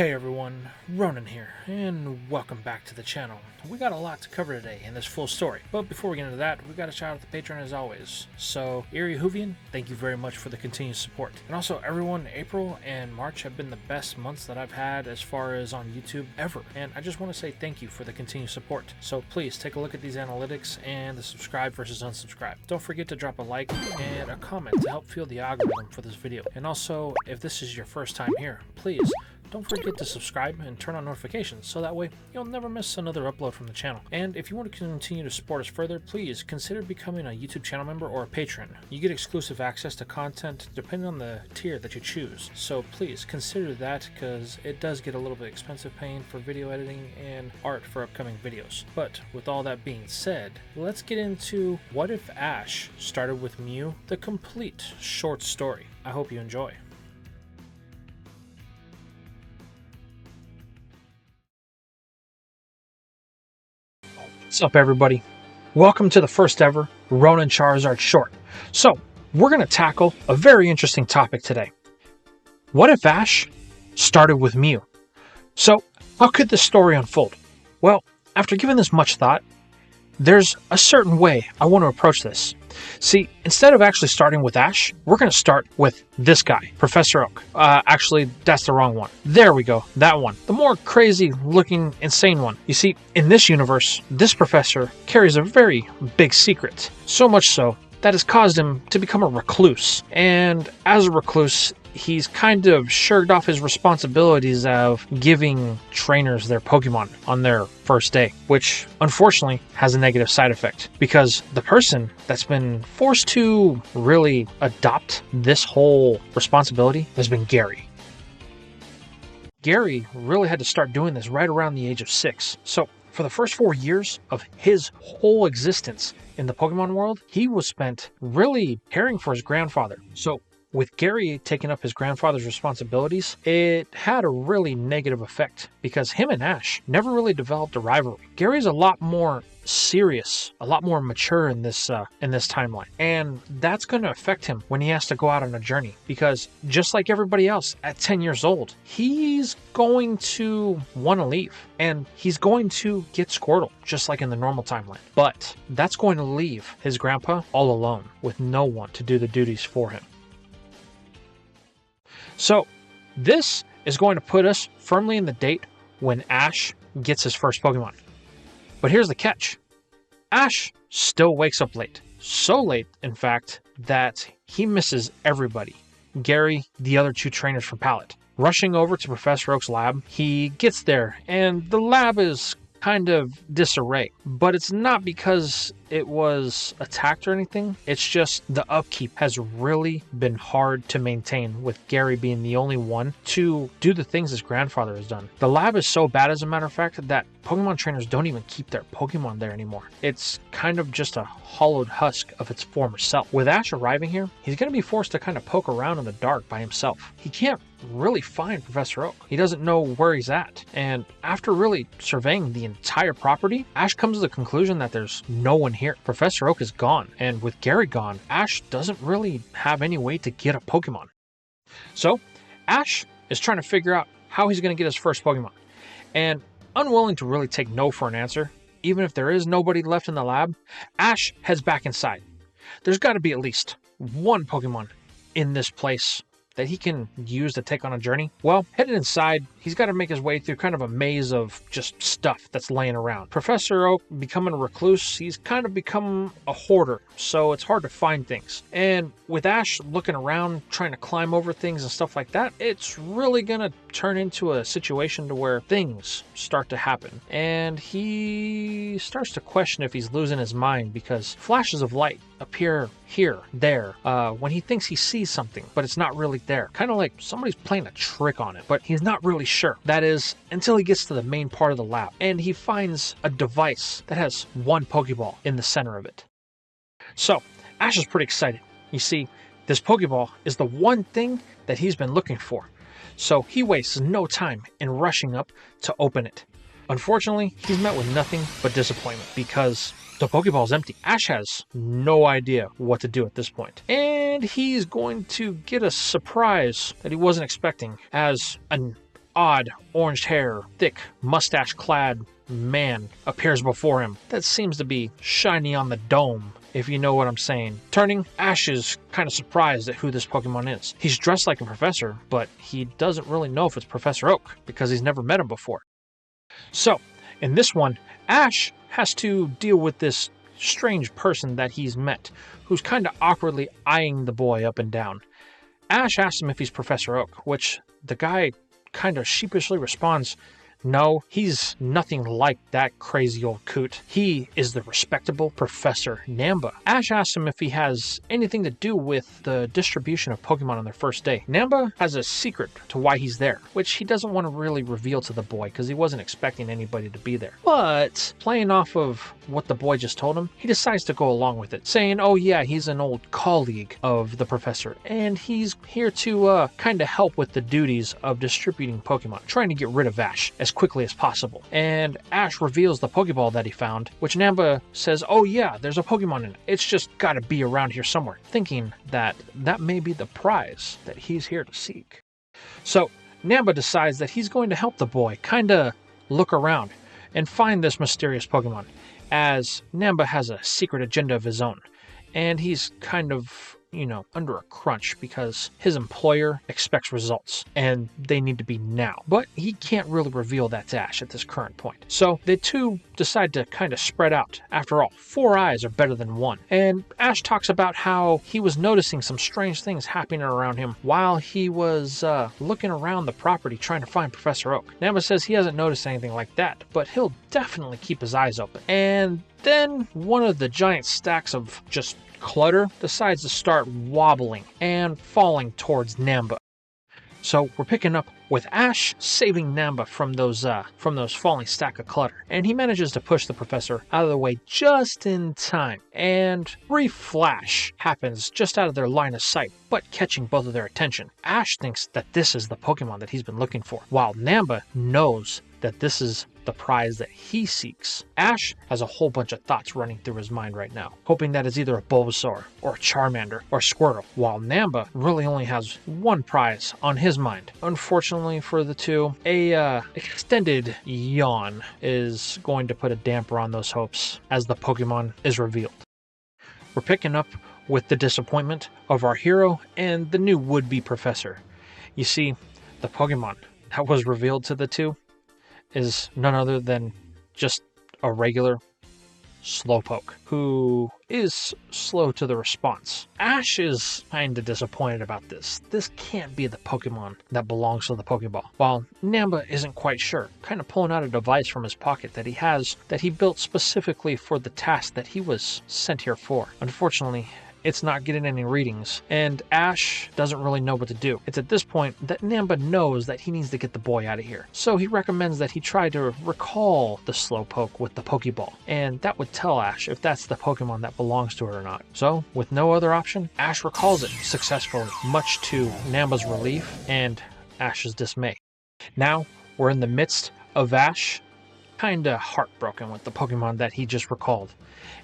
Hey everyone, Ronan here, and welcome back to the channel. We got a lot to cover today in this full story, but before we get into that, we got to shout out the patron as always. So, Erie Hoovian, thank you very much for the continued support. And also everyone, April and March have been the best months that I've had as far as on YouTube ever, and I just want to say thank you for the continued support. So please take a look at these analytics and the subscribe versus unsubscribe. Don't forget to drop a like and a comment to help fuel the algorithm for this video. And also, if this is your first time here, please don't forget to subscribe and turn on notifications so that way you'll never miss another upload from the channel. And if you want to continue to support us further, please consider becoming a YouTube channel member or a patron. You get exclusive access to content depending on the tier that you choose. So please consider that because it does get a little bit expensive paying for video editing and art for upcoming videos. But with all that being said, let's get into What If Ash Started With Mew, the complete short story. I hope you enjoy. What's up, everybody? Welcome to the first ever Ronan Charizard short. So, we're going to tackle a very interesting topic today. What if Ash started with Mew? So, how could this story unfold? Well, after giving this much thought, there's a certain way I want to approach this. See, instead of actually starting with Ash, we're going to start with this guy, Professor Oak. Actually, that's the wrong one. There we go, that one. The more crazy-looking, insane one. You see, in this universe, this professor carries a very big secret. So much so that has caused him to become a recluse. And as a recluse, he's kind of shirked off his responsibilities of giving trainers their Pokemon on their first day, which unfortunately has a negative side effect because the person that's been forced to really adopt this whole responsibility has been Gary. Gary really had to start doing this right around the age of 6. So for the first 4 years of his whole existence in the Pokemon world, he was spent really caring for his grandfather. So with Gary taking up his grandfather's responsibilities, it had a really negative effect because him and Ash never really developed a rivalry. Gary's a lot more serious, a lot more mature in this timeline, and that's going to affect him when he has to go out on a journey because just like everybody else at 10 years old, he's going to want to leave and he's going to get Squirtle just like in the normal timeline, but that's going to leave his grandpa all alone with no one to do the duties for him. So, this is going to put us firmly in the date when Ash gets his first Pokemon. But here's the catch. Ash still wakes up late. So late, in fact, that he misses everybody. Gary, the other 2 trainers from Pallet. Rushing over to Professor Oak's lab, he gets there, and the lab is kind of disarray. But it's not because it was attacked or anything. It's just the upkeep has really been hard to maintain with Gary being the only one to do the things his grandfather has done. The lab is so bad, as a matter of fact, that Pokemon trainers don't even keep their Pokemon there anymore. It's kind of just a hollowed husk of its former self. With Ash arriving here, he's going to be forced to kind of poke around in the dark by himself. He can't really find Professor Oak. He doesn't know where he's at. And after really surveying the entire property, Ash comes to the conclusion that there's no one here. Professor Oak is gone, and with Gary gone, Ash doesn't really have any way to get a Pokemon. So, Ash is trying to figure out how he's going to get his first Pokemon. And unwilling to really take no for an answer, even if there is nobody left in the lab, Ash heads back inside. There's got to be at least one Pokemon in this place that he can use to take on a journey. Well, headed inside, he's got to make his way through kind of a maze of just stuff that's laying around. Professor Oak becoming a recluse, he's kind of become a hoarder, so it's hard to find things. And with Ash looking around, trying to climb over things and stuff like that, it's really gonna turn into a situation to where things start to happen. And he starts to question if he's losing his mind because flashes of light appear here, there, when he thinks he sees something, but it's not really there. Kind of like somebody's playing a trick on it, but he's not really sure. That is, until he gets to the main part of the lab, and he finds a device that has one Pokeball in the center of it. So, Ash is pretty excited. You see, this Pokeball is the one thing that he's been looking for. So he wastes no time in rushing up to open it. Unfortunately, he's met with nothing but disappointment because the Pokeball is empty. Ash has no idea what to do at this point. And he's going to get a surprise that he wasn't expecting as an odd, orange hair, thick, mustache-clad man appears before him that seems to be shiny on the dome, if you know what I'm saying. Turning, Ash is kind of surprised at who this Pokemon is. He's dressed like a professor, but he doesn't really know if it's Professor Oak because he's never met him before. So, in this one, Ash has to deal with this strange person that he's met, who's kind of awkwardly eyeing the boy up and down. Ash asks him if he's Professor Oak, which the guy kind of sheepishly responds, "No, he's nothing like that crazy old coot. He is the respectable Professor Namba." Ash asks him if he has anything to do with the distribution of Pokemon on their first day. Namba has a secret to why he's there, which he doesn't want to really reveal to the boy because he wasn't expecting anybody to be there. But playing off of what the boy just told him, he decides to go along with it, saying, oh yeah, he's an old colleague of the professor, and he's here to kind of help with the duties of distributing Pokemon, trying to get rid of Ash as quickly as possible. And Ash reveals the Pokeball that he found, which Namba says, oh yeah, there's a Pokemon in it. It's just gotta be around here somewhere, thinking that that may be the prize that he's here to seek. So Namba decides that he's going to help the boy kinda look around and find this mysterious Pokemon, as Namba has a secret agenda of his own, and he's kind of, under a crunch because his employer expects results and they need to be now. But he can't really reveal that to Ash at this current point. So the two decide to kind of spread out. After all, 4 eyes are better than 1. And Ash talks about how he was noticing some strange things happening around him while he was looking around the property trying to find Professor Oak. Namba says he hasn't noticed anything like that, but he'll definitely keep his eyes open. And then one of the giant stacks of just clutter decides to start wobbling and falling towards Namba. So we're picking up with Ash saving Namba from those falling stack of clutter, and he manages to push the professor out of the way just in time. And brief flash happens just out of their line of sight, but catching both of their attention. Ash thinks that this is the Pokemon that he's been looking for, while Namba knows that this is the prize that he seeks. Ash has a whole bunch of thoughts running through his mind right now, hoping that it's either a Bulbasaur or a Charmander or a Squirtle, while Namba really only has one prize on his mind. Unfortunately for the two, a extended yawn is going to put a damper on those hopes as the Pokemon is revealed. We're picking up with the disappointment of our hero and the new would-be professor. You see, the Pokemon that was revealed to the two is none other than just a regular Slowpoke, who is slow to the response. Ash is kind of disappointed about this. This can't be the Pokemon that belongs to the Pokeball. While Namba isn't quite sure, kind of pulling out a device from his pocket that he built specifically for the task that he was sent here for. Unfortunately, it's not getting any readings, and Ash doesn't really know what to do. It's at this point that Namba knows that he needs to get the boy out of here. So he recommends that he try to recall the Slowpoke with the Pokeball, and that would tell Ash if that's the Pokemon that belongs to it or not. So, with no other option, Ash recalls it successfully, much to Namba's relief and Ash's dismay. Now, we're in the midst of Ash, kinda heartbroken with the Pokemon that he just recalled,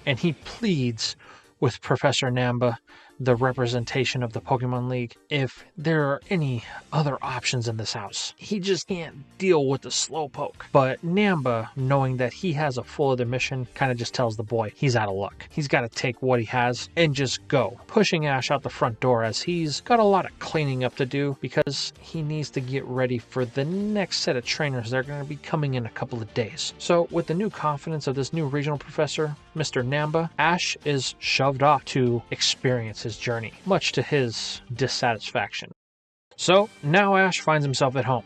and he pleads with Professor Namba, the representation of the Pokemon League, if there are any other options in this house. He just can't deal with the Slowpoke. But Namba, knowing that he has a full other mission, kind of just tells the boy he's out of luck. He's got to take what he has and just go, pushing Ash out the front door as he's got a lot of cleaning up to do because he needs to get ready for the next set of trainers that are going to be coming in a couple of days. So with the new confidence of this new regional professor, Mr. Namba, Ash is shoved off to experience his journey, much to his dissatisfaction. So now Ash finds himself at home,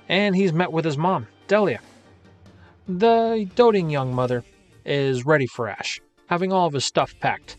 and he's met with his mom, Delia. The doting young mother is ready for Ash, having all of his stuff packed,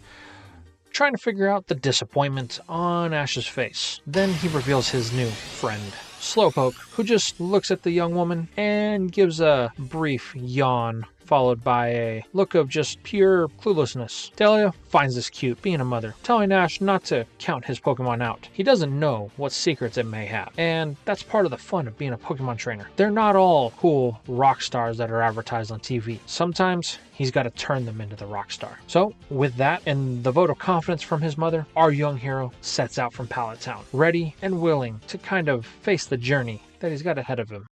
trying to figure out the disappointment on Ash's face. Then he reveals his new friend, Slowpoke, who just looks at the young woman and gives a brief yawn followed by a look of just pure cluelessness. Delia finds this cute, being a mother, telling Ash not to count his Pokemon out. He doesn't know what secrets it may have, and that's part of the fun of being a Pokemon trainer. They're not all cool rock stars that are advertised on TV. Sometimes he's got to turn them into the rock star. So, with that and the vote of confidence from his mother, our young hero sets out from Pallet Town, ready and willing to kind of face the journey that he's got ahead of him.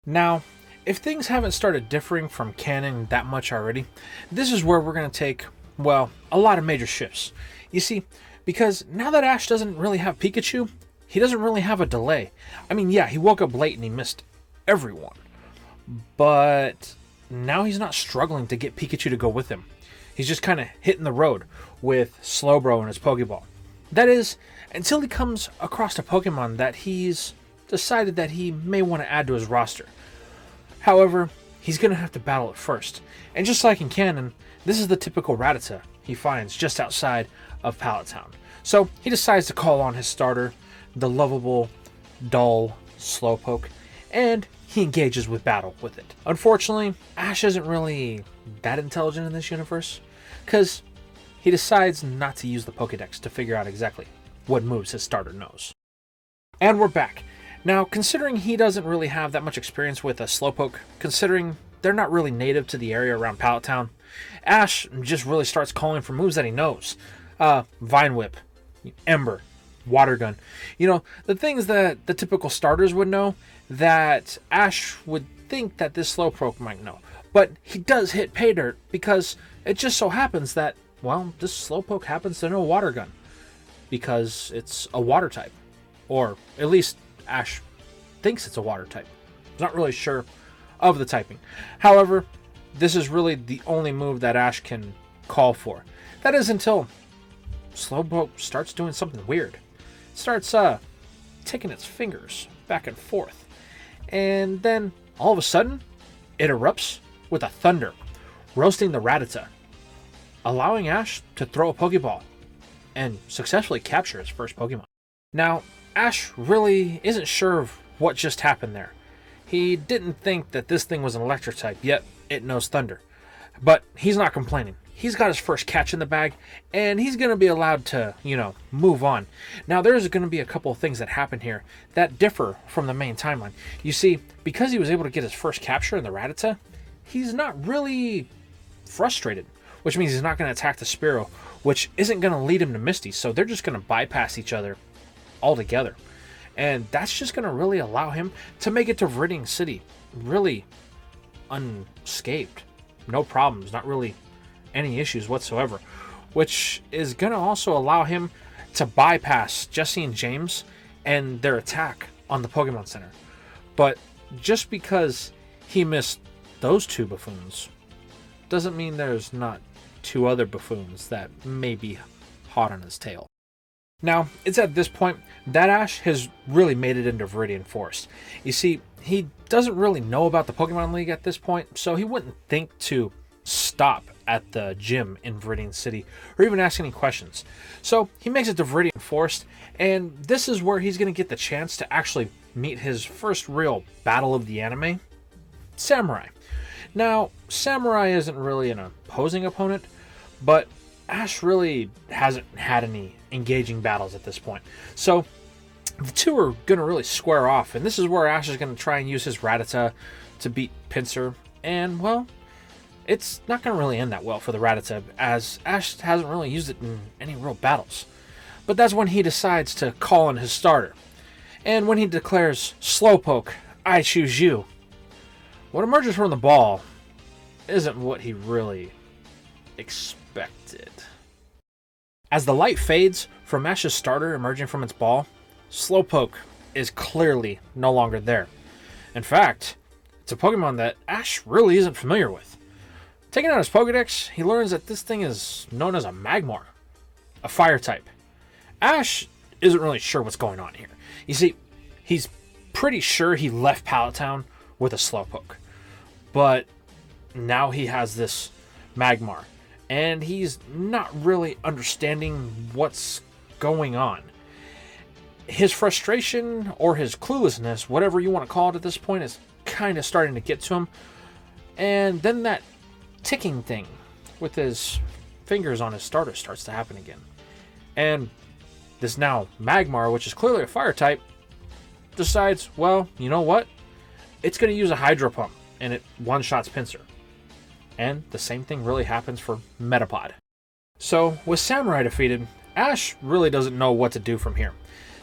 Now, if things haven't started differing from canon that much already, this is where we're going to take, well, a lot of major shifts. You see, because now that Ash doesn't really have Pikachu, he doesn't really have a delay. I mean, yeah, he woke up late and he missed everyone. But now he's not struggling to get Pikachu to go with him. He's just kind of hitting the road with Slowbro and his Pokeball. That is, until he comes across a Pokemon that he's decided that he may want to add to his roster. However, he's going to have to battle it first. And just like in canon, this is the typical Rattata he finds just outside of Pallet Town. So he decides to call on his starter, the lovable, dull Slowpoke, and he engages with battle with it. Unfortunately, Ash isn't really that intelligent in this universe, because he decides not to use the Pokedex to figure out exactly what moves his starter knows. And we're back. Now, considering he doesn't really have that much experience with a Slowpoke, considering they're not really native to the area around Pallet Town, Ash just really starts calling for moves that he knows. Vine Whip, Ember, Water Gun. You know, the things that the typical starters would know that Ash would think that this Slowpoke might know. But he does hit pay dirt because it just so happens that, well, this Slowpoke happens to know Water Gun because it's a water type. Or at least Ash thinks it's a water type. He's not really sure of the typing. However, this is really the only move that Ash can call for. That is until Slowpoke starts doing something weird. It starts taking its fingers back and forth. And then all of a sudden, it erupts with a thunder, roasting the Rattata, allowing Ash to throw a Pokeball and successfully capture his first Pokemon. Now, Ash really isn't sure of what just happened there. He didn't think that this thing was an electric type, yet it knows thunder. But he's not complaining. He's got his first catch in the bag, and he's going to be allowed to, move on. Now, there's going to be a couple of things that happen here that differ from the main timeline. You see, because he was able to get his first capture in the Rattata, he's not really frustrated, which means he's not going to attack the Spearow, which isn't going to lead him to Misty, so they're just going to bypass each other altogether. And that's just going to really allow him to make it to Viridian City really unscathed. No problems, not really any issues whatsoever. Which is going to also allow him to bypass Jesse and James and their attack on the Pokemon Center. But just because he missed those two buffoons doesn't mean there's not two other buffoons that may be hot on his tail. Now, it's at this point that Ash has really made it into Viridian Forest. You see, he doesn't really know about the Pokemon League at this point, so he wouldn't think to stop at the gym in Viridian City or even ask any questions. So he makes it to Viridian Forest, and this is where he's going to get the chance to actually meet his first real battle of the anime, Samurai. Now, Samurai isn't really an opposing opponent, but Ash really hasn't had any engaging battles at this point. So the two are going to really square off, and this is where Ash is going to try and use his Rattata to beat Pinsir, and, well, it's not going to really end that well for the Rattata, as Ash hasn't really used it in any real battles. But that's when he decides to call on his starter. And when he declares, "Slowpoke, I choose you," what emerges from the ball isn't what he really expected. As the light fades from Ash's starter emerging from its ball, Slowpoke is clearly no longer there. In fact, it's a Pokemon that Ash really isn't familiar with. Taking out his Pokedex, he learns that this thing is known as a Magmar, a fire type. Ash isn't really sure what's going on here. You see, he's pretty sure he left Pallet Town with a Slowpoke, but now he has this Magmar, and he's not really understanding what's going on. His frustration or his cluelessness, whatever you want to call it at this point, is kind of starting to get to him. And then that ticking thing with his fingers on his starter starts to happen again. And this now Magmar, which is clearly a fire type, decides, well, you know what? It's going to use a Hydro Pump, and it one-shots Pinsir. And the same thing really happens for Metapod. So, with Samurai defeated, Ash really doesn't know what to do from here.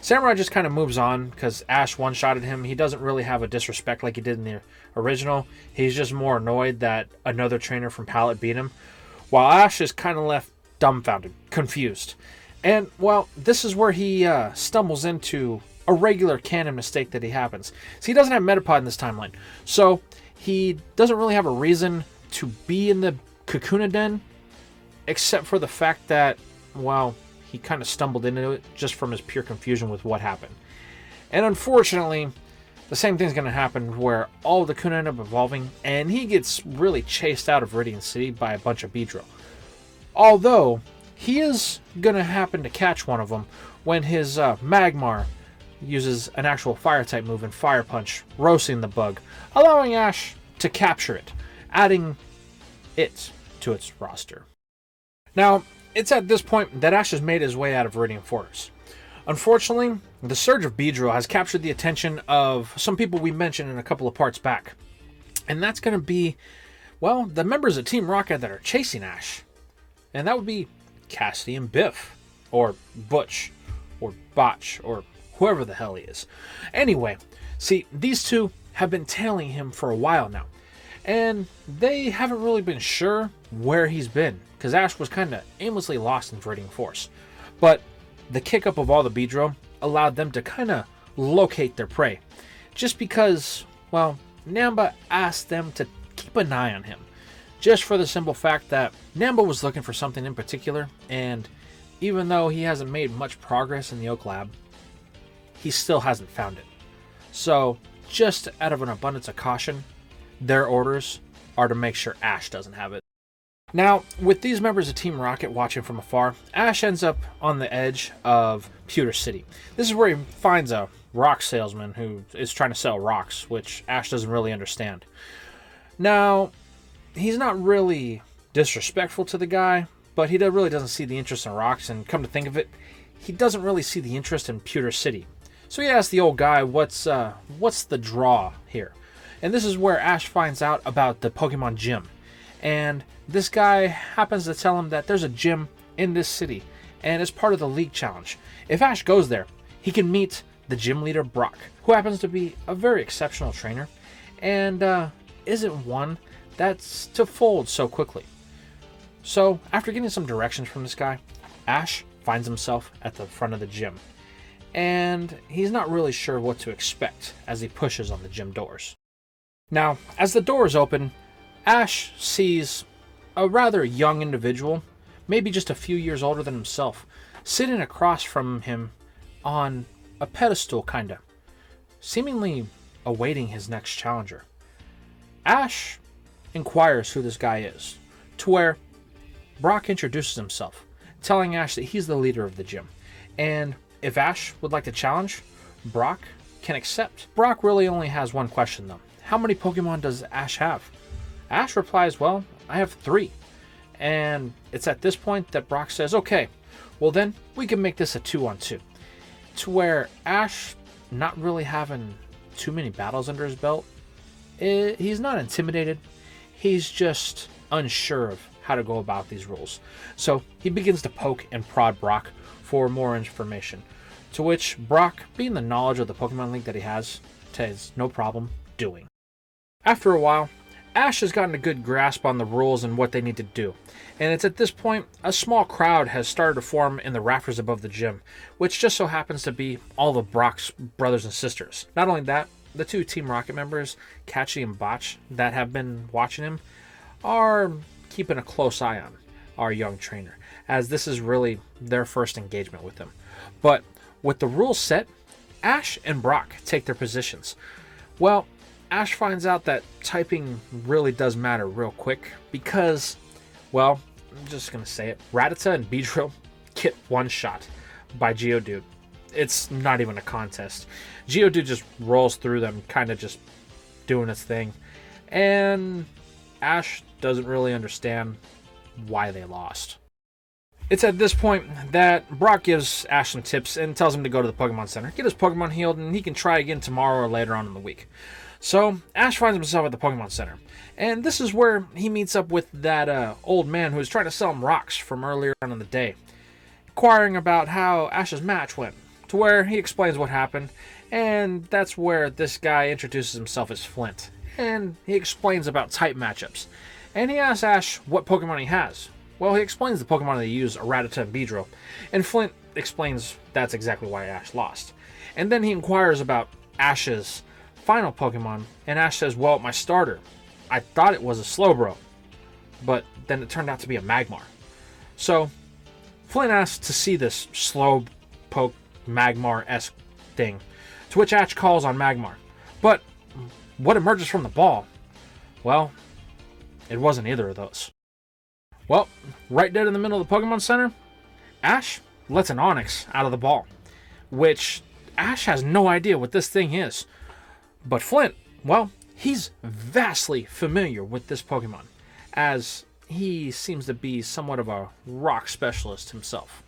Samurai just kind of moves on because Ash one-shotted him. He doesn't really have a disrespect like he did in the original. He's just more annoyed that another trainer from Palette beat him, while Ash is kind of left dumbfounded, confused. And, well, this is where he stumbles into a regular canon mistake that he happens. So he doesn't have Metapod in this timeline. So he doesn't really have a reason to be in the Kakuna Den, except for the fact that, well, he kind of stumbled into it just from his pure confusion with what happened. And unfortunately, the same thing's going to happen where all the Kakuna end up evolving, and he gets really chased out of Viridian City by a bunch of Beedrill. Although, he is going to happen to catch one of them when his Magmar uses an actual Fire-type move and Fire Punch, roasting the bug, allowing Ash to capture it, adding it to its roster. Now, it's at this point that Ash has made his way out of Viridian Forest. Unfortunately, the surge of Beedrill has captured the attention of some people we mentioned in a couple of parts back. And that's going to be, well, the members of Team Rocket that are chasing Ash. And that would be Cassidy and Biff, or Butch, or Botch, or whoever the hell he is. Anyway, see, these two have been tailing him for a while now. And they haven't really been sure where he's been, because Ash was kind of aimlessly lost in Viridian Force. But the kick-up of all the Beedrill allowed them to kind of locate their prey. Just because, well, Namba asked them to keep an eye on him. Just for the simple fact that Namba was looking for something in particular, and even though he hasn't made much progress in the Oak Lab, he still hasn't found it. So, just out of an abundance of caution, their orders are to make sure Ash doesn't have it. Now, with these members of Team Rocket watching from afar, Ash ends up on the edge of Pewter City. This is where he finds a rock salesman who is trying to sell rocks, which Ash doesn't really understand. Now, he's not really disrespectful to the guy, but he really doesn't see the interest in rocks, and come to think of it, he doesn't really see the interest in Pewter City. So he asks the old guy, what's the draw here? And this is where Ash finds out about the Pokemon gym. And this guy happens to tell him that there's a gym in this city, and it's part of the League Challenge. If Ash goes there, he can meet the gym leader, Brock, who happens to be a very exceptional trainer, and isn't one that's to fold so quickly. So, after getting some directions from this guy, Ash finds himself at the front of the gym. And he's not really sure what to expect as he pushes on the gym doors. Now, as the doors open, Ash sees a rather young individual, maybe just a few years older than himself, sitting across from him on a pedestal, kinda, seemingly awaiting his next challenger. Ash inquires who this guy is, to where Brock introduces himself, telling Ash that he's the leader of the gym, and if Ash would like to challenge, Brock can accept. Brock really only has one question though. How many Pokemon does Ash have? Ash replies, well, I have 3. And it's at this point that Brock says, okay, well then we can make this a 2-on-2. To where Ash, not really having too many battles under his belt, he's not intimidated. He's just unsure of how to go about these rules. So he begins to poke and prod Brock for more information. To which Brock, being the knowledge of the Pokemon League that he has no problem doing. After a while, Ash has gotten a good grasp on the rules and what they need to do, and it's at this point a small crowd has started to form in the rafters above the gym, which just so happens to be all of Brock's brothers and sisters. Not only that, the 2 Team Rocket members, Catchy and Botch, that have been watching him, are keeping a close eye on our young trainer, as this is really their first engagement with him. But with the rules set, Ash and Brock take their positions. Well, Ash finds out that typing really does matter real quick because, well, I'm just going to say it, Rattata and Beedrill get one-shot by Geodude. It's not even a contest. Geodude just rolls through them, kind of just doing its thing. And Ash doesn't really understand why they lost. It's at this point that Brock gives Ash some tips and tells him to go to the Pokemon Center, get his Pokemon healed, and he can try again tomorrow or later on in the week. So Ash finds himself at the Pokemon Center, and this is where he meets up with that old man who was trying to sell him rocks from earlier on in the day, inquiring about how Ash's match went, to where he explains what happened, and that's where this guy introduces himself as Flint, and he explains about type matchups, and he asks Ash what Pokemon he has. Well, he explains the Pokemon they use, Rattata and Beedrill, and Flint explains that's exactly why Ash lost. And then he inquires about Ash's final Pokemon, and Ash says, well, my starter, I thought it was a Slowbro, but then it turned out to be a Magmar. So, Flint asks to see this Slowpoke Magmar-esque thing, to which Ash calls on Magmar. But what emerges from the ball? Well, it wasn't either of those. Well, right dead in the middle of the Pokemon Center, Ash lets an Onix out of the ball, which Ash has no idea what this thing is. But Flint, well, he's vastly familiar with this Pokemon, as he seems to be somewhat of a rock specialist himself.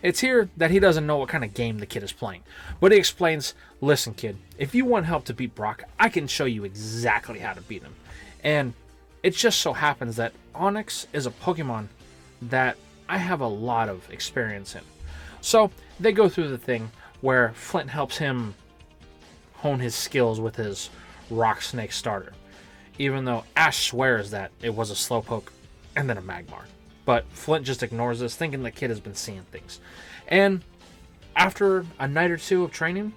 It's here that he doesn't know what kind of game the kid is playing, but he explains, listen kid, if you want help to beat Brock, I can show you exactly how to beat him. And it just so happens that Onix is a Pokemon that I have a lot of experience in. So they go through the thing where Flint helps him hone his skills with his Rock Snake starter, even though Ash swears that it was a Slowpoke and then a Magmar. But Flint just ignores this, thinking the kid has been seeing things. And after a night or two of training,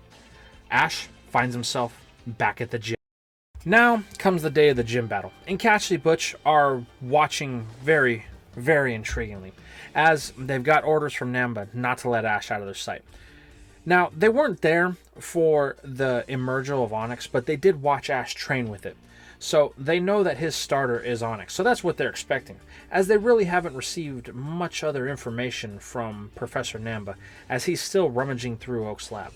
Ash finds himself back at the gym. Now comes the day of the gym battle, and Cashley Butch are watching very, very intriguingly, as they've got orders from Namba not to let Ash out of their sight. Now, they weren't there for the emergence of Onix, but they did watch Ash train with it. So they know that his starter is Onix, so that's what they're expecting, as they really haven't received much other information from Professor Namba, as he's still rummaging through Oak's lab.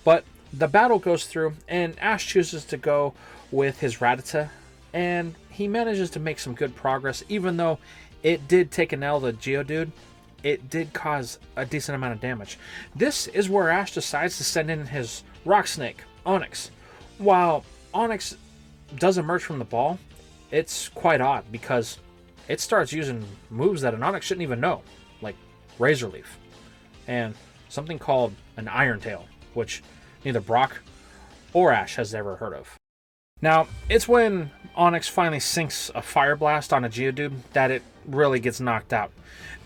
But the battle goes through, and Ash chooses to go with his Rattata, and he manages to make some good progress, even though it did take an L to Geodude. It did cause a decent amount of damage. This is where Ash decides to send in his Rock Snake, Onix. While Onix does emerge from the ball, it's quite odd because it starts using moves that an Onix shouldn't even know, like Razor Leaf, and something called an Iron Tail, which neither Brock or Ash has ever heard of. Now, it's when Onix finally sinks a Fire Blast on a Geodude that it really gets knocked out.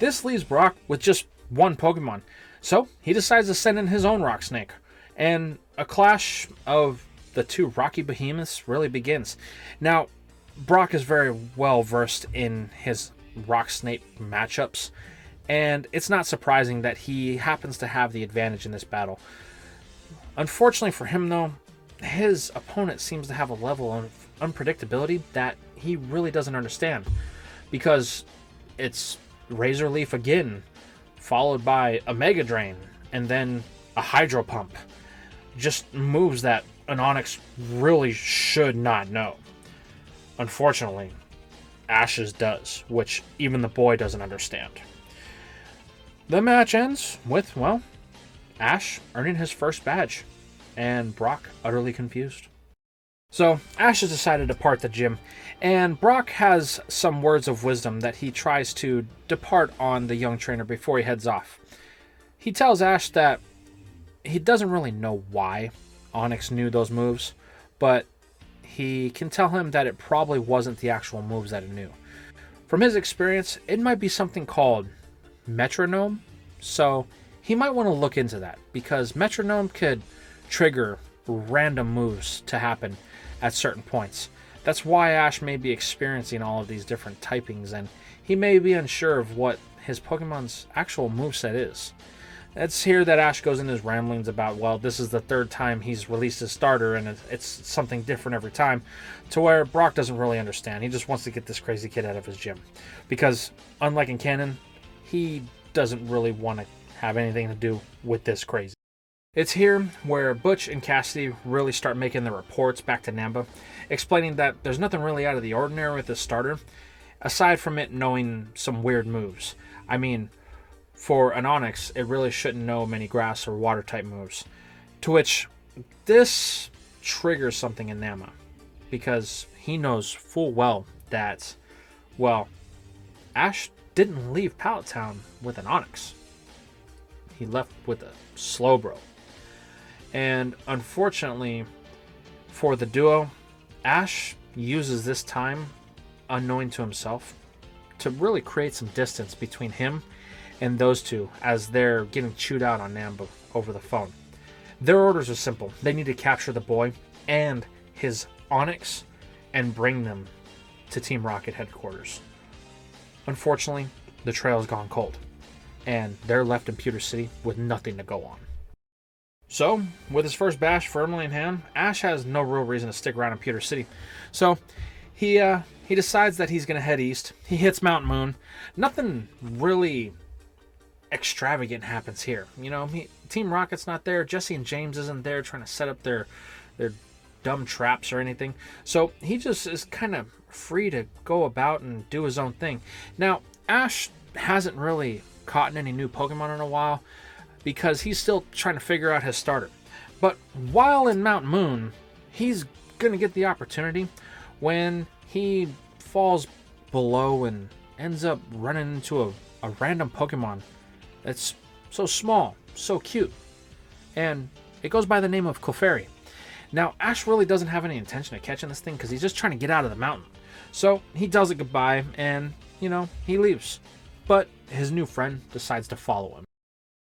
This leaves Brock with just one Pokemon, so he decides to send in his own Rock Snake, and a clash of the two Rocky Behemoths really begins. Now, Brock is very well versed in his Rock Snake matchups, and it's not surprising that he happens to have the advantage in this battle. Unfortunately for him, though, his opponent seems to have a level of unpredictability that he really doesn't understand, because it's Razor Leaf again, followed by a Mega Drain, and then a Hydro Pump. Just moves that an Onix really should not know. Unfortunately, Ash's does, which even the boy doesn't understand. The match ends with, well, Ash earning his first badge, and Brock utterly confused. So, Ash has decided to depart the gym, and Brock has some words of wisdom that he tries to depart on the young trainer before he heads off. He tells Ash that he doesn't really know why Onix knew those moves, but he can tell him that it probably wasn't the actual moves that it knew. From his experience, it might be something called metronome, so he might want to look into that, because metronome could trigger random moves to happen at certain points. That's why Ash may be experiencing all of these different typings, and he may be unsure of what his Pokemon's actual moveset is. It's here that Ash goes into his ramblings about, well, this is the third time he's released his starter, and it's something different every time, to where Brock doesn't really understand. He just wants to get this crazy kid out of his gym, because unlike in canon, he doesn't really want to have anything to do with this crazy. It's here where Butch and Cassidy really start making their reports back to Namba, explaining that there's nothing really out of the ordinary with this starter, aside from it knowing some weird moves. I mean, for an Onix, it really shouldn't know many grass or water type moves. To which this triggers something in Nama, because he knows full well that, well, Ash didn't leave Pallet Town with an Onix. He left with a Slowbro. And unfortunately for the duo, Ash uses this time, unknowing to himself, to really create some distance between him and those two as they're getting chewed out on Namba over the phone. Their orders are simple. They need to capture the boy and his Onix and bring them to Team Rocket headquarters. Unfortunately, the trail's gone cold, and they're left in Pewter City with nothing to go on. So, with his first bash firmly in hand, Ash has no real reason to stick around in Pewter City. So, he decides that he's going to head east. He hits Mount Moon. Nothing really extravagant happens here. You know, Team Rocket's not there. Jesse and James isn't there trying to set up their dumb traps or anything. So, he just is kind of free to go about and do his own thing. Now, Ash hasn't really caught any new Pokemon in a while, because he's still trying to figure out his starter. But while in Mount Moon, he's going to get the opportunity when he falls below and ends up running into a random Pokemon that's so small, so cute. And it goes by the name of Clefairy. Now, Ash really doesn't have any intention of catching this thing because he's just trying to get out of the mountain. So he tells it goodbye and, he leaves. But his new friend decides to follow him.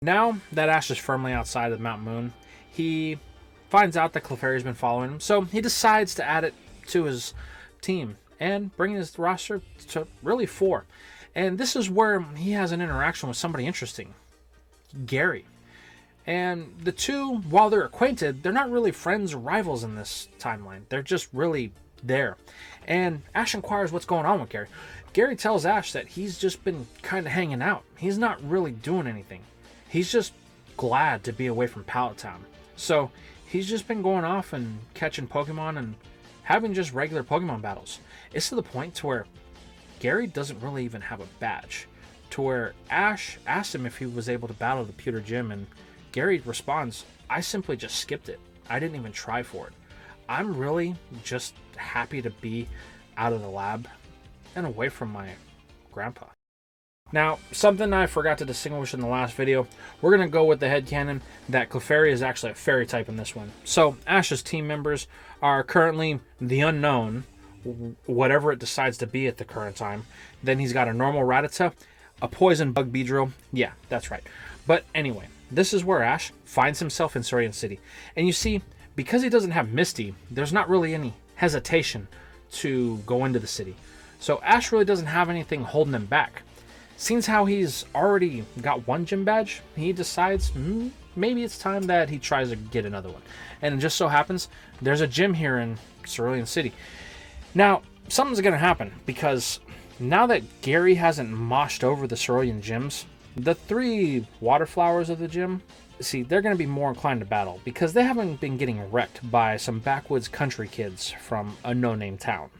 Now that Ash is firmly outside of Mount Moon, he finds out that Clefairy's been following him, so he decides to add it to his team and bring his roster to really 4. And this is where he has an interaction with somebody interesting, Gary. And the two, while they're acquainted, they're not really friends or rivals in this timeline. They're just really there. And Ash inquires what's going on with Gary. Gary tells Ash that he's just been kind of hanging out. He's not really doing anything. He's just glad to be away from Pallet Town. So he's just been going off and catching Pokemon and having just regular Pokemon battles. It's to the point to where Gary doesn't really even have a badge. To where Ash asked him if he was able to battle the Pewter Gym, and Gary responds, "I simply just skipped it. I didn't even try for it. I'm really just happy to be out of the lab and away from my grandpa." Now, something I forgot to distinguish in the last video, we're going to go with the headcanon that Clefairy is actually a fairy type in this one. So, Ash's team members are currently the unknown, whatever it decides to be at the current time. Then he's got a normal Rattata, a poison bug Beedrill. Yeah, that's right. But anyway, this is where Ash finds himself in Cerulean City. And you see, because he doesn't have Misty, there's not really any hesitation to go into the city. So Ash really doesn't have anything holding him back. Since how he's already got one gym badge, he decides maybe it's time that he tries to get another one. And it just so happens there's a gym here in Cerulean City. Now, something's going to happen, because now that Gary hasn't moshed over the Cerulean gyms, the 3 water flowers of the gym, see, they're going to be more inclined to battle because they haven't been getting wrecked by some backwoods country kids from a no-name town.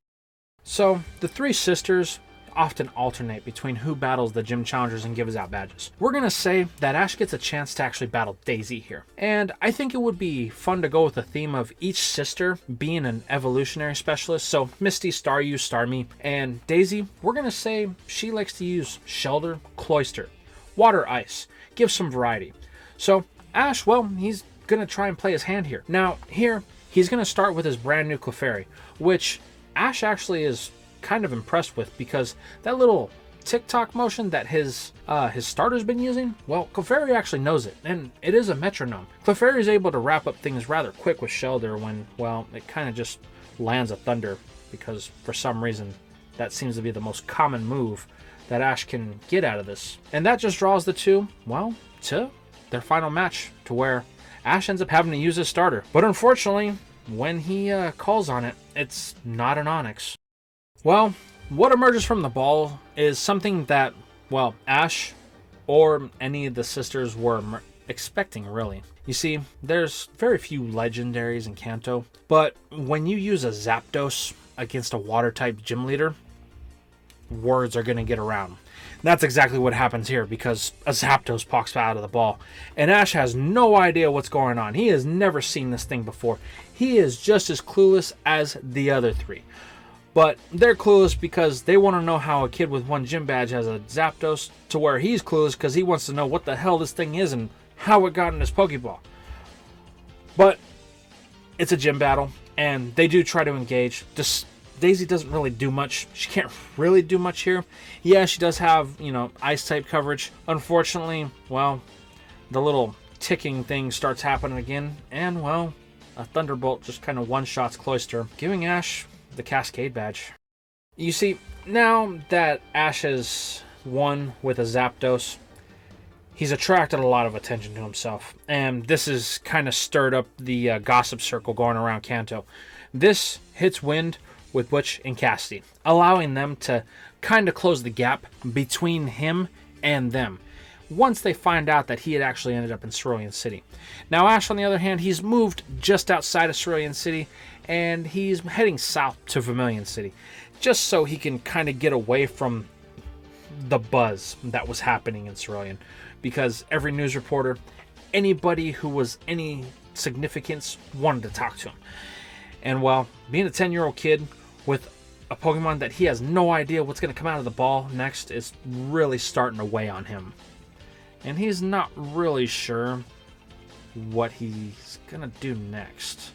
So the 3 sisters often alternate between who battles the gym challengers and gives out badges. We're going to say that Ash gets a chance to actually battle Daisy here. And I think it would be fun to go with the theme of each sister being an evolutionary specialist. So Misty, Staryu, Starmie, and Daisy, we're going to say she likes to use Shelter, Cloyster, Water, Ice, give some variety. So Ash, well, he's going to try and play his hand here. Now here, he's going to start with his brand new Clefairy, which Ash actually is kind of impressed with, because that little tick-tock motion that his starter's been using, well, Clefairy actually knows it, and it is a metronome. Clefairy is able to wrap up things rather quick with Shelter when, well, it kind of just lands a Thunder, because for some reason that seems to be the most common move that Ash can get out of this. And that just draws the two, well, to their final match, to where Ash ends up having to use his starter. But unfortunately, when he calls on it, it's not an Onix. Well, what emerges from the ball is something that, well, Ash or any of the sisters were expecting, really. You see, there's very few legendaries in Kanto, but when you use a Zapdos against a water-type gym leader, words are going to get around. That's exactly what happens here, because a Zapdos pops out of the ball, and Ash has no idea what's going on. He has never seen this thing before. He is just as clueless as the other three. But they're clueless because they want to know how a kid with one gym badge has a Zapdos, to where he's clueless because he wants to know what the hell this thing is and how it got in his Pokeball. But it's a gym battle, and they do try to engage. Daisy doesn't really do much. She can't really do much here. Yeah, she does have, ice type coverage. Unfortunately, well, the little ticking thing starts happening again, and, well, a Thunderbolt just kind of one-shots Cloyster, giving Ash the Cascade badge. You see, now that Ash has won with a Zapdos, he's attracted a lot of attention to himself, and this has kind of stirred up the gossip circle going around Kanto. This hits wind with Butch and Cassidy, allowing them to kind of close the gap between him and them, once they find out that he had actually ended up in Cerulean City. Now Ash, on the other hand, he's moved just outside of Cerulean City, and he's heading south to Vermilion City, just so he can kind of get away from the buzz that was happening in Cerulean, because every news reporter, anybody who was any significance, wanted to talk to him. And well, being a 10-year-old kid with a Pokemon that he has no idea what's going to come out of the ball next is really starting to weigh on him. And he's not really sure what he's going to do next.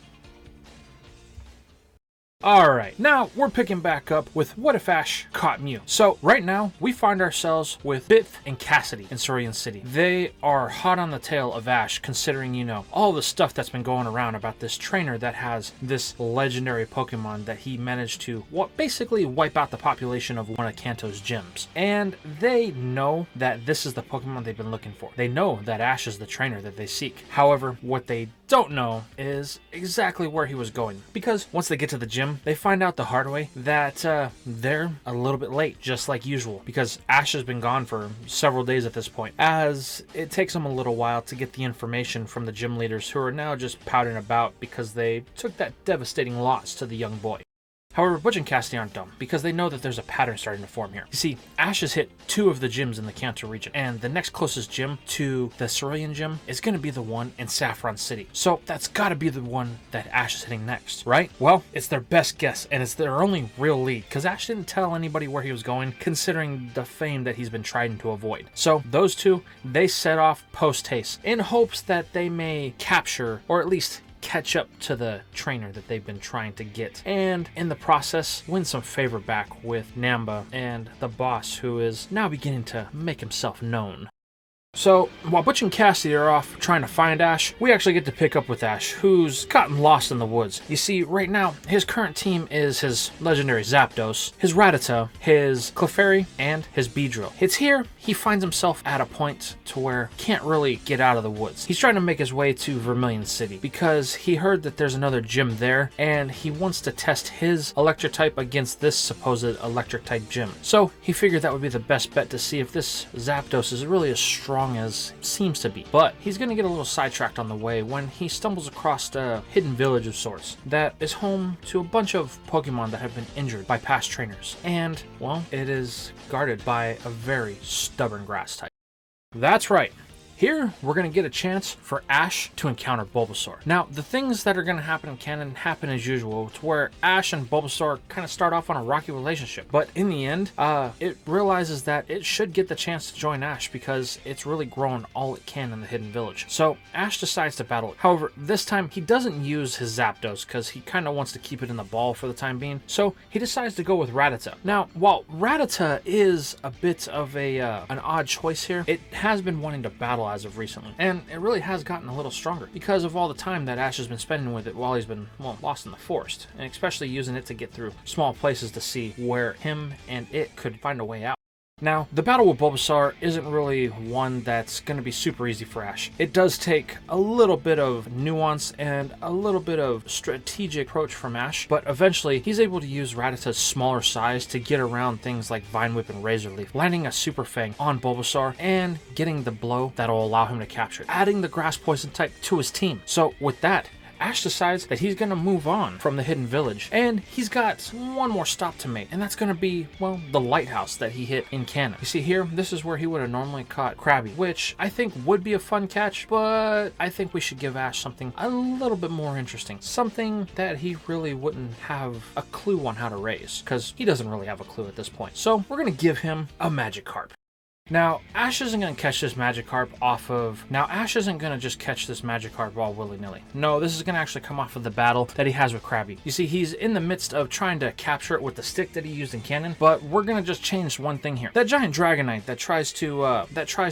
Alright, now we're picking back up with What If Ash Caught Mew. So right now, we find ourselves with Bith and Cassidy in Cerulean City. They are hot on the tail of Ash, considering, all the stuff that's been going around about this trainer that has this legendary Pokemon that he managed to basically wipe out the population of one of Kanto's gyms. And they know that this is the Pokemon they've been looking for. They know that Ash is the trainer that they seek. However, what they don't know is exactly where he was going, because once they get to the gym, they find out the hard way that they're a little bit late, just like usual, because Ash has been gone for several days at this point, as it takes them a little while to get the information from the gym leaders, who are now just pouting about because they took that devastating loss to the young boy. However, Butch and Cassidy aren't dumb, because they know that there's a pattern starting to form here. You see, Ash has hit 2 of the gyms in the Kanto region, and the next closest gym to the Cerulean gym is going to be the one in Saffron City. So that's got to be the one that Ash is hitting next, right? Well, it's their best guess, and it's their only real lead, because Ash didn't tell anybody where he was going, considering the fame that he's been trying to avoid. So those two, they set off post-haste, in hopes that they may capture, or at least catch up to the trainer that they've been trying to get, and in the process win some favor back with Namba and the boss, who is now beginning to make himself known. So, while Butch and Cassidy are off trying to find Ash, we actually get to pick up with Ash, who's gotten lost in the woods. You see, right now, his current team is his legendary Zapdos, his Rattata, his Clefairy, and his Beedrill. It's here he finds himself at a point to where he can't really get out of the woods. He's trying to make his way to Vermilion City, because he heard that there's another gym there, and he wants to test his electric type against this supposed electric type gym. So, he figured that would be the best bet to see if this Zapdos is really as strong as it seems to be. But he's going to get a little sidetracked on the way when he stumbles across a hidden village of sorts that is home to a bunch of Pokemon that have been injured by past trainers. And, well, it is guarded by a very stubborn grass type. That's right. Here, we're going to get a chance for Ash to encounter Bulbasaur. Now, the things that are going to happen in canon happen as usual, to where Ash and Bulbasaur kind of start off on a rocky relationship. But in the end, it realizes that it should get the chance to join Ash, because it's really grown all it can in the Hidden Village. So, Ash decides to battle it. However, this time, he doesn't use his Zapdos, because he kind of wants to keep it in the ball for the time being. So, he decides to go with Rattata. Now, while Rattata is a bit of an odd choice here, it has been wanting to battle as of recently, and it really has gotten a little stronger because of all the time that Ash has been spending with it while he's been, well, lost in the forest, and especially using it to get through small places to see where him and it could find a way out. Now, the battle with Bulbasaur isn't really one that's going to be super easy for Ash. It does take a little bit of nuance and a little bit of strategic approach from Ash, but eventually he's able to use Rattata's smaller size to get around things like Vine Whip and Razor Leaf, landing a Super Fang on Bulbasaur and getting the blow that'll allow him to capture it, adding the Grass Poison type to his team. So with that, Ash decides that he's going to move on from the Hidden Village, and he's got one more stop to make, and that's going to be, well, the lighthouse that he hit in Canton. You see here, this is where he would have normally caught Krabby, which I think would be a fun catch, but I think we should give Ash something a little bit more interesting, something that he really wouldn't have a clue on how to raise, because he doesn't really have a clue at this point. So we're going to give him a Magikarp. Now, Ash isn't going to catch this Magikarp Ash isn't going to just catch this Magikarp all willy-nilly. No, this is going to actually come off of the battle that he has with Krabby. You see, he's in the midst of trying to capture it with the stick that he used in Canton, but we're going to just change one thing here. That giant Dragonite that tries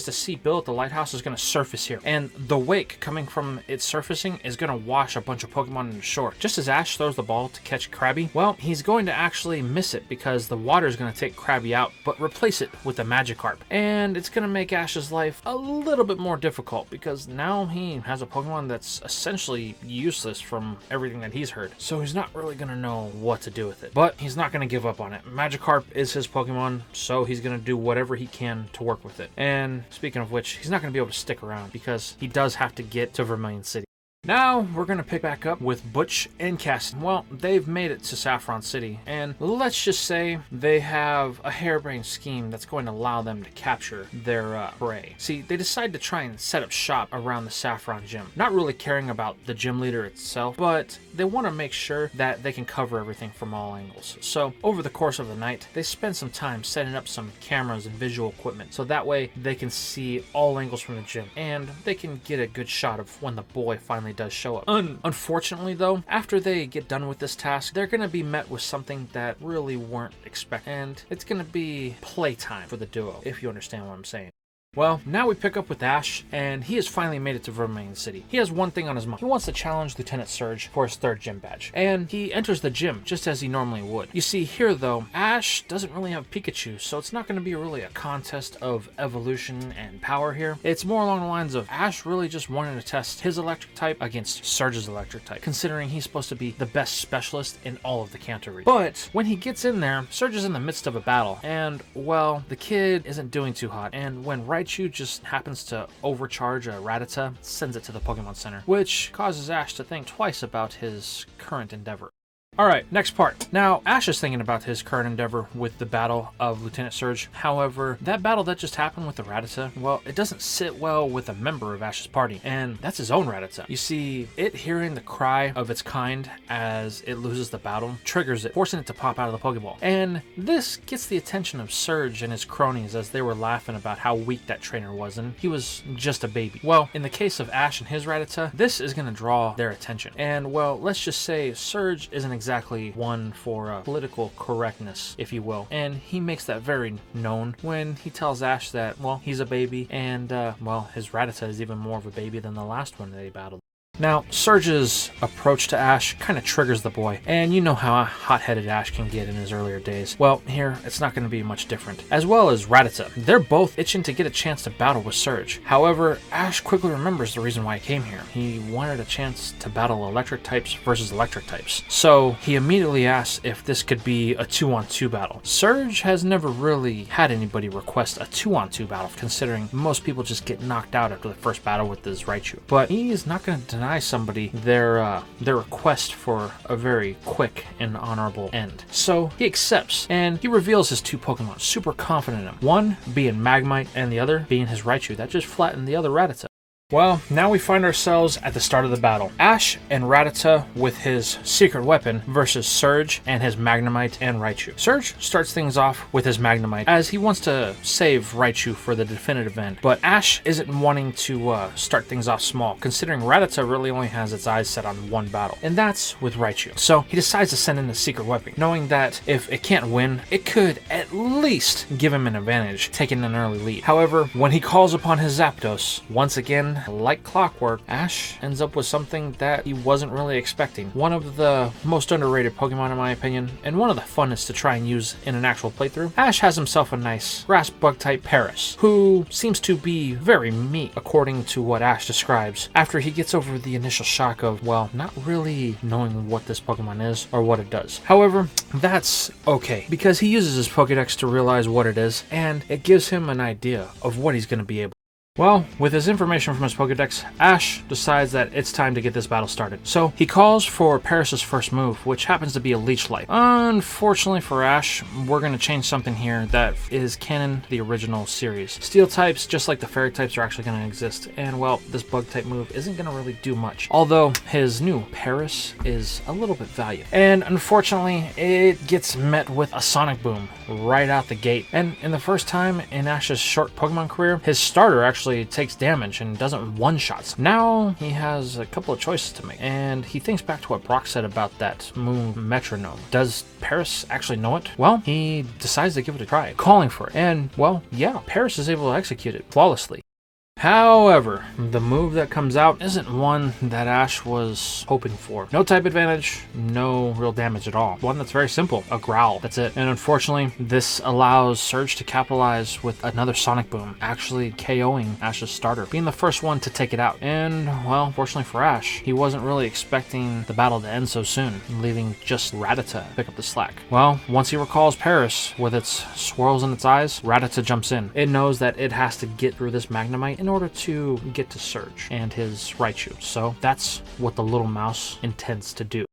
to see Bill at the lighthouse is going to surface here, and the wake coming from its surfacing is going to wash a bunch of Pokemon into shore. Just as Ash throws the ball to catch Krabby, well, he's going to actually miss it because the water is going to take Krabby out, but replace it with a Magikarp. And it's going to make Ash's life a little bit more difficult because now he has a Pokemon that's essentially useless from everything that he's heard. So he's not really going to know what to do with it. But he's not going to give up on it. Magikarp is his Pokemon, so he's going to do whatever he can to work with it. And speaking of which, he's not going to be able to stick around because he does have to get to Vermilion City. Now, we're going to pick back up with Butch and Cassidy. Well, they've made it to Saffron City, and let's just say they have a harebrained scheme that's going to allow them to capture their prey. See, they decide to try and set up shop around the Saffron Gym, not really caring about the gym leader itself, but they want to make sure that they can cover everything from all angles. So, over the course of the night, they spend some time setting up some cameras and visual equipment, so that way they can see all angles from the gym, and they can get a good shot of when the boy finally does show up. Unfortunately though, after they get done with this task, they're going to be met with something that really weren't expected, and it's going to be playtime for the duo, if you understand what I'm saying. Well, now we pick up with Ash, and he has finally made it to Vermilion City. He has one thing on his mind. He wants to challenge Lieutenant Surge for his 3rd gym badge, and he enters the gym just as he normally would. You see here though, Ash doesn't really have Pikachu, so it's not going to be really a contest of evolution and power here. It's more along the lines of Ash really just wanted to test his electric type against Surge's electric type, considering he's supposed to be the best specialist in all of the Kanto region. But when he gets in there, Surge is in the midst of a battle, and well, the kid isn't doing too hot, and when Raichu just happens to overcharge a Rattata, sends it to the Pokemon Center, which causes Ash to think twice about his current endeavor. Alright, next part. Now, Ash is thinking about his current endeavor with the battle of Lieutenant Surge. However, that battle that just happened with the Rattata, well, it doesn't sit well with a member of Ash's party, and that's his own Rattata. You see, it hearing the cry of its kind as it loses the battle triggers it, forcing it to pop out of the Pokeball. And this gets the attention of Surge and his cronies as they were laughing about how weak that trainer was, and he was just a baby. Well, in the case of Ash and his Rattata, this is going to draw their attention. And, well, let's just say Surge isn't exactly one for political correctness, if you will, and he makes that very known when he tells Ash that, well, he's a baby, and well, his Rattata is even more of a baby than the last one that he battled. Now, Surge's approach to Ash kind of triggers the boy, and you know how hot-headed Ash can get in his earlier days. Well, here, it's not going to be much different. As well as Rattata. They're both itching to get a chance to battle with Surge. However, Ash quickly remembers the reason why he came here. He wanted a chance to battle electric types versus electric types. So, he immediately asks if this could be a 2-on-2 battle. Surge has never really had anybody request a 2-on-2 battle, considering most people just get knocked out after the first battle with this Raichu. But he's not going to deny somebody their request for a very quick and honorable end. So he accepts, and he reveals his 2 Pokemon, super confident in him. One being Magmite, and the other being his Raichu that just flattened the other Rattata. Well, now we find ourselves at the start of the battle. Ash and Rattata with his secret weapon versus Surge and his Magnemite and Raichu. Surge starts things off with his Magnemite as he wants to save Raichu for the definitive end, but Ash isn't wanting to start things off small, considering Rattata really only has its eyes set on one battle, and that's with Raichu. So he decides to send in the secret weapon, knowing that if it can't win, it could at least give him an advantage, taking an early lead. However, when he calls upon his Zapdos, once again, like clockwork, Ash ends up with something that he wasn't really expecting. One of the most underrated Pokemon in my opinion, and one of the funnest to try and use in an actual playthrough. Ash has himself a nice grass bug type Paris, who seems to be very meek according to what Ash describes, after he gets over the initial shock of, well, not really knowing what this Pokemon is or what it does. However, that's okay, because he uses his Pokédex to realize what it is, and it gives him an idea of what he's going to be able. Well, with his information from his Pokédex, Ash decides that it's time to get this battle started. So he calls for Paris' first move, which happens to be a Leech Life. Unfortunately for Ash, we're going to change something here that is canon to the original series. Steel types, just like the fairy types, are actually going to exist, and well, this bug type move isn't going to really do much. Although his new Paris is a little bit valued. And unfortunately, it gets met with a Sonic Boom right out the gate. And in the first time in Ash's short Pokemon career, his starter actually takes damage and doesn't one-shots. Now he has a couple of choices to make, and he thinks back to what Brock said about that Moon Metronome. Does Paris actually know it? Well, he decides to give it a try, calling for it, and well, yeah, Paris is able to execute it flawlessly. However, the move that comes out isn't one that Ash was hoping for. No type advantage, no real damage at all. One that's very simple, a growl, that's it. And unfortunately, this allows Surge to capitalize with another Sonic Boom, actually KOing Ash's starter, being the first one to take it out. And well, fortunately for Ash, he wasn't really expecting the battle to end so soon, leaving just Rattata pick up the slack. Well, once he recalls Paris with its swirls in its eyes, Rattata jumps in. It knows that it has to get through this Magnemite in order to get to Surge and his Raichu. So that's what the little mouse intends to do.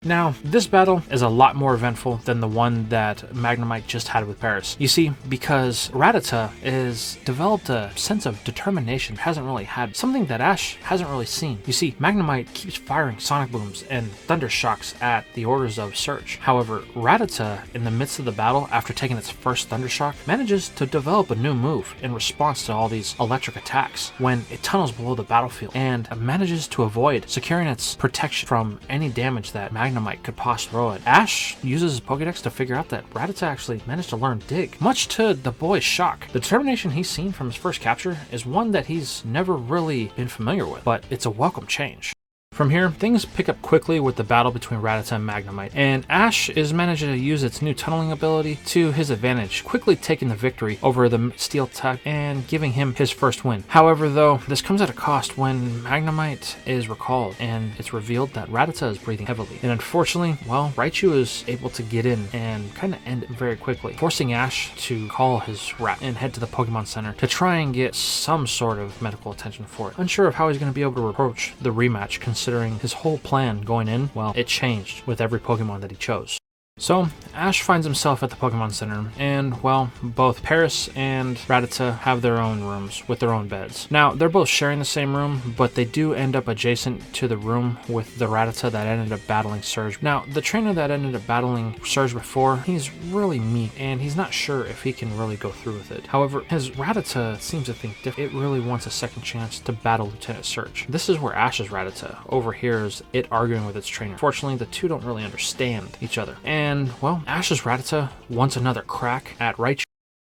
Now, this battle is a lot more eventful than the one that Magnemite just had with Paris. You see, because Rattata has developed a sense of determination, hasn't really had, something that Ash hasn't really seen. You see, Magnemite keeps firing Sonic Booms and Thunder Shocks at the orders of Surge. However, Rattata, in the midst of the battle, after taking its first Thunder Shock, manages to develop a new move in response to all these electric attacks when it tunnels below the battlefield and manages to avoid securing its protection from any damage that Magnemite could possibly throw it. Ash uses his Pokédex to figure out that Rattata actually managed to learn Dig, much to the boy's shock. The determination he's seen from his first capture is one that he's never really been familiar with, but it's a welcome change. From here, things pick up quickly with the battle between Rattata and Magnemite, and Ash is managing to use its new tunneling ability to his advantage, quickly taking the victory over the Steel type and giving him his first win. However, though, this comes at a cost when Magnemite is recalled, and it's revealed that Rattata is breathing heavily. And unfortunately, well, Raichu is able to get in and kind of end it very quickly, forcing Ash to call his rat and head to the Pokemon Center to try and get some sort of medical attention for it. Unsure of how he's going to be able to approach the rematch, considering his whole plan going in, well, it changed with every Pokemon that he chose. So, Ash finds himself at the Pokemon Center, and, well, both Paris and Rattata have their own rooms with their own beds. Now, they're both sharing the same room, but they do end up adjacent to the room with the Rattata that ended up battling Surge. Now, the trainer that ended up battling Surge before, he's really meek, and he's not sure if he can really go through with it. However, his Rattata seems to think different. It really wants a second chance to battle Lieutenant Surge. This is where Ash's Rattata overhears it arguing with its trainer. Fortunately, the two don't really understand each other. And, well, Ash's Rattata wants another crack at Raichu.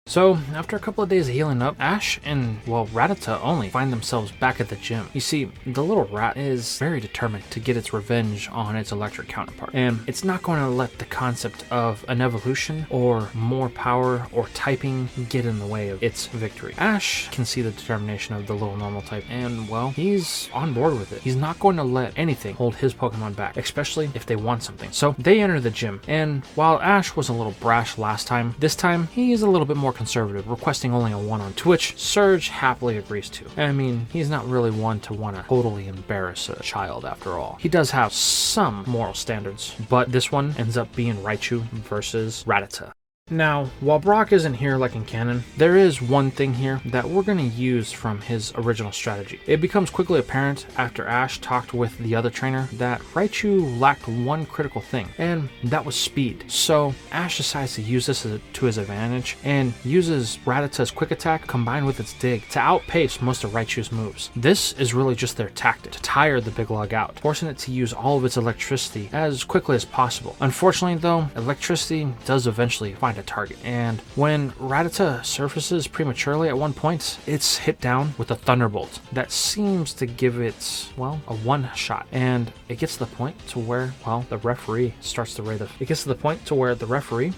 So, after a couple of days of healing up, Ash and, well, Rattata only find themselves back at the gym. You see, the little rat is very determined to get its revenge on its electric counterpart, and it's not going to let the concept of an evolution or more power or typing get in the way of its victory. Ash can see the determination of the little normal type, and, well, he's on board with it. He's not going to let anything hold his Pokemon back, especially if they want something. So, they enter the gym, and while Ash was a little brash last time, this time he is a little bit more conservative, requesting only a one-on, to which Surge happily agrees to. I mean, he's not really one to want to totally embarrass a child after all. He does have some moral standards, but this one ends up being Raichu versus Rattata. Now, while Brock isn't here like in canon, there is one thing here that we're going to use from his original strategy. It becomes quickly apparent after Ash talked with the other trainer that Raichu lacked one critical thing, and that was speed. So Ash decides to use this to his advantage and uses Rattata's quick attack combined with its dig to outpace most of Raichu's moves. This is really just their tactic to tire the big log out, forcing it to use all of its electricity as quickly as possible. Unfortunately though, electricity does eventually find a a target. And when Rattata surfaces prematurely at one point, it's hit down with a thunderbolt that seems to give it, well, a one shot. And it gets to the point to where, well, the referee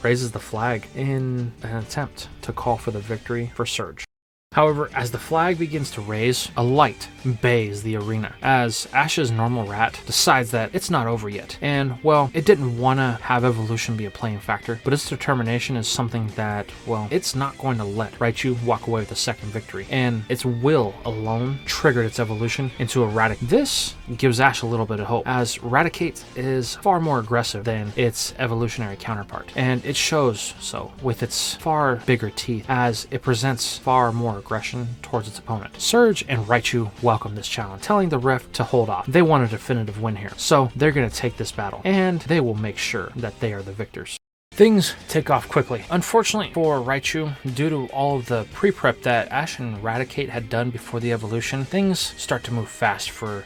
raises the flag in an attempt to call for the victory for Surge. However, as the flag begins to raise, a light bays the arena as Ash's normal rat decides that it's not over yet. And, well, it didn't want to have evolution be a playing factor, but its determination is something that, well, it's not going to let Raichu walk away with the second victory. And its will alone triggered its evolution into Eradicate. This gives Ash a little bit of hope, as Eradicate is far more aggressive than its evolutionary counterpart. And it shows so with its far bigger teeth, as it presents far more aggression towards its opponent. Surge and Raichu welcome this challenge, telling the ref to hold off. They want a definitive win here, so they're going to take this battle, and they will make sure that they are the victors. Things take off quickly. Unfortunately for Raichu, due to all of the pre-prep that Ash and Eradicate had done before the evolution, things start to move fast for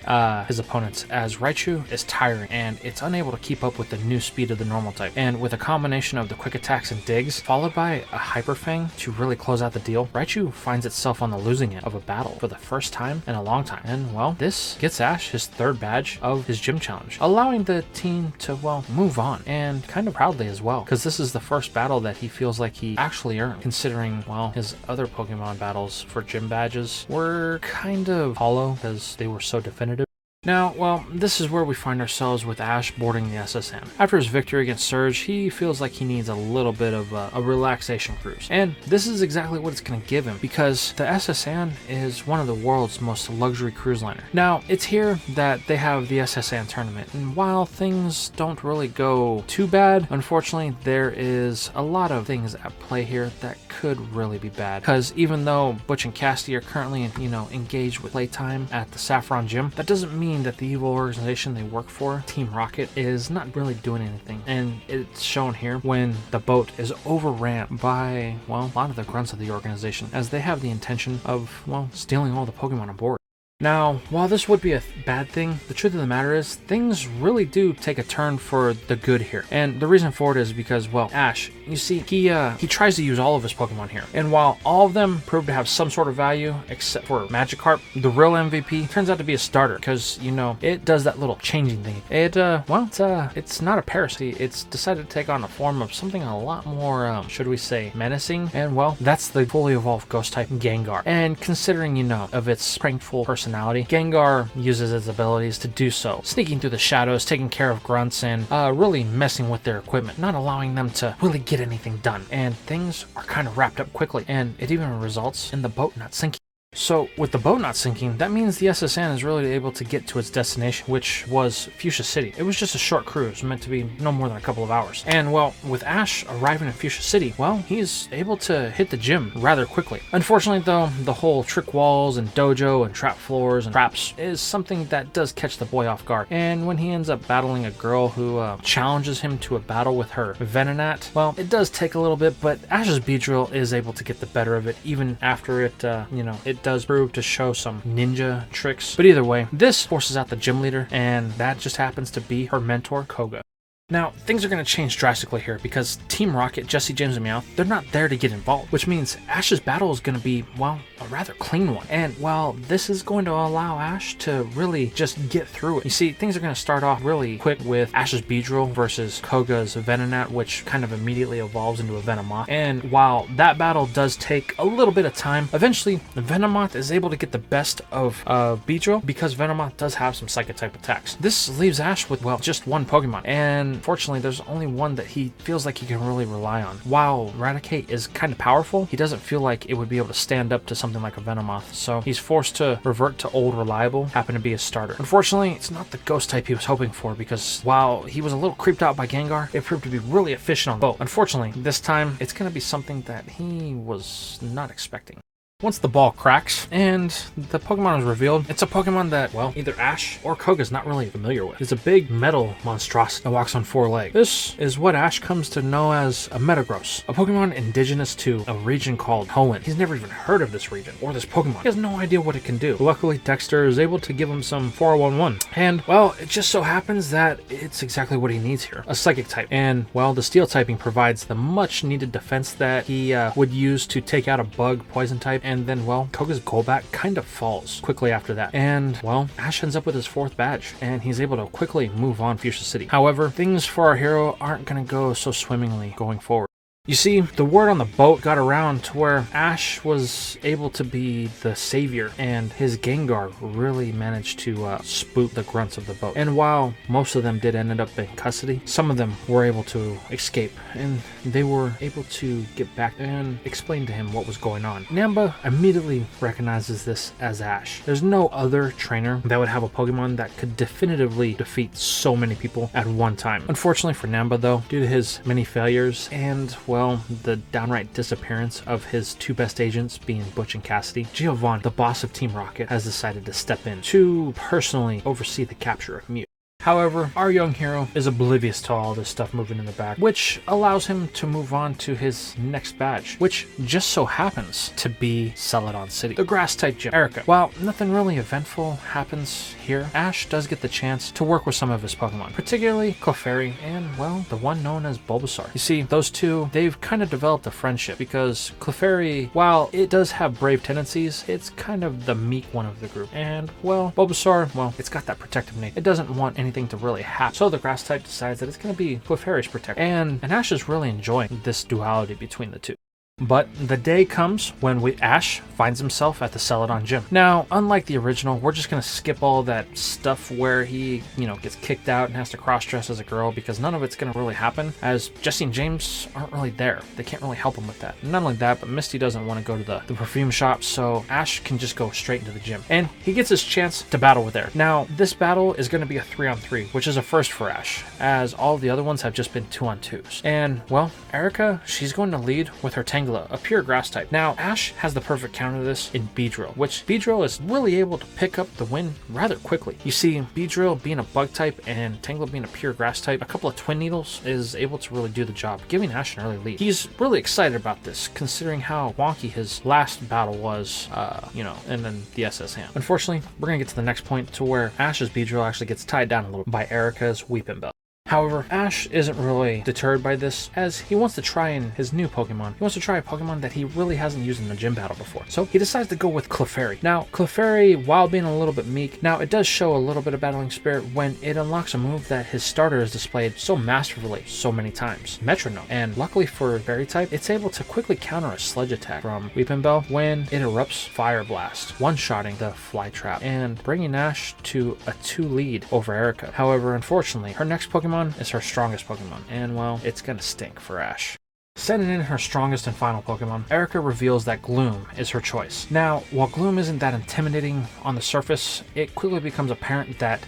his opponents, as Raichu is tiring and it's unable to keep up with the new speed of the normal type. And with a combination of the quick attacks and digs, followed by a Hyper Fang to really close out the deal, Raichu finds itself on the losing end of a battle for the first time in a long time. And, well, this gets Ash his third badge of his gym challenge, allowing the team to, well, move on, and kind of proudly as well, because this is the first battle that he feels like he actually earned, considering, well, his other Pokemon battles for gym badges were kind of hollow because they were so definitive. Now, well, this is where we find ourselves with Ash boarding the SSN. After his victory against Surge, he feels like he needs a little bit of a relaxation cruise. And this is exactly what it's going to give him, because the SSN is one of the world's most luxury cruise liner. Now, it's here that they have the SSN tournament, and while things don't really go too bad, unfortunately, there is a lot of things at play here that could really be bad. Because even though Butch and Cassidy are currently, engaged with playtime at the Saffron Gym, that doesn't mean that the evil organization they work for, Team Rocket, is not really doing anything. And it's shown here when the boat is overran by, well, a lot of the grunts of the organization, as they have the intention of, well, stealing all the Pokemon on board. Now, while this would be a bad thing, the truth of the matter is things really do take a turn for the good here. And the reason for it is because, well, Ash, you see, he tries to use all of his Pokemon here. And while all of them prove to have some sort of value, except for Magikarp, the real MVP turns out to be a starter, because, it does that little changing thing. It's not a parasite. It's decided to take on a form of something a lot more, should we say, menacing. And, well, that's the fully evolved ghost type Gengar. And considering, of its prankful personality, Gengar uses its abilities to do so, sneaking through the shadows, taking care of grunts, and really messing with their equipment, not allowing them to really get anything done. And things are kind of wrapped up quickly, and it even results in the boat not sinking. So, with the boat not sinking, that means the SSN is really able to get to its destination, which was Fuchsia City. It was just a short cruise, meant to be no more than a couple of hours. And, well, with Ash arriving in Fuchsia City, well, he's able to hit the gym rather quickly. Unfortunately, though, the whole trick walls and dojo and trap floors and traps is something that does catch the boy off guard. And when he ends up battling a girl who challenges him to a battle with her Venonat, well, it does take a little bit, but Ash's Beedrill is able to get the better of it, even after it, it does prove to show some ninja tricks. But either way, this forces out the gym leader, and that just happens to be her mentor, Koga. Now, things are going to change drastically here, because Team Rocket, Jesse James and Meowth, they're not there to get involved, which means Ash's battle is going to be, well, a rather clean one. And while this is going to allow Ash to really just get through it, you see, things are going to start off really quick with Ash's Beedrill versus Koga's Venonat, which kind of immediately evolves into a Venomoth. And while that battle does take a little bit of time, eventually the Venomoth is able to get the best of Beedrill, because Venomoth does have some Psychic-type attacks. This leaves Ash with, well, just one Pokemon. And unfortunately, there's only one that he feels like he can really rely on. While Eradicate is kind of powerful, he doesn't feel like it would be able to stand up to something like a Venomoth, so he's forced to revert to old reliable, happen to be a starter. Unfortunately, it's not the ghost type he was hoping for, because while he was a little creeped out by Gengar, it proved to be really efficient on both. Unfortunately, this time, it's going to be something that he was not expecting. Once the ball cracks and the Pokemon is revealed, it's a Pokemon that, well, either Ash or Koga's not really familiar with. It's a big metal monstrosity that walks on 4 legs. This is what Ash comes to know as a Metagross, a Pokemon indigenous to a region called Hoenn. He's never even heard of this region or this Pokemon. He has no idea what it can do. Luckily, Dexter is able to give him some 411. And, well, it just so happens that it's exactly what he needs here. A Psychic type. And, well, the Steel typing provides the much needed defense that he would use to take out a Bug Poison type. And then, well, Koga's Golbat kind of falls quickly after that. And, well, Ash ends up with his 4th badge, and he's able to quickly move on Fuchsia City. However, things for our hero aren't going to go so swimmingly going forward. You see, the word on the boat got around to where Ash was able to be the savior, and his Gengar really managed to spook the grunts of the boat. And while most of them did end up in custody, some of them were able to escape, and they were able to get back and explain to him what was going on. Namba immediately recognizes this as Ash. There's no other trainer that would have a Pokemon that could definitively defeat so many people at one time. Unfortunately for Namba, though, due to his many failures and, well, the downright disappearance of his 2 best agents being Butch and Cassidy, Giovanni, the boss of Team Rocket, has decided to step in to personally oversee the capture of Mew. However, our young hero is oblivious to all this stuff moving in the back, which allows him to move on to his next badge, which just so happens to be Celadon City, the Grass-type gym, Erica. While nothing really eventful happens here, Ash does get the chance to work with some of his Pokemon, particularly Clefairy and, well, the one known as Bulbasaur. You see, those two, they've kind of developed a friendship because Clefairy, while it does have brave tendencies, it's kind of the meek one of the group. And, well, Bulbasaur, well, it's got that protective nature. It doesn't want anything to really happen. So the Grass type decides that it's going to be Clefairy's protector. And Ash is really enjoying this duality between the two. But the day comes when Ash finds himself at the Celadon gym. Now, unlike the original, we're just going to skip all that stuff where he, gets kicked out and has to cross-dress as a girl, because none of it's going to really happen, as Jesse and James aren't really there. They can't really help him with that. And not only that, but Misty doesn't want to go to the perfume shop, so Ash can just go straight into the gym. And he gets his chance to battle with Eric. Now, this battle is going to be a 3-on-3, which is a first for Ash, as all the other ones have just been 2-on-2s. And, well, Erica, she's going to lead with her Tangela, a pure grass type. Now, Ash has the perfect counter to this in Beedrill, which Beedrill is really able to pick up the win rather quickly. You see, Beedrill being a bug type and Tangela being a pure grass type, a couple of Twin Needles is able to really do the job, giving Ash an early lead. He's really excited about this, considering how wonky his last battle was, and then the SS Hand. Unfortunately, we're going to get to the next point to where Ash's Beedrill actually gets tied down a little by Erica's Weeping Bell. However, Ash isn't really deterred by this, as he wants to try in his new Pokemon. He wants to try a Pokemon that he really hasn't used in the gym battle before. So he decides to go with Clefairy. Now, Clefairy, while being a little bit meek, now it does show a little bit of battling spirit when it unlocks a move that his starter has displayed so masterfully so many times, Metronome. And luckily for Fairy type, it's able to quickly counter a Sledge attack from Weeping Bell when it erupts Fire Blast, one-shotting the Flytrap and bringing Ash to a 2 lead over Erica. However, unfortunately, her next Pokemon is her strongest Pokemon, and, well, it's gonna stink for Ash. Sending in her strongest and final Pokemon, Erica reveals that Gloom is her choice. Now, while Gloom isn't that intimidating on the surface, it quickly becomes apparent that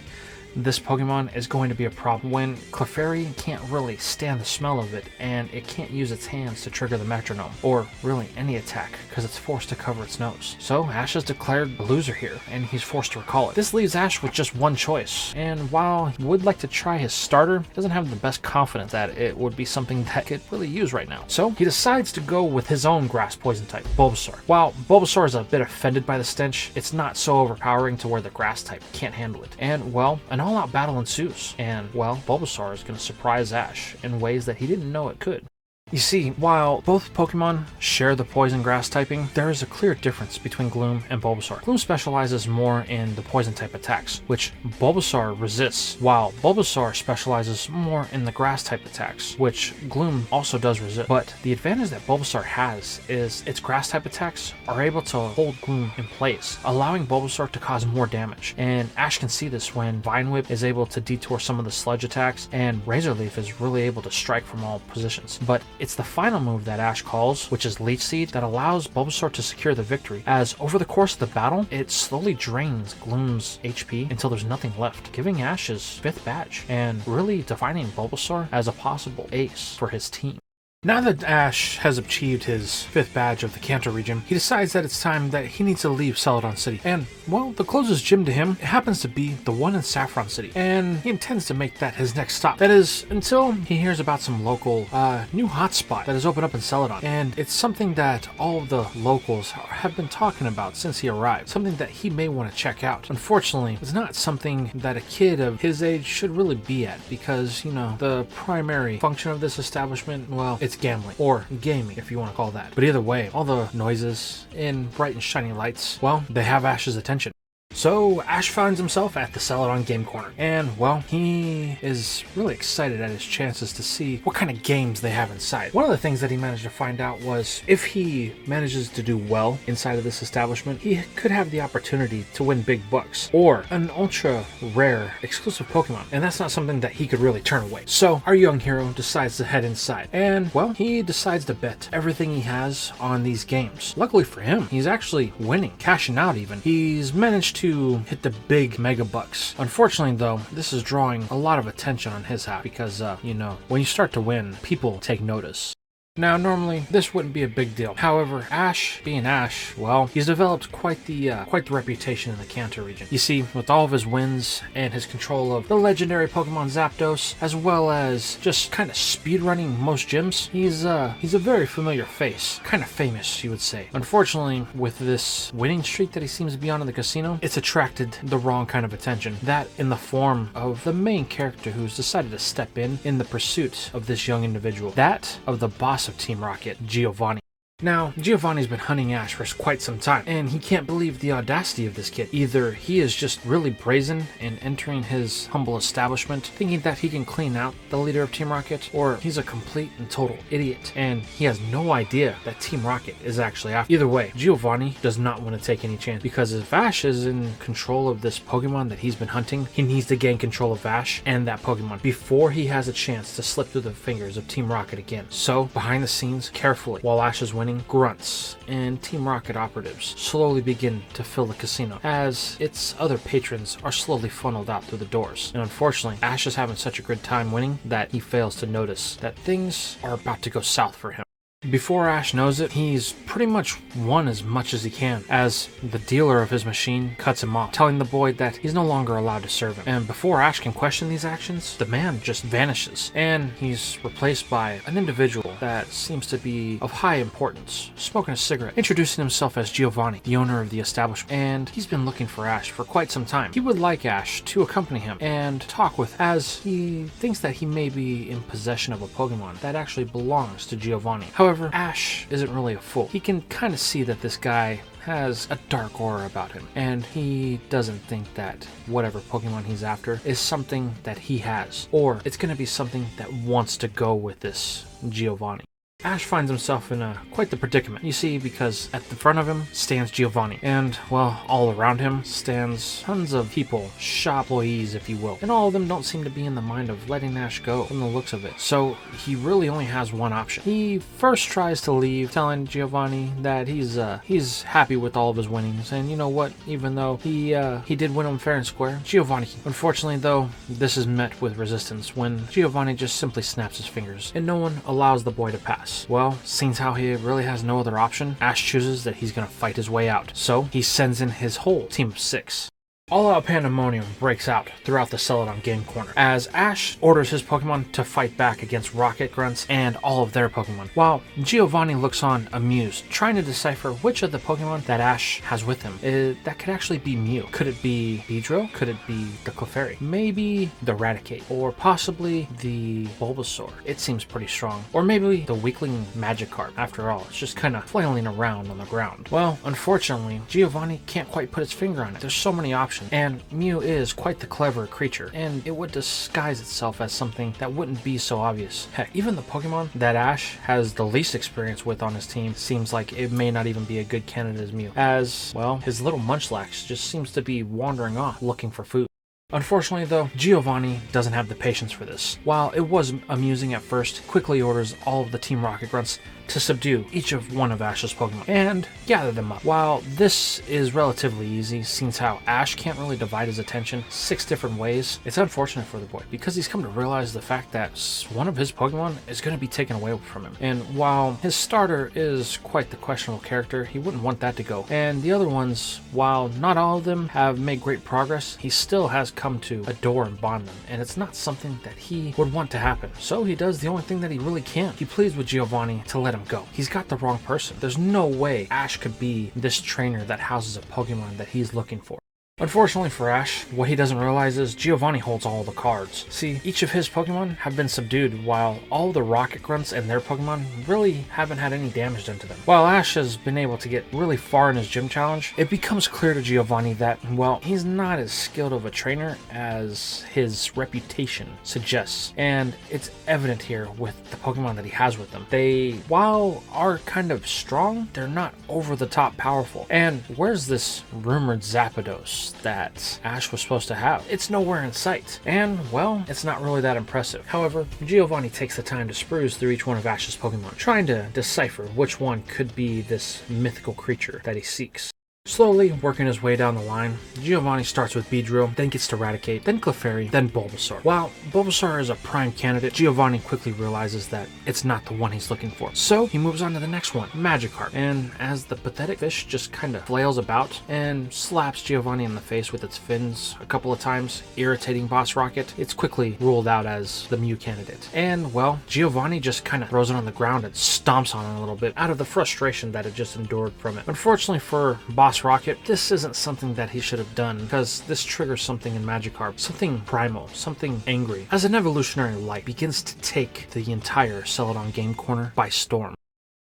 this Pokemon is going to be a problem when Clefairy can't really stand the smell of it, and it can't use its hands to trigger the Metronome, or really any attack, because it's forced to cover its nose. So Ash is declared a loser here, and he's forced to recall it. This leaves Ash with just one choice, and while he would like to try his starter, he doesn't have the best confidence that it would be something that could really use right now. So he decides to go with his own grass poison type, Bulbasaur. While Bulbasaur is a bit offended by the stench, it's not so overpowering to where the grass type can't handle it. And, well, an all-out battle ensues, and, well, Bulbasaur is going to surprise Ash in ways that he didn't know it could. You see, while both Pokemon share the poison grass typing, there is a clear difference between Gloom and Bulbasaur. Gloom specializes more in the poison type attacks, which Bulbasaur resists, while Bulbasaur specializes more in the grass type attacks, which Gloom also does resist. But the advantage that Bulbasaur has is its grass type attacks are able to hold Gloom in place, allowing Bulbasaur to cause more damage. And Ash can see this when Vine Whip is able to detour some of the Sludge attacks, and Razor Leaf is really able to strike from all positions. But it's the final move that Ash calls, which is Leech Seed, that allows Bulbasaur to secure the victory, as over the course of the battle, it slowly drains Gloom's HP until there's nothing left, giving Ash his 5th badge, and really defining Bulbasaur as a possible ace for his team. Now that Ash has achieved his 5th badge of the Kanto region, he decides that it's time that he needs to leave Celadon City. And, well, the closest gym to him happens to be the one in Saffron City. And he intends to make that his next stop. That is, until he hears about some local, new hotspot that has opened up in Celadon. And it's something that all of the locals have been talking about since he arrived. Something that he may want to check out. Unfortunately, it's not something that a kid of his age should really be at. Because, you know, the primary function of this establishment, well, it's gambling, or gaming if you want to call that. But either way, all the noises and bright and shiny lights, well, they have Ash's attention. So Ash finds himself at the Celadon Game Corner, and well, he is really excited at his chances to see what kind of games they have inside. One of the things that he managed to find out was if he manages to do well inside of this establishment, he could have the opportunity to win big bucks or an ultra rare exclusive Pokemon, and that's not something that he could really turn away. So our young hero decides to head inside, and well, he decides to bet everything he has on these games. Luckily for him, he's actually winning, cashing out even. He's managed to hit the big mega bucks. Unfortunately though, this is drawing a lot of attention on his hat because, you know, when you start to win, people take notice. Now, normally, this wouldn't be a big deal. However, Ash, being Ash, well, he's developed quite the reputation in the Kanto region. You see, with all of his wins and his control of the legendary Pokemon Zapdos, as well as just kind of speedrunning most gyms, he's a very familiar face. Kind of famous, you would say. Unfortunately, with this winning streak that he seems to be on in the casino, it's attracted the wrong kind of attention. That in the form of the main character who's decided to step in the pursuit of this young individual. That of the boss of Team Rocket, Giovanni. Now, Giovanni's been hunting Ash for quite some time, and he can't believe the audacity of this kid. Either he is just really brazen in entering his humble establishment, thinking that he can clean out the leader of Team Rocket, or he's a complete and total idiot, and he has no idea that Team Rocket is actually after. Either way, Giovanni does not want to take any chance, because if Ash is in control of this Pokemon that he's been hunting, he needs to gain control of Ash and that Pokemon before he has a chance to slip through the fingers of Team Rocket again. So, behind the scenes, carefully, while Ash is winning, grunts and Team Rocket operatives slowly begin to fill the casino as its other patrons are slowly funneled out through the doors. And unfortunately, Ash is having such a good time winning that he fails to notice that things are about to go south for him. Before Ash knows it, he's pretty much won as much as he can, as the dealer of his machine cuts him off, telling the boy that he's no longer allowed to serve him. And before Ash can question these actions, the man just vanishes, and he's replaced by an individual that seems to be of high importance, smoking a cigarette, introducing himself as Giovanni, the owner of the establishment. And he's been looking for Ash for quite some time. He would like Ash to accompany him and talk with, as he thinks that he may be in possession of a Pokemon that actually belongs to Giovanni. However, Ash isn't really a fool. He can kind of see that this guy has a dark aura about him, and he doesn't think that whatever Pokemon he's after is something that he has, or it's going to be something that wants to go with this Giovanni. Ash finds himself in quite the predicament, you see, because at the front of him stands Giovanni, and, well, all around him stands tons of people, shop employees, if you will, and all of them don't seem to be in the mind of letting Ash go from the looks of it. So he really only has one option. He first tries to leave, telling Giovanni that he's happy with all of his winnings, and you know what, even though he did win them fair and square, Giovanni, unfortunately though, this is met with resistance when Giovanni just simply snaps his fingers, and no one allows the boy to pass. Well, seeing how he really has no other option, Ash chooses that he's going to fight his way out. So he sends in his whole team of 6. All-out pandemonium breaks out throughout the Celadon Game Corner as Ash orders his Pokemon to fight back against Rocket Grunts and all of their Pokemon, while Giovanni looks on amused, trying to decipher which of the Pokemon that Ash has with him that could actually be Mew. Could it be Beedrill? Could it be the Clefairy? Maybe the Raticate? Or possibly the Bulbasaur? It seems pretty strong. Or maybe the weakling Magikarp. After all, it's just kind of flailing around on the ground. Well, unfortunately, Giovanni can't quite put his finger on it. There's so many options. And Mew is quite the clever creature, and it would disguise itself as something that wouldn't be so obvious. Heck, even the Pokemon that Ash has the least experience with on his team seems like it may not even be a good candidate as Mew, as, well, his little Munchlax just seems to be wandering off looking for food. Unfortunately though, Giovanni doesn't have the patience for this. While it was amusing at first, quickly orders all of the Team Rocket Grunts to subdue each of one of Ash's Pokemon and gather them up. While this is relatively easy, since how Ash can't really divide his attention 6 different ways, it's unfortunate for the boy because he's come to realize the fact that one of his Pokemon is going to be taken away from him. And while his starter is quite the questionable character, he wouldn't want that to go. And the other ones, while not all of them have made great progress, he still has come to adore and bond them, and it's not something that he would want to happen. So he does the only thing that he really can. He pleads with Giovanni to let him go. He's got the wrong person. There's no way Ash could be this trainer that houses a Pokemon that he's looking for. Unfortunately for Ash, what he doesn't realize is Giovanni holds all the cards. See, each of his Pokemon have been subdued while all the Rocket Grunts and their Pokemon really haven't had any damage done to them. While Ash has been able to get really far in his gym challenge, it becomes clear to Giovanni that, well, he's not as skilled of a trainer as his reputation suggests. And it's evident here with the Pokemon that he has with them. They, while are kind of strong, they're not over the top powerful. And where's this rumored Zapdos that Ash was supposed to have? It's nowhere in sight, and well, it's not really that impressive. However, Giovanni takes the time to spruce through each one of Ash's Pokemon, trying to decipher which one could be this mythical creature that he seeks. Slowly working his way down the line, Giovanni starts with Beedrill, then gets to Raticate, then Clefairy, then Bulbasaur. While Bulbasaur is a prime candidate, Giovanni quickly realizes that it's not the one he's looking for. So he moves on to the next one, Magikarp. And as the pathetic fish just kind of flails about and slaps Giovanni in the face with its fins a couple of times, irritating Boss Rocket, it's quickly ruled out as the Mew candidate. And well, Giovanni just kind of throws it on the ground and stomps on it a little bit out of the frustration that it just endured from it. Unfortunately for Boss Rocket, this isn't something that he should have done because this triggers something in Magikarp, something primal, something angry, as an evolutionary light begins to take the entire Celadon game corner by storm.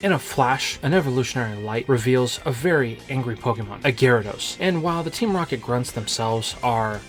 In a flash, an evolutionary light reveals a very angry Pokemon, a Gyarados. And while the Team Rocket Grunts themselves are,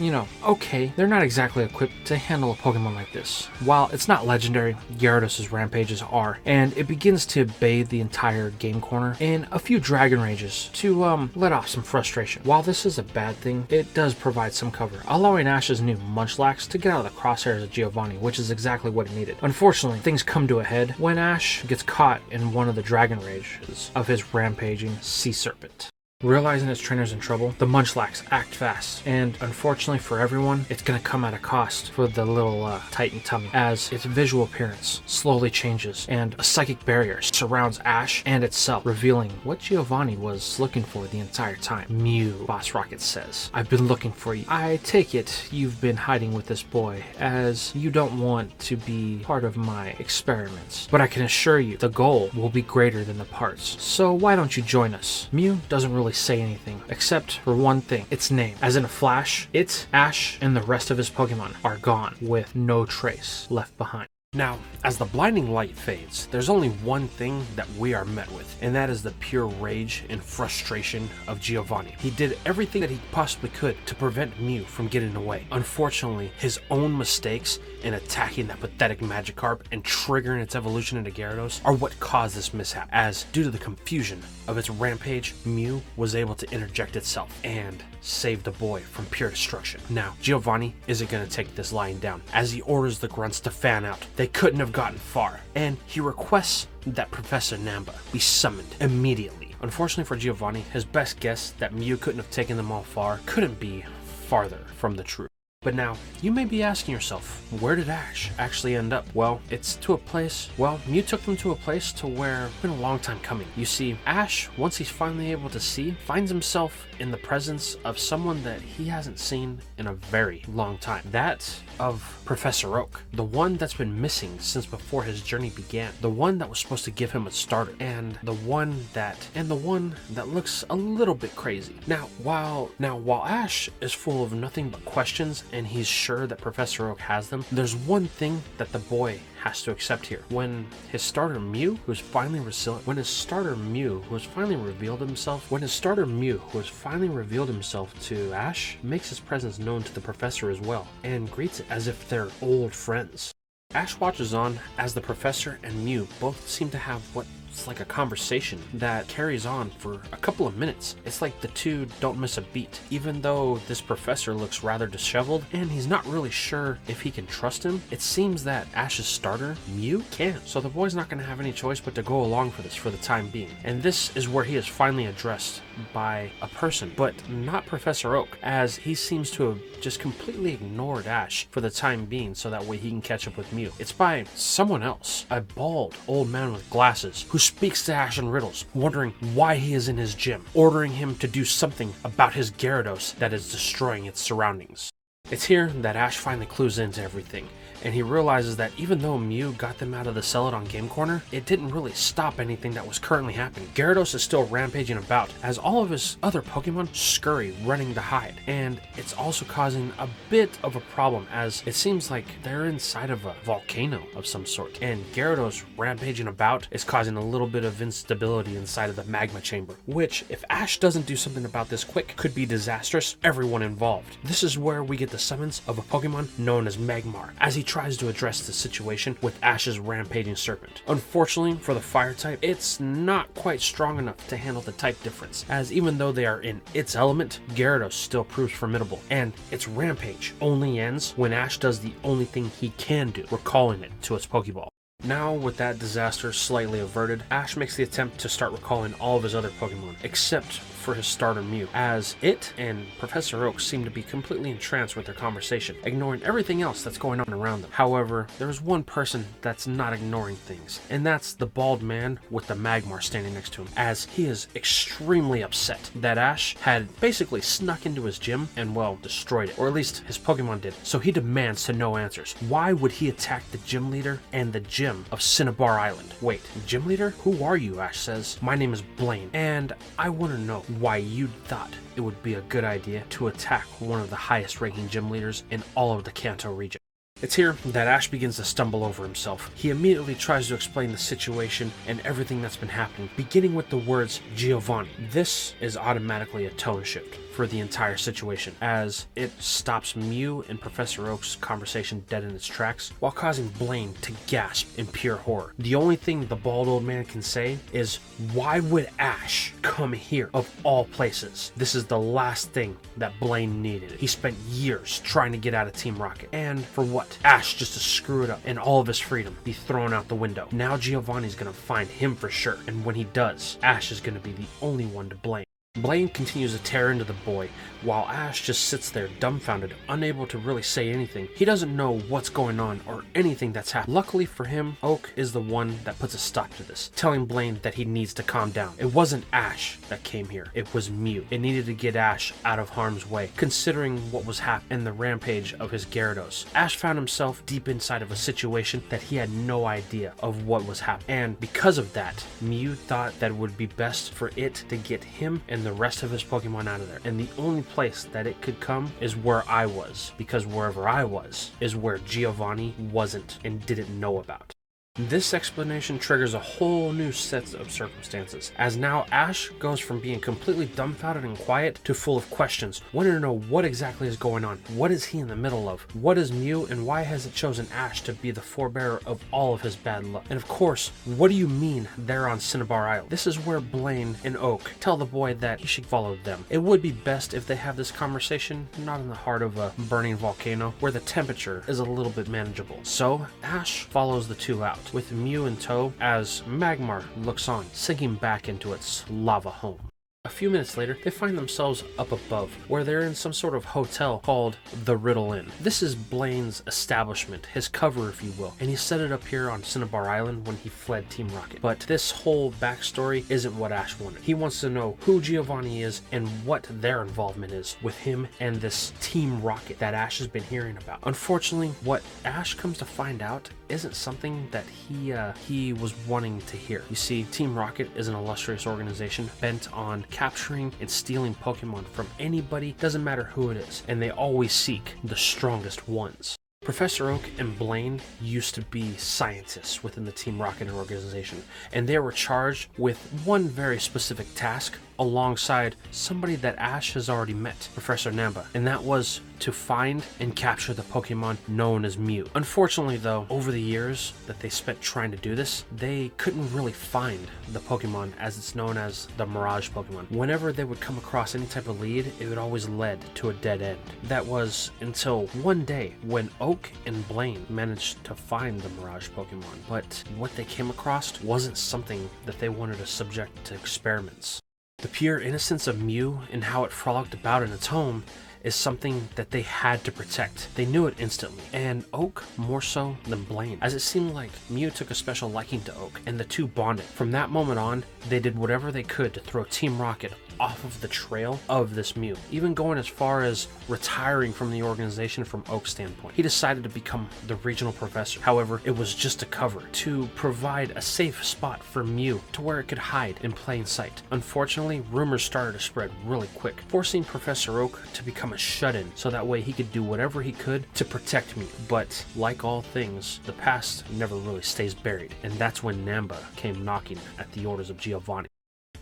okay, they're not exactly equipped to handle a Pokemon like this. While it's not legendary, Gyarados' rampages are, and it begins to bathe the entire game corner in a few Dragon Rages to let off some frustration. While this is a bad thing, it does provide some cover, allowing Ash's new Munchlax to get out of the crosshairs of Giovanni, which is exactly what he needed. Unfortunately, things come to a head when Ash gets caught in one of the Dragon Rages of his rampaging Sea Serpent. Realizing its trainer's in trouble, the Munchlax act fast, and unfortunately for everyone, it's gonna come at a cost for the little Titan tummy, as its visual appearance slowly changes, and a psychic barrier surrounds Ash and itself, revealing what Giovanni was looking for the entire time. Mew, Boss Rocket says, "I've been looking for you. I take it you've been hiding with this boy, as you don't want to be part of my experiments. But I can assure you, the goal will be greater than the parts, so why don't you join us?" Mew doesn't really say anything, except for one thing, its name. As in a flash, it, Ash, and the rest of his Pokemon are gone, with no trace left behind. Now, as the blinding light fades, there's only one thing that we are met with, and that is the pure rage and frustration of Giovanni. He did everything that he possibly could to prevent Mew from getting away. Unfortunately, his own mistakes in attacking that pathetic Magikarp and triggering its evolution into Gyarados are what caused this mishap, as due to the confusion of its rampage, Mew was able to interject itself and save the boy from pure destruction. Now, Giovanni isn't going to take this lying down, as he orders the grunts to fan out. They couldn't have gotten far, and he requests that Professor Namba be summoned immediately. Unfortunately for Giovanni, his best guess that Mew couldn't have taken them all far couldn't be farther from the truth. But now, you may be asking yourself, where did Ash actually end up? Well, Mew took them to a place to where it's been a long time coming. You see, Ash, once he's finally able to see, finds himself in the presence of someone that he hasn't seen in a very long time. That of Professor Oak, the one that's been missing since before his journey began, the one that was supposed to give him a starter, and the one that looks a little bit crazy. Now, while Ash is full of nothing but questions and he's sure that Professor Oak has them, there's one thing that the boy has to accept here. When his starter Mew, who has finally revealed himself to Ash, makes his presence known to the professor as well, and greets it as if they're old friends. Ash watches on as the professor and Mew both seem to have what It's like a conversation that carries on for a couple of minutes. It's like the two don't miss a beat. Even though this professor looks rather disheveled and he's not really sure if he can trust him, it seems that Ash's starter, Mew, can. So the boy's not going to have any choice but to go along for this for the time being. And this is where he is finally addressed by a person, but not Professor Oak, as he seems to have just completely ignored Ash for the time being so that way he can catch up with Mew. It's by someone else, a bald old man with glasses who speaks to Ash in riddles, wondering why he is in his gym, ordering him to do something about his Gyarados that is destroying its surroundings. It's here that Ash finally clues into everything, and he realizes that even though Mew got them out of the Celadon Game Corner, it didn't really stop anything that was currently happening. Gyarados is still rampaging about as all of his other Pokemon scurry, running to hide, and it's also causing a bit of a problem as it seems like they're inside of a volcano of some sort, and Gyarados rampaging about is causing a little bit of instability inside of the magma chamber, which, if Ash doesn't do something about this quick, could be disastrous for everyone involved. This is where we get the summons of a Pokemon known as Magmar, as he tries to address the situation with Ash's rampaging serpent. Unfortunately for the fire type, it's not quite strong enough to handle the type difference, as even though they are in its element, Gyarados still proves formidable, and its rampage only ends when Ash does the only thing he can do, recalling it to its Pokeball. Now, with that disaster slightly averted, Ash makes the attempt to start recalling all of his other Pokemon, except for his starter Mew, as it and Professor Oak seem to be completely entranced with their conversation, ignoring everything else that's going on around them. However, there's one person that's not ignoring things, and that's the bald man with the Magmar standing next to him, as he is extremely upset that Ash had basically snuck into his gym and, well, destroyed it, or at least his Pokemon did. So he demands to know answers. Why would he attack the gym leader and the gym of Cinnabar Island? Wait, gym leader? Who are you? Ash says. My name is Blaine, and I want to know why you thought it would be a good idea to attack one of the highest ranking gym leaders in all of the Kanto region. It's here that Ash begins to stumble over himself. He immediately tries to explain the situation and everything that's been happening, beginning with the words Giovanni. This is automatically a tone shift for the entire situation, as it stops Mew and Professor Oak's conversation dead in its tracks, while causing Blaine to gasp in pure horror. The only thing the bald old man can say is, why would Ash come here of all places? This is the last thing that Blaine needed. He spent years trying to get out of Team Rocket, and for what? Ash just to screw it up and all of his freedom be thrown out the window. Now Giovanni's gonna find him for sure, and when he does, Ash is gonna be the only one to blame. Blaine continues to tear into the boy, while Ash just sits there dumbfounded, unable to really say anything. He doesn't know what's going on or anything that's happened. Luckily for him, Oak is the one that puts a stop to this, telling Blaine that he needs to calm down. It wasn't Ash that came here, it was Mew. It needed to get Ash out of harm's way, considering what was happening and the rampage of his Gyarados. Ash found himself deep inside of a situation that he had no idea of what was happening, and because of that, Mew thought that it would be best for it to get him and the rest of his Pokemon out of there. And the only place that it could come is where I was, because wherever I was is where Giovanni wasn't and didn't know about. This explanation triggers a whole new set of circumstances, as now Ash goes from being completely dumbfounded and quiet to full of questions, wanting to know what exactly is going on. What is he in the middle of? What is Mew, and why has it chosen Ash to be the forebearer of all of his bad luck? And of course, what do you mean they're on Cinnabar Island? This is where Blaine and Oak tell the boy that he should follow them. It would be best if they have this conversation not in the heart of a burning volcano where the temperature is a little bit manageable. So Ash follows the two out, with Mew in tow, as Magmar looks on, sinking back into its lava home. A few minutes later, they find themselves up above, where they're in some sort of hotel called the Riddle Inn. This is Blaine's establishment, his cover if you will, and he set it up here on Cinnabar Island when he fled Team Rocket. But this whole backstory isn't what Ash wanted. He wants to know who Giovanni is and what their involvement is with him and this Team Rocket that Ash has been hearing about. Unfortunately, what Ash comes to find out isn't something that he was wanting to hear. You see, Team Rocket is an illustrious organization bent on capturing and stealing Pokemon from anybody, doesn't matter who it is, and they always seek the strongest ones. Professor Oak and Blaine used to be scientists within the Team Rocket organization, and they were charged with one very specific task alongside somebody that Ash has already met, Professor Namba, and that was to find and capture the Pokemon known as Mew. Unfortunately though, over the years that they spent trying to do this, they couldn't really find the Pokemon as it's known as the Mirage Pokemon. Whenever they would come across any type of lead, it would always lead to a dead end. That was until one day when Oak and Blaine managed to find the Mirage Pokemon, but what they came across wasn't something that they wanted to subject to experiments. The pure innocence of Mew and how it frolicked about in its home is something that they had to protect. They knew it instantly, and Oak more so than Blaine, as it seemed like Mew took a special liking to Oak, and the two bonded. From that moment on, they did whatever they could to throw Team Rocket off of the trail of this Mew, even going as far as retiring from the organization from Oak's standpoint. He decided to become the regional professor. However, it was just a cover to provide a safe spot for Mew to where it could hide in plain sight. Unfortunately, rumors started to spread really quick, forcing Professor Oak to become a shut-in so that way he could do whatever he could to protect Mew. But like all things, the past never really stays buried, and that's when Namba came knocking at the orders of Giovanni.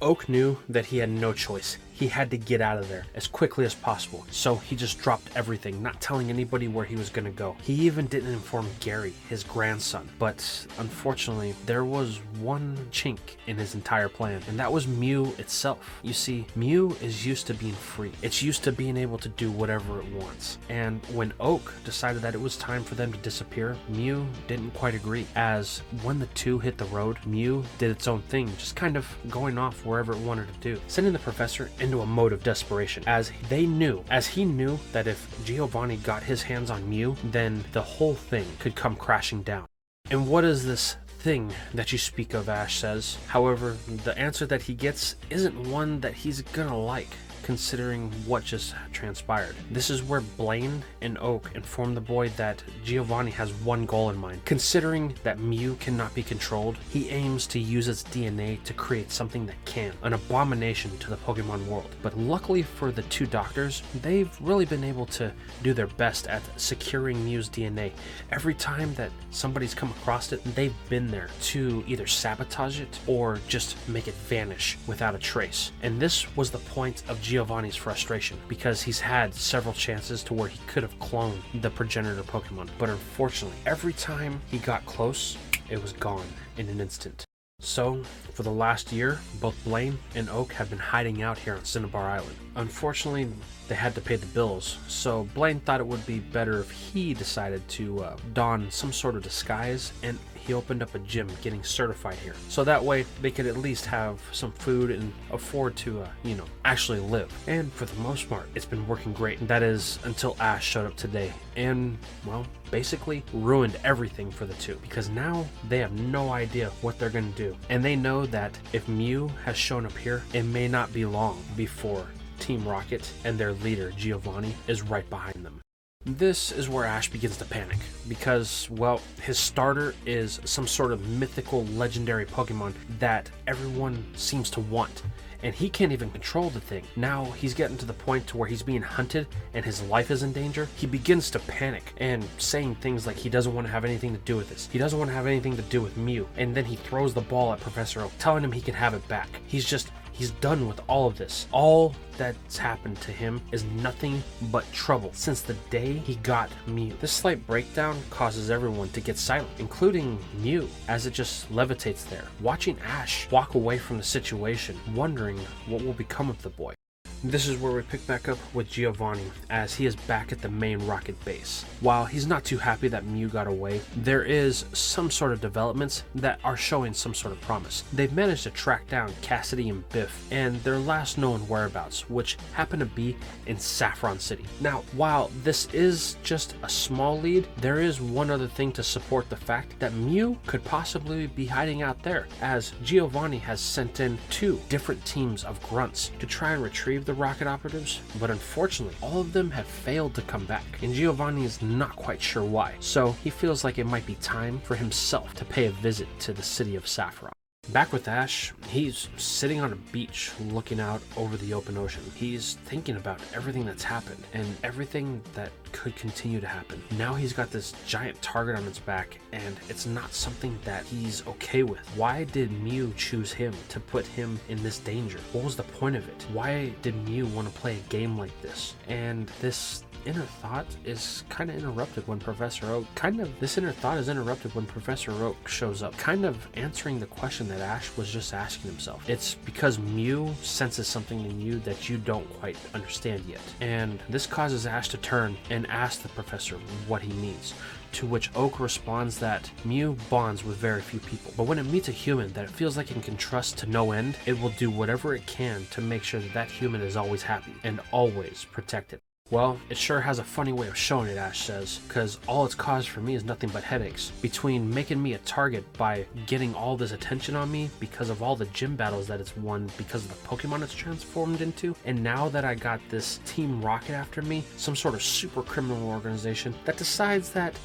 Oak knew that he had no choice. He had to get out of there as quickly as possible, so he just dropped everything, not telling anybody where he was going to go. He even didn't inform Gary, his grandson, but unfortunately, there was one chink in his entire plan, and that was Mew itself. You see, Mew is used to being free. It's used to being able to do whatever it wants, and when Oak decided that it was time for them to disappear, Mew didn't quite agree, as when the two hit the road, Mew did its own thing, just kind of going off wherever it wanted to do, sending the professor into a mode of desperation, as he knew that if Giovanni got his hands on Mew, then the whole thing could come crashing down. And what is this thing that you speak of? Ash says. However, the answer that he gets isn't one that he's gonna like, considering what just transpired. This is where Blaine and Oak inform the boy that Giovanni has one goal in mind. Considering that Mew cannot be controlled, he aims to use its DNA to create something that can, an abomination to the Pokemon world. But luckily for the two doctors, they've really been able to do their best at securing Mew's DNA. Every time that somebody's come across it, they've been there to either sabotage it or just make it vanish without a trace. And this was the point of Giovanni's frustration, because he's had several chances to where he could have cloned the progenitor Pokemon, but unfortunately, every time he got close, it was gone in an instant. So, for the last year, both Blaine and Oak have been hiding out here on Cinnabar Island. Unfortunately, they had to pay the bills, so Blaine thought it would be better if he decided to don some sort of disguise, and he opened up a gym getting certified here. So that way they could at least have some food and afford to, actually live. And for the most part, it's been working great. And that is until Ash showed up today and, well, basically ruined everything for the two, because now they have no idea what they're going to do. And they know that if Mew has shown up here, it may not be long before Team Rocket and their leader Giovanni is right behind them. This is where Ash begins to panic, because, well, his starter is some sort of mythical legendary Pokemon that everyone seems to want, and he can't even control the thing. Now he's getting to the point to where he's being hunted and his life is in danger. He begins to panic and saying things like he doesn't want to have anything to do with this. He doesn't want to have anything to do with Mew, and then he throws the ball at Professor Oak, telling him he can have it back. He's done with all of this. All that's happened to him is nothing but trouble since the day he got Mew. This slight breakdown causes everyone to get silent, including Mew, as it just levitates there, watching Ash walk away from the situation, wondering what will become of the boy. This is where we pick back up with Giovanni, as he is back at the main Rocket base. While he's not too happy that Mew got away, there is some sort of developments that are showing some sort of promise. They've managed to track down Cassidy and Biff and their last known whereabouts, which happen to be in Saffron City. Now, while this is just a small lead, there is one other thing to support the fact that Mew could possibly be hiding out there, as Giovanni has sent in 2 different teams of grunts to try and retrieve the Rocket operatives, but unfortunately all of them have failed to come back, and Giovanni is not quite sure why, so he feels like it might be time for himself to pay a visit to the city of Saffron. Back with Ash, he's sitting on a beach looking out over the open ocean. He's thinking about everything that's happened and everything that could continue to happen. Now he's got this giant target on his back, and it's not something that he's okay with. Why did Mew choose him to put him in this danger? What was the point of it? Why did Mew want to play a game like this? And this inner thought is kind of interrupted when Professor Oak shows up, kind of answering the question that Ash was just asking himself. It's because Mew senses something in you that you don't quite understand yet, and this causes Ash to turn and ask the professor what he needs, to which Oak responds that Mew bonds with very few people, but when it meets a human that it feels like it can trust to no end, it will do whatever it can to make sure that that human is always happy and always protected. Well, it sure has a funny way of showing it, Ash says, because all it's caused for me is nothing but headaches. Between making me a target by getting all this attention on me because of all the gym battles that it's won because of the Pokemon it's transformed into, and now that I got this Team Rocket after me, some sort of super criminal organization that decides that,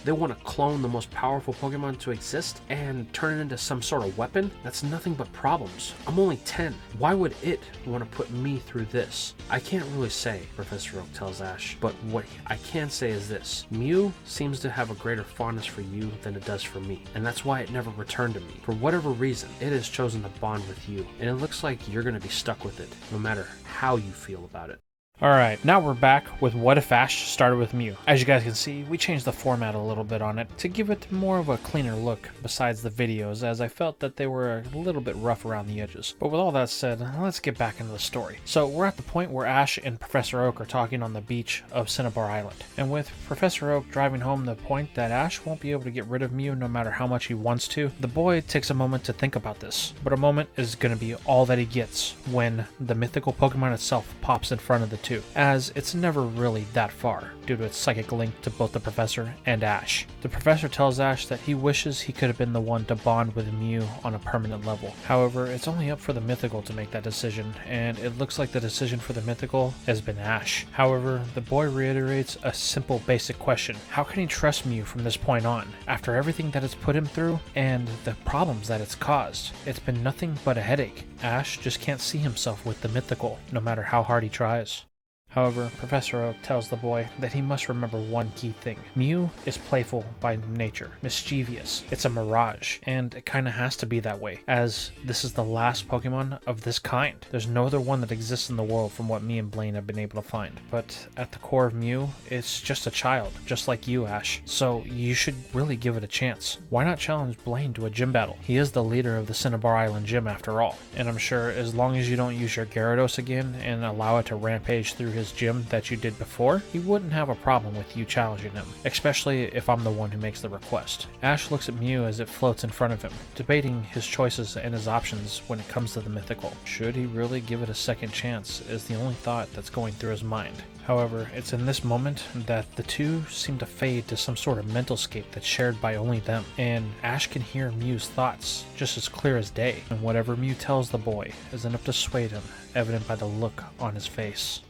they want to clone the most powerful Pokemon to exist and turn it into some sort of weapon, that's nothing but problems. I'm only 10. Why would it want to put me through this? I can't really say, Professor Oak tells Ash, but what I can say is this: Mew seems to have a greater fondness for you than it does for me, and that's why it never returned to me. For whatever reason, it has chosen to bond with you, and it looks like you're going to be stuck with it, no matter how you feel about it. Alright, now we're back with What If Ash started with Mew. As you guys can see, we changed the format a little bit on it to give it more of a cleaner look besides the videos, as I felt that they were a little bit rough around the edges. But with all that said, let's get back into the story. So we're at the point where Ash and Professor Oak are talking on the beach of Cinnabar Island, and with Professor Oak driving home the point that Ash won't be able to get rid of Mew no matter how much he wants to, the boy takes a moment to think about this. But a moment is going to be all that he gets when the mythical Pokemon itself pops in front of the two, as it's never really that far due to its psychic link to both the professor and Ash. The professor tells Ash that he wishes he could have been the one to bond with Mew on a permanent level. However, it's only up for the mythical to make that decision, and it looks like the decision for the mythical has been Ash. However, the boy reiterates a simple basic question: how can he trust Mew from this point on, after everything that it's put him through and the problems that it's caused? It's been nothing but a headache. Ash just can't see himself with the mythical, no matter how hard he tries. However, Professor Oak tells the boy that he must remember one key thing. Mew is playful by nature, mischievous. It's a mirage, and it kinda has to be that way, as this is the last Pokemon of this kind. There's no other one that exists in the world from what me and Blaine have been able to find. But at the core of Mew, it's just a child, just like you, Ash. So you should really give it a chance. Why not challenge Blaine to a gym battle? He is the leader of the Cinnabar Island gym after all. And I'm sure as long as you don't use your Gyarados again and allow it to rampage through his gym that you did before, he wouldn't have a problem with you challenging him, especially if I'm the one who makes the request. Ash looks at Mew as it floats in front of him, debating his choices and his options when it comes to the mythical. Should he really give it a second chance is the only thought that's going through his mind. However, it's in this moment that the two seem to fade to some sort of mental scape that's shared by only them, and Ash can hear Mew's thoughts just as clear as day, and whatever Mew tells the boy is enough to sway him, evident by the look on his face.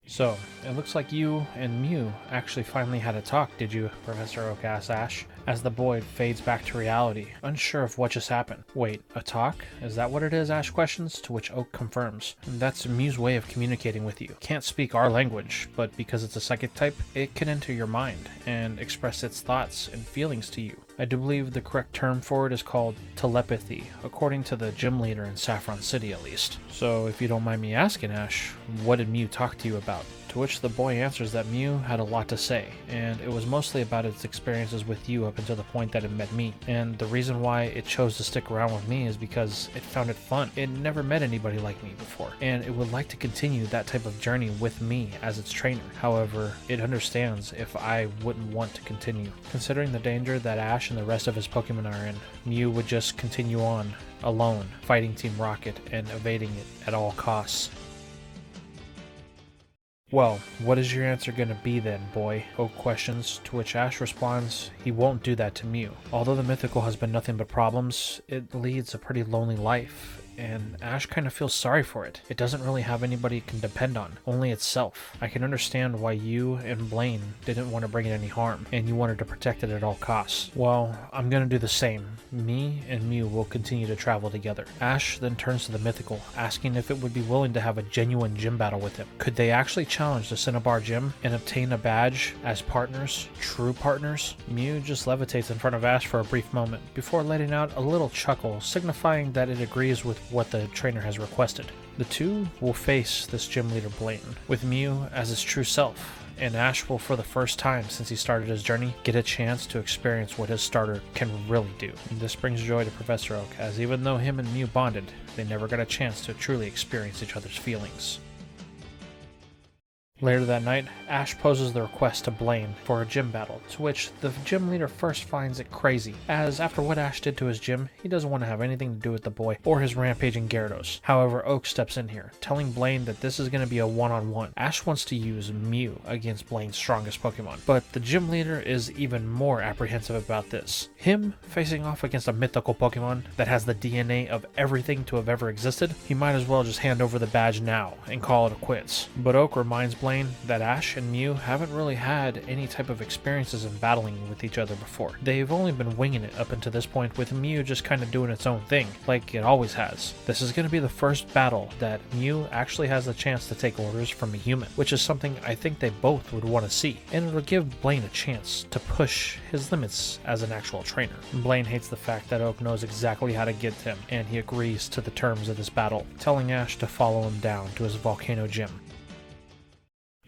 So, it looks like you and Mew actually finally had a talk, did you? Professor Oak asks Ash, as the boy fades back to reality, unsure of what just happened. Wait, a talk? Is that what it is? Ash questions, to which Oak confirms. That's Mew's way of communicating with you. Can't speak our language, but because it's a psychic type, it can enter your mind and express its thoughts and feelings to you. I do believe the correct term for it is called telepathy, according to the gym leader in Saffron City at least. So if you don't mind me asking, Ash, what did Mew talk to you about? To which the boy answers that Mew had a lot to say, and it was mostly about its experiences with you up until the point that it met me. And the reason why it chose to stick around with me is because it found it fun. It never met anybody like me before, and it would like to continue that type of journey with me as its trainer. However, it understands if I wouldn't want to continue. Considering the danger that Ash and the rest of his Pokemon are in, Mew would just continue on, alone, fighting Team Rocket and evading it at all costs. Well, what is your answer gonna be then, boy? Oak questions, to which Ash responds he won't do that to Mew. Although the mythical has been nothing but problems, it leads a pretty lonely life, and Ash kind of feels sorry for it. It doesn't really have anybody it can depend on, only itself. I can understand why you and Blaine didn't want to bring it any harm, and you wanted to protect it at all costs. Well, I'm gonna do the same. Me and Mew will continue to travel together. Ash then turns to the Mythical, asking if it would be willing to have a genuine gym battle with him. Could they actually challenge the Cinnabar Gym and obtain a badge as partners, true partners? Mew just levitates in front of Ash for a brief moment, before letting out a little chuckle, signifying that it agrees with what the trainer has requested. The two will face this gym leader Blaine, with Mew as his true self, and Ash will, for the first time since he started his journey, get a chance to experience what his starter can really do. This brings joy to Professor Oak, as even though him and Mew bonded, they never got a chance to truly experience each other's feelings. Later that night, Ash poses the request to Blaine for a gym battle, to which the gym leader first finds it crazy, as after what Ash did to his gym, he doesn't want to have anything to do with the boy or his rampaging Gyarados. However, Oak steps in here, telling Blaine that this is going to be a one-on-one. Ash wants to use Mew against Blaine's strongest Pokemon, but the gym leader is even more apprehensive about this. Him facing off against a mythical Pokemon that has the DNA of everything to have ever existed, he might as well just hand over the badge now and call it a quits. But Oak reminds Blaine that Ash and Mew haven't really had any type of experiences in battling with each other before. They've only been winging it up until this point, with Mew just kind of doing its own thing, like it always has. This is going to be the first battle that Mew actually has the chance to take orders from a human, which is something I think they both would want to see, and it'll give Blaine a chance to push his limits as an actual trainer. Blaine hates the fact that Oak knows exactly how to get to him, and he agrees to the terms of this battle, telling Ash to follow him down to his volcano gym.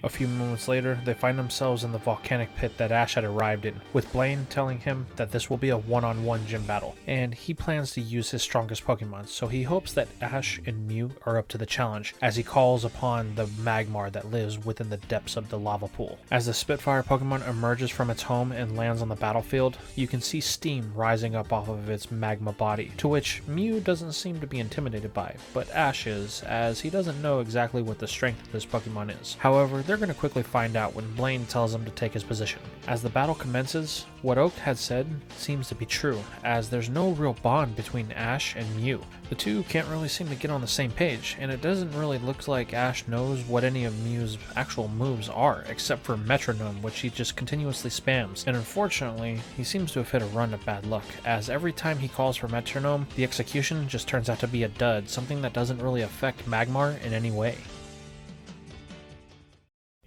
A few moments later, they find themselves in the volcanic pit that Ash had arrived in, with Blaine telling him that this will be a one-on-one gym battle, and he plans to use his strongest Pokemon, so he hopes that Ash and Mew are up to the challenge, as he calls upon the Magmar that lives within the depths of the lava pool. As the Spitfire Pokemon emerges from its home and lands on the battlefield, you can see steam rising up off of its magma body, to which Mew doesn't seem to be intimidated by, but Ash is, as he doesn't know exactly what the strength of this Pokemon is. However, they're going to quickly find out when Blaine tells him to take his position. As the battle commences, what Oak had said seems to be true, as there's no real bond between Ash and Mew. The two can't really seem to get on the same page, and it doesn't really look like Ash knows what any of Mew's actual moves are, except for Metronome, which he just continuously spams, and unfortunately, he seems to have hit a run of bad luck, as every time he calls for Metronome, the execution just turns out to be a dud, something that doesn't really affect Magmar in any way.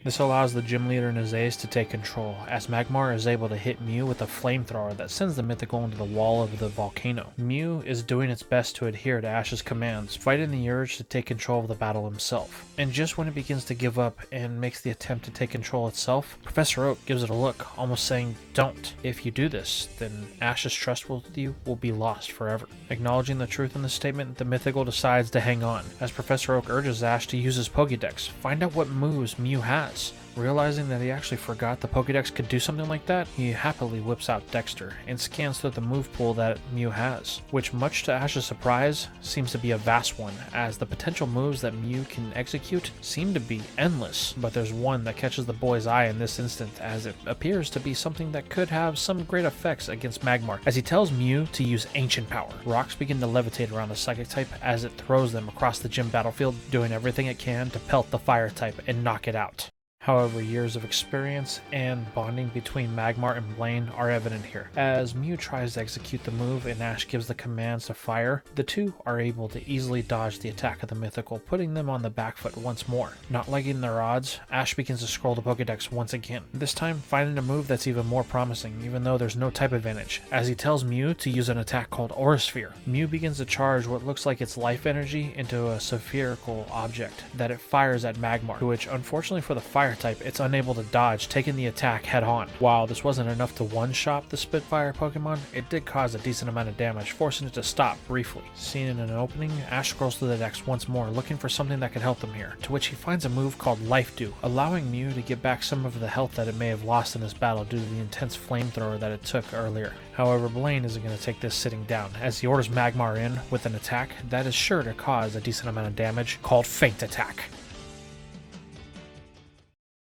This allows the gym leader and his ace to take control, as Magmar is able to hit Mew with a flamethrower that sends the mythical into the wall of the volcano. Mew is doing its best to adhere to Ash's commands, fighting the urge to take control of the battle himself. And just when it begins to give up and makes the attempt to take control itself, Professor Oak gives it a look, almost saying, "Don't. If you do this, then Ash's trust with you will be lost forever." Acknowledging the truth in this statement, the mythical decides to hang on, as Professor Oak urges Ash to use his Pokédex, find out what moves Mew has. Realizing that he actually forgot the Pokédex could do something like that, he happily whips out Dexter and scans through the move pool that Mew has, which, much to Ash's surprise, seems to be a vast one, as the potential moves that Mew can execute seem to be endless. But there's one that catches the boy's eye in this instant, as it appears to be something that could have some great effects against Magmar, as he tells Mew to use Ancient Power. Rocks begin to levitate around the Psychic type as it throws them across the gym battlefield, doing everything it can to pelt the Fire type and knock it out. However, years of experience and bonding between Magmar and Blaine are evident here. As Mew tries to execute the move and Ash gives the commands to fire, the two are able to easily dodge the attack of the mythical, putting them on the back foot once more. Not liking their odds, Ash begins to scroll the Pokédex once again, this time finding a move that's even more promising, even though there's no type advantage, as he tells Mew to use an attack called Aura Sphere. Mew begins to charge what looks like its life energy into a spherical object that it fires at Magmar, to which, unfortunately for the Fire type, it's unable to dodge, taking the attack head on. While this wasn't enough to one-shot the Spitfire Pokemon, it did cause a decent amount of damage, forcing it to stop briefly. Seen in an opening, Ash scrolls through the decks once more, looking for something that could help them here, to which he finds a move called Life Dew, allowing Mew to get back some of the health that it may have lost in this battle due to the intense flamethrower that it took earlier. However, Blaine isn't going to take this sitting down, as he orders Magmar in with an attack that is sure to cause a decent amount of damage, called Faint Attack.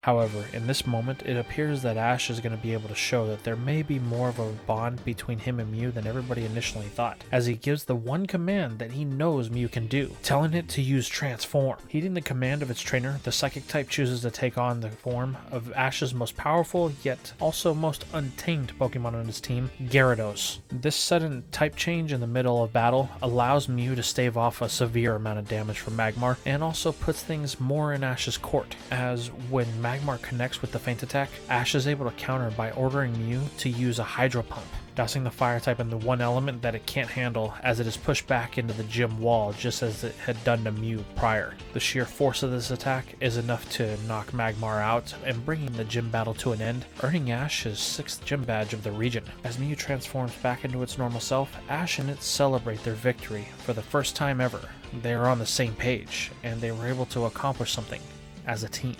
However, in this moment, it appears that Ash is going to be able to show that there may be more of a bond between him and Mew than everybody initially thought, as he gives the one command that he knows Mew can do, telling it to use Transform. Heeding the command of its trainer, the Psychic type chooses to take on the form of Ash's most powerful, yet also most untamed Pokemon on his team, Gyarados. This sudden type change in the middle of battle allows Mew to stave off a severe amount of damage from Magmar, and also puts things more in Ash's court, as when Magmar connects with the feint attack, Ash is able to counter by ordering Mew to use a Hydro Pump, dousing the fire type in the one element that it can't handle as it is pushed back into the gym wall just as it had done to Mew prior. The sheer force of this attack is enough to knock Magmar out and bringing the gym battle to an end, earning Ash his 6th gym badge of the region. As Mew transforms back into its normal self, Ash and it celebrate their victory for the first time ever. They are on the same page, and they were able to accomplish something as a team.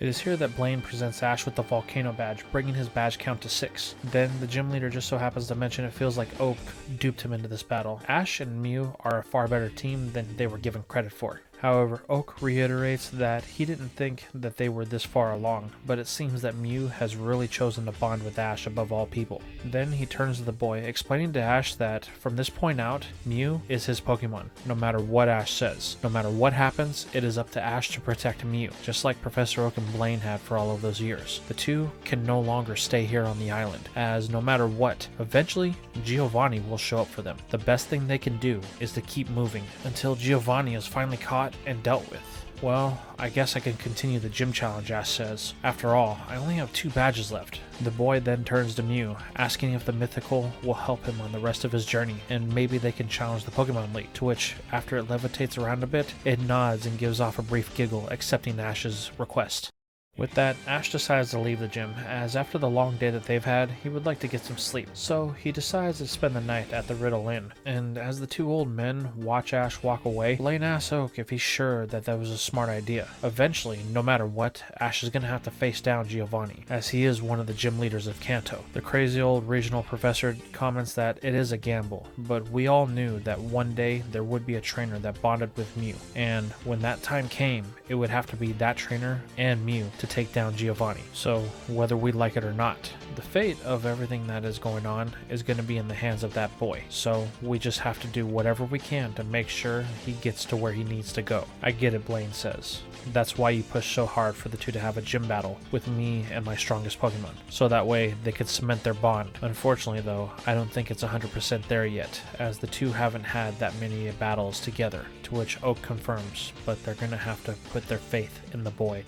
It is here that Blaine presents Ash with the Volcano badge, bringing his badge count to 6. Then, the gym leader just so happens to mention it feels like Oak duped him into this battle. Ash and Mew are a far better team than they were given credit for. However, Oak reiterates that he didn't think that they were this far along, but it seems that Mew has really chosen to bond with Ash above all people. Then he turns to the boy, explaining to Ash that from this point out, Mew is his Pokemon, no matter what Ash says. No matter what happens, it is up to Ash to protect Mew, just like Professor Oak and Blaine had for all of those years. The two can no longer stay here on the island, as no matter what, eventually Giovanni will show up for them. The best thing they can do is to keep moving until Giovanni is finally caught and dealt with. Well, I guess I can continue the gym challenge, Ash says. After all, I only have 2 badges left. The boy then turns to Mew, asking if the mythical will help him on the rest of his journey, and maybe they can challenge the Pokemon League, to which, after it levitates around a bit, it nods and gives off a brief giggle, accepting Ash's request. With that, Ash decides to leave the gym, as after the long day that they've had, he would like to get some sleep. So he decides to spend the night at the Riddle Inn, and as the 2 old men watch Ash walk away, Blaine asks Oak if he's sure that was a smart idea. Eventually, no matter what, Ash is going to have to face down Giovanni, as he is one of the gym leaders of Kanto. The crazy old regional professor comments that it is a gamble, but we all knew that one day there would be a trainer that bonded with Mew, and when that time came, it would have to be that trainer and Mew to take down Giovanni. So whether we like it or not, the fate of everything that is going on is going to be in the hands of that boy. So we just have to do whatever we can to make sure he gets to where he needs to go. I get it, Blaine says. That's why you push so hard for the 2 to have a gym battle with me and my strongest Pokemon, so that way they could cement their bond. Unfortunately though, I don't think it's 100% there yet, as the 2 haven't had that many battles together, to which Oak confirms, but they're gonna have to put their faith in the boy.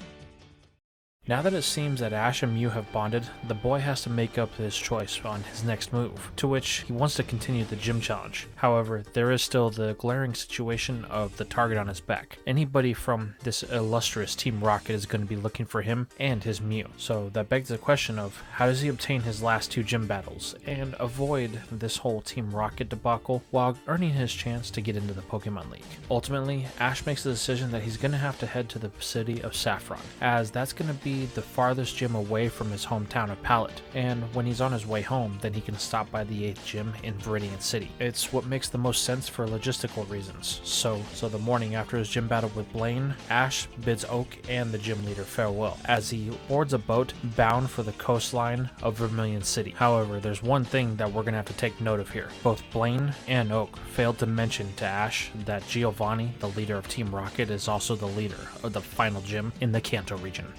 Now that it seems that Ash and Mew have bonded, the boy has to make up his choice on his next move, to which he wants to continue the gym challenge. However, there is still the glaring situation of the target on his back. Anybody from this illustrious Team Rocket is going to be looking for him and his Mew. So that begs the question of how does he obtain his last 2 gym battles and avoid this whole Team Rocket debacle while earning his chance to get into the Pokemon League. Ultimately, Ash makes the decision that he's going to have to head to the city of Saffron, as that's going to be the farthest gym away from his hometown of Pallet, and when he's on his way home, then he can stop by the 8th gym in Viridian City. It's what makes the most sense for logistical reasons. So the morning after his gym battle with Blaine, Ash bids Oak and the gym leader farewell, as he boards a boat bound for the coastline of Vermilion City. However, there's one thing that we're going to have to take note of here. Both Blaine and Oak failed to mention to Ash that Giovanni, the leader of Team Rocket, is also the leader of the final gym in the Kanto region.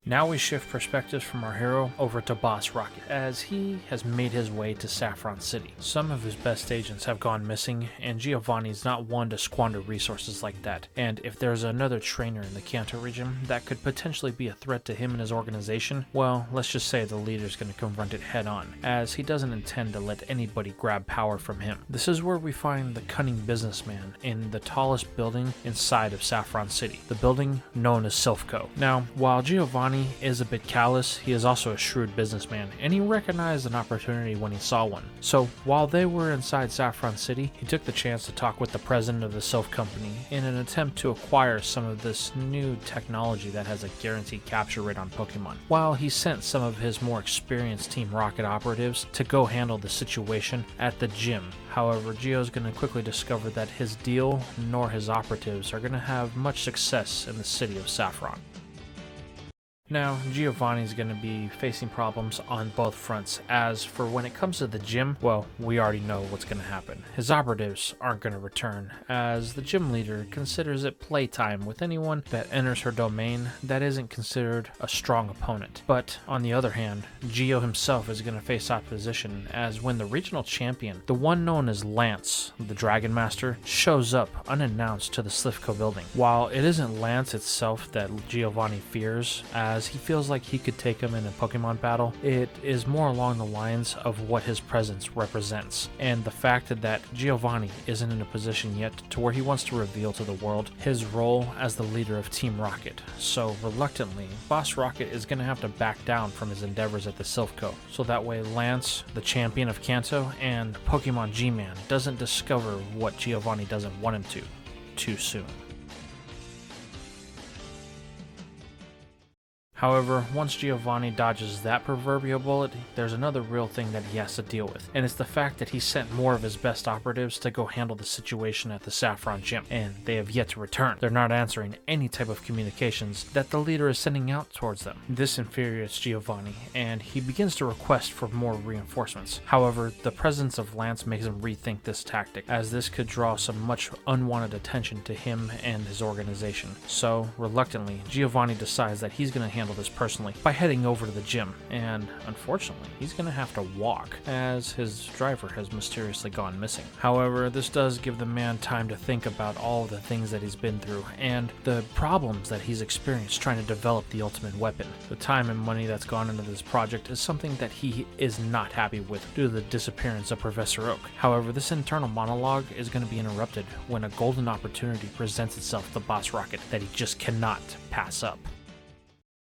Now we shift perspectives from our hero over to Boss Rocket, as he has made his way to Saffron City. Some of his best agents have gone missing, and Giovanni's not one to squander resources like that. And if there's another trainer in the Kanto region that could potentially be a threat to him and his organization, well, let's just say the leader's going to confront it head on, as he doesn't intend to let anybody grab power from him. This is where we find the cunning businessman in the tallest building inside of Saffron City, the building known as Silphco. Now, while Giovanni is a bit callous, he is also a shrewd businessman, and he recognized an opportunity when he saw one. So while they were inside Saffron City, he took the chance to talk with the president of the Sylph Company in an attempt to acquire some of this new technology that has a guaranteed capture rate on Pokemon, while he sent some of his more experienced Team Rocket operatives to go handle the situation at the gym. However, Gio's going to quickly discover that his deal nor his operatives are going to have much success in the city of Saffron. Now, Giovanni's going to be facing problems on both fronts. As for when it comes to the gym, well, we already know what's going to happen. His operatives aren't going to return, as the gym leader considers it playtime with anyone that enters her domain that isn't considered a strong opponent. But on the other hand, Gio himself is going to face opposition, as when the regional champion, the one known as Lance, the Dragon Master, shows up unannounced to the Slivko building. While it isn't Lance itself that Giovanni fears, as he feels like he could take him in a Pokemon battle, it is more along the lines of what his presence represents, and the fact that Giovanni isn't in a position yet to where he wants to reveal to the world his role as the leader of Team Rocket. So reluctantly, Boss Rocket is going to have to back down from his endeavors at the Silphco, so that way Lance, the champion of Kanto, and Pokemon G-Man doesn't discover what Giovanni doesn't want him to too soon. However, once Giovanni dodges that proverbial bullet, there's another real thing that he has to deal with, and it's the fact that he sent more of his best operatives to go handle the situation at the Saffron Gym, and they have yet to return. They're not answering any type of communications that the leader is sending out towards them. This infuriates Giovanni, and he begins to request for more reinforcements. However, the presence of Lance makes him rethink this tactic, as this could draw some much unwanted attention to him and his organization. So, reluctantly, Giovanni decides that he's going to handle this personally by heading over to the gym, and unfortunately he's going to have to walk as his driver has mysteriously gone missing. However, this does give the man time to think about all the things that he's been through and the problems that he's experienced trying to develop the ultimate weapon. The time and money that's gone into this project is something that he is not happy with due to the disappearance of Professor Oak. However, this internal monologue is going to be interrupted when a golden opportunity presents itself to Boss Rocket that he just cannot pass up.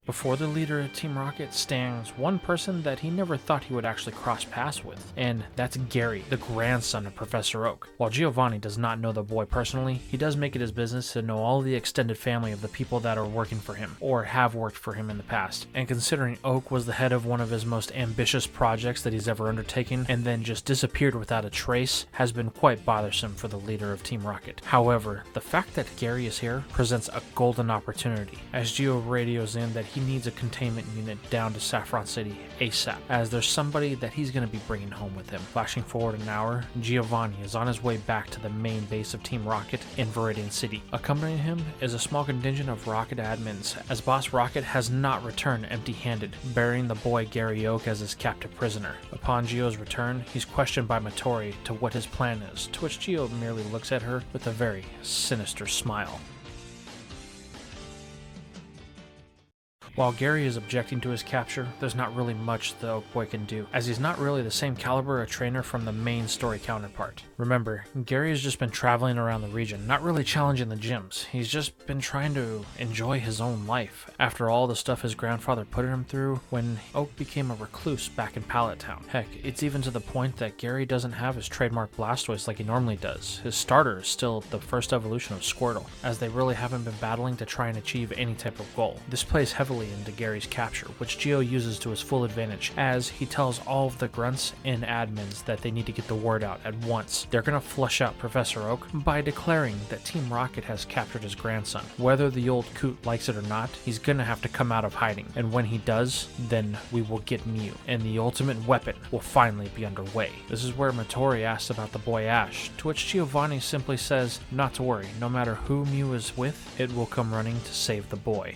Before the leader of Team Rocket stands one person that he never thought he would actually cross paths with, and that's Gary, the grandson of Professor Oak. While Giovanni does not know the boy personally, he does make it his business to know all the extended family of the people that are working for him, or have worked for him in the past. And considering Oak was the head of one of his most ambitious projects that he's ever undertaken, and then just disappeared without a trace, has been quite bothersome for the leader of Team Rocket. However, the fact that Gary is here presents a golden opportunity, as Gio radios in that he needs a containment unit down to Saffron City ASAP, as there's somebody that he's going to be bringing home with him. Flashing forward an hour, Giovanni is on his way back to the main base of Team Rocket in Viridian City. Accompanying him is a small contingent of Rocket admins, as Boss Rocket has not returned empty-handed, bearing the boy Gary Oak as his captive prisoner. Upon Gio's return, he's questioned by Matori to what his plan is, to which Gio merely looks at her with a very sinister smile. While Gary is objecting to his capture, there's not really much the Oak Boy can do, as he's not really the same caliber of trainer from the main story counterpart. Remember, Gary has just been traveling around the region, not really challenging the gyms. He's just been trying to enjoy his own life, after all the stuff his grandfather put him through when Oak became a recluse back in Pallet Town. Heck, it's even to the point that Gary doesn't have his trademark Blastoise like he normally does. His starter is still the first evolution of Squirtle, as they really haven't been battling to try and achieve any type of goal. This plays heavily into Gary's capture, which Gio uses to his full advantage, as he tells all of the grunts and admins that they need to get the word out at once. They're gonna flush out Professor Oak by declaring that Team Rocket has captured his grandson. Whether the old coot likes it or not, he's gonna have to come out of hiding, and when he does, then we will get Mew, and the ultimate weapon will finally be underway. This is where Matori asks about the boy Ash, to which Giovanni simply says, not to worry, no matter who Mew is with, it will come running to save the boy.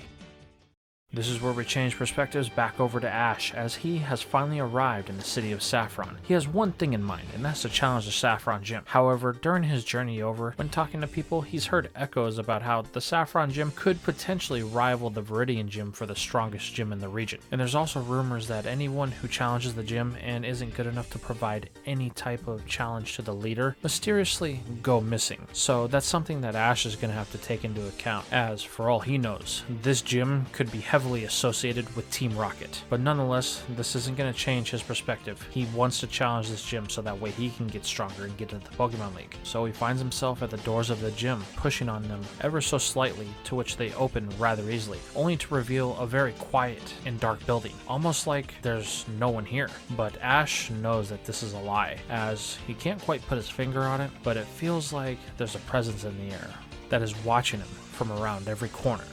This is where we change perspectives back over to Ash, as he has finally arrived in the city of Saffron. He has one thing in mind, and that's to challenge the Saffron Gym. However, during his journey over, when talking to people, he's heard echoes about how the Saffron Gym could potentially rival the Viridian Gym for the strongest gym in the region. And there's also rumors that anyone who challenges the gym and isn't good enough to provide any type of challenge to the leader mysteriously go missing. So that's something that Ash is going to have to take into account, as for all he knows, this gym could be heavily associated with Team Rocket. But nonetheless, this isn't going to change his perspective. He wants to challenge this gym so that way he can get stronger and get into the Pokemon League. So he finds himself at the doors of the gym, pushing on them ever so slightly, to which they open rather easily, only to reveal a very quiet and dark building, almost like there's no one here. But Ash knows that this is a lie, as he can't quite put his finger on it, but it feels like there's a presence in the air that is watching him from around every corner.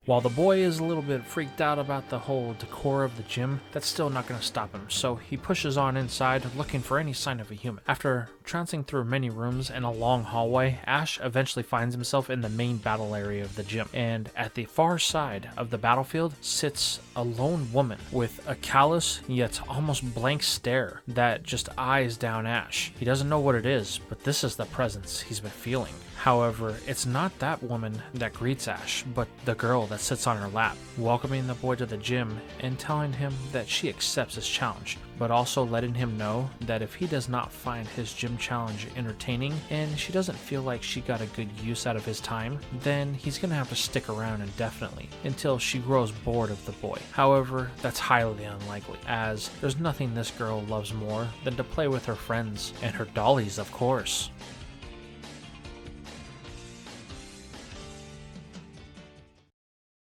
While the boy is a little bit freaked out about the whole decor of the gym, that's still not going to stop him, so he pushes on inside looking for any sign of a human. After trouncing through many rooms and a long hallway, Ash eventually finds himself in the main battle area of the gym, and at the far side of the battlefield sits a lone woman with a callous yet almost blank stare that just eyes down Ash. He doesn't know what it is, but this is the presence he's been feeling. However, it's not that woman that greets Ash, but the girl that sits on her lap, welcoming the boy to the gym and telling him that she accepts his challenge, but also letting him know that if he does not find his gym challenge entertaining and she doesn't feel like she got a good use out of his time, then he's gonna have to stick around indefinitely until she grows bored of the boy. However, that's highly unlikely, as there's nothing this girl loves more than to play with her friends and her dollies, of course.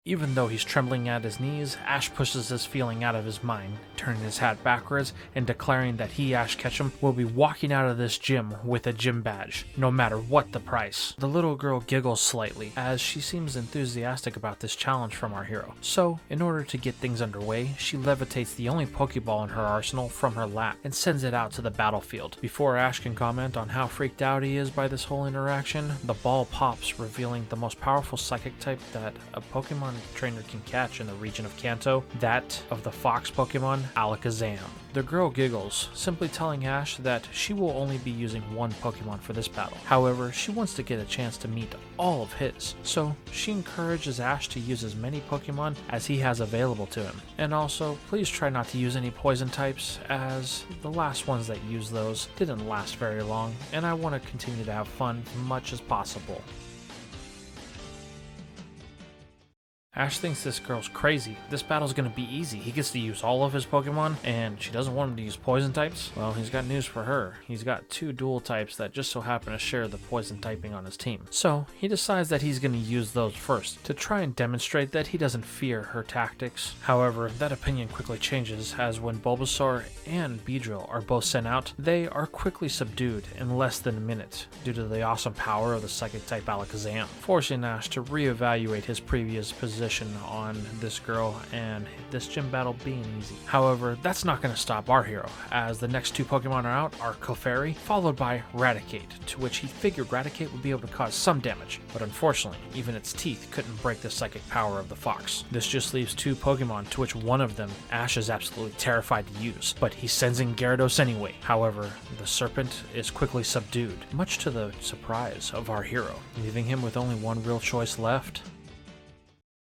Even though he's trembling at his knees, Ash pushes this feeling out of his mind, turning his hat backwards and declaring that he, Ash Ketchum, will be walking out of this gym with a gym badge, no matter what the price. The little girl giggles slightly, as she seems enthusiastic about this challenge from our hero. So, in order to get things underway, she levitates the only Pokeball in her arsenal from her lap and sends it out to the battlefield. Before Ash can comment on how freaked out he is by this whole interaction, the ball pops, revealing the most powerful psychic type that a Pokemon trainer can catch in the region of Kanto, that of the fox Pokemon Alakazam. The girl giggles, simply telling Ash that she will only be using one Pokemon for this battle. However, she wants to get a chance to meet all of his, so she encourages Ash to use as many Pokemon as he has available to him. And also, please try not to use any poison types, as the last ones that used those didn't last very long, and I want to continue to have fun as much as possible. Ash thinks this girl's crazy. This battle's gonna be easy. He gets to use all of his Pokemon, and she doesn't want him to use poison types? Well, he's got news for her. He's got two dual types that just so happen to share the poison typing on his team. So, he decides that he's gonna use those first, to try and demonstrate that he doesn't fear her tactics. However, that opinion quickly changes, as when Bulbasaur and Beedrill are both sent out, they are quickly subdued in less than a minute, due to the awesome power of the psychic type Alakazam, forcing Ash to reevaluate his previous position on this girl and this gym battle being easy. However, that's not going to stop our hero, as the next two Pokemon are out are Clefairy, followed by Raticate, to which he figured Raticate would be able to cause some damage, but unfortunately, even its teeth couldn't break the psychic power of the fox. This just leaves two Pokemon, to which one of them Ash is absolutely terrified to use, but he sends in Gyarados anyway. However, the Serpent is quickly subdued, much to the surprise of our hero, leaving him with only one real choice left.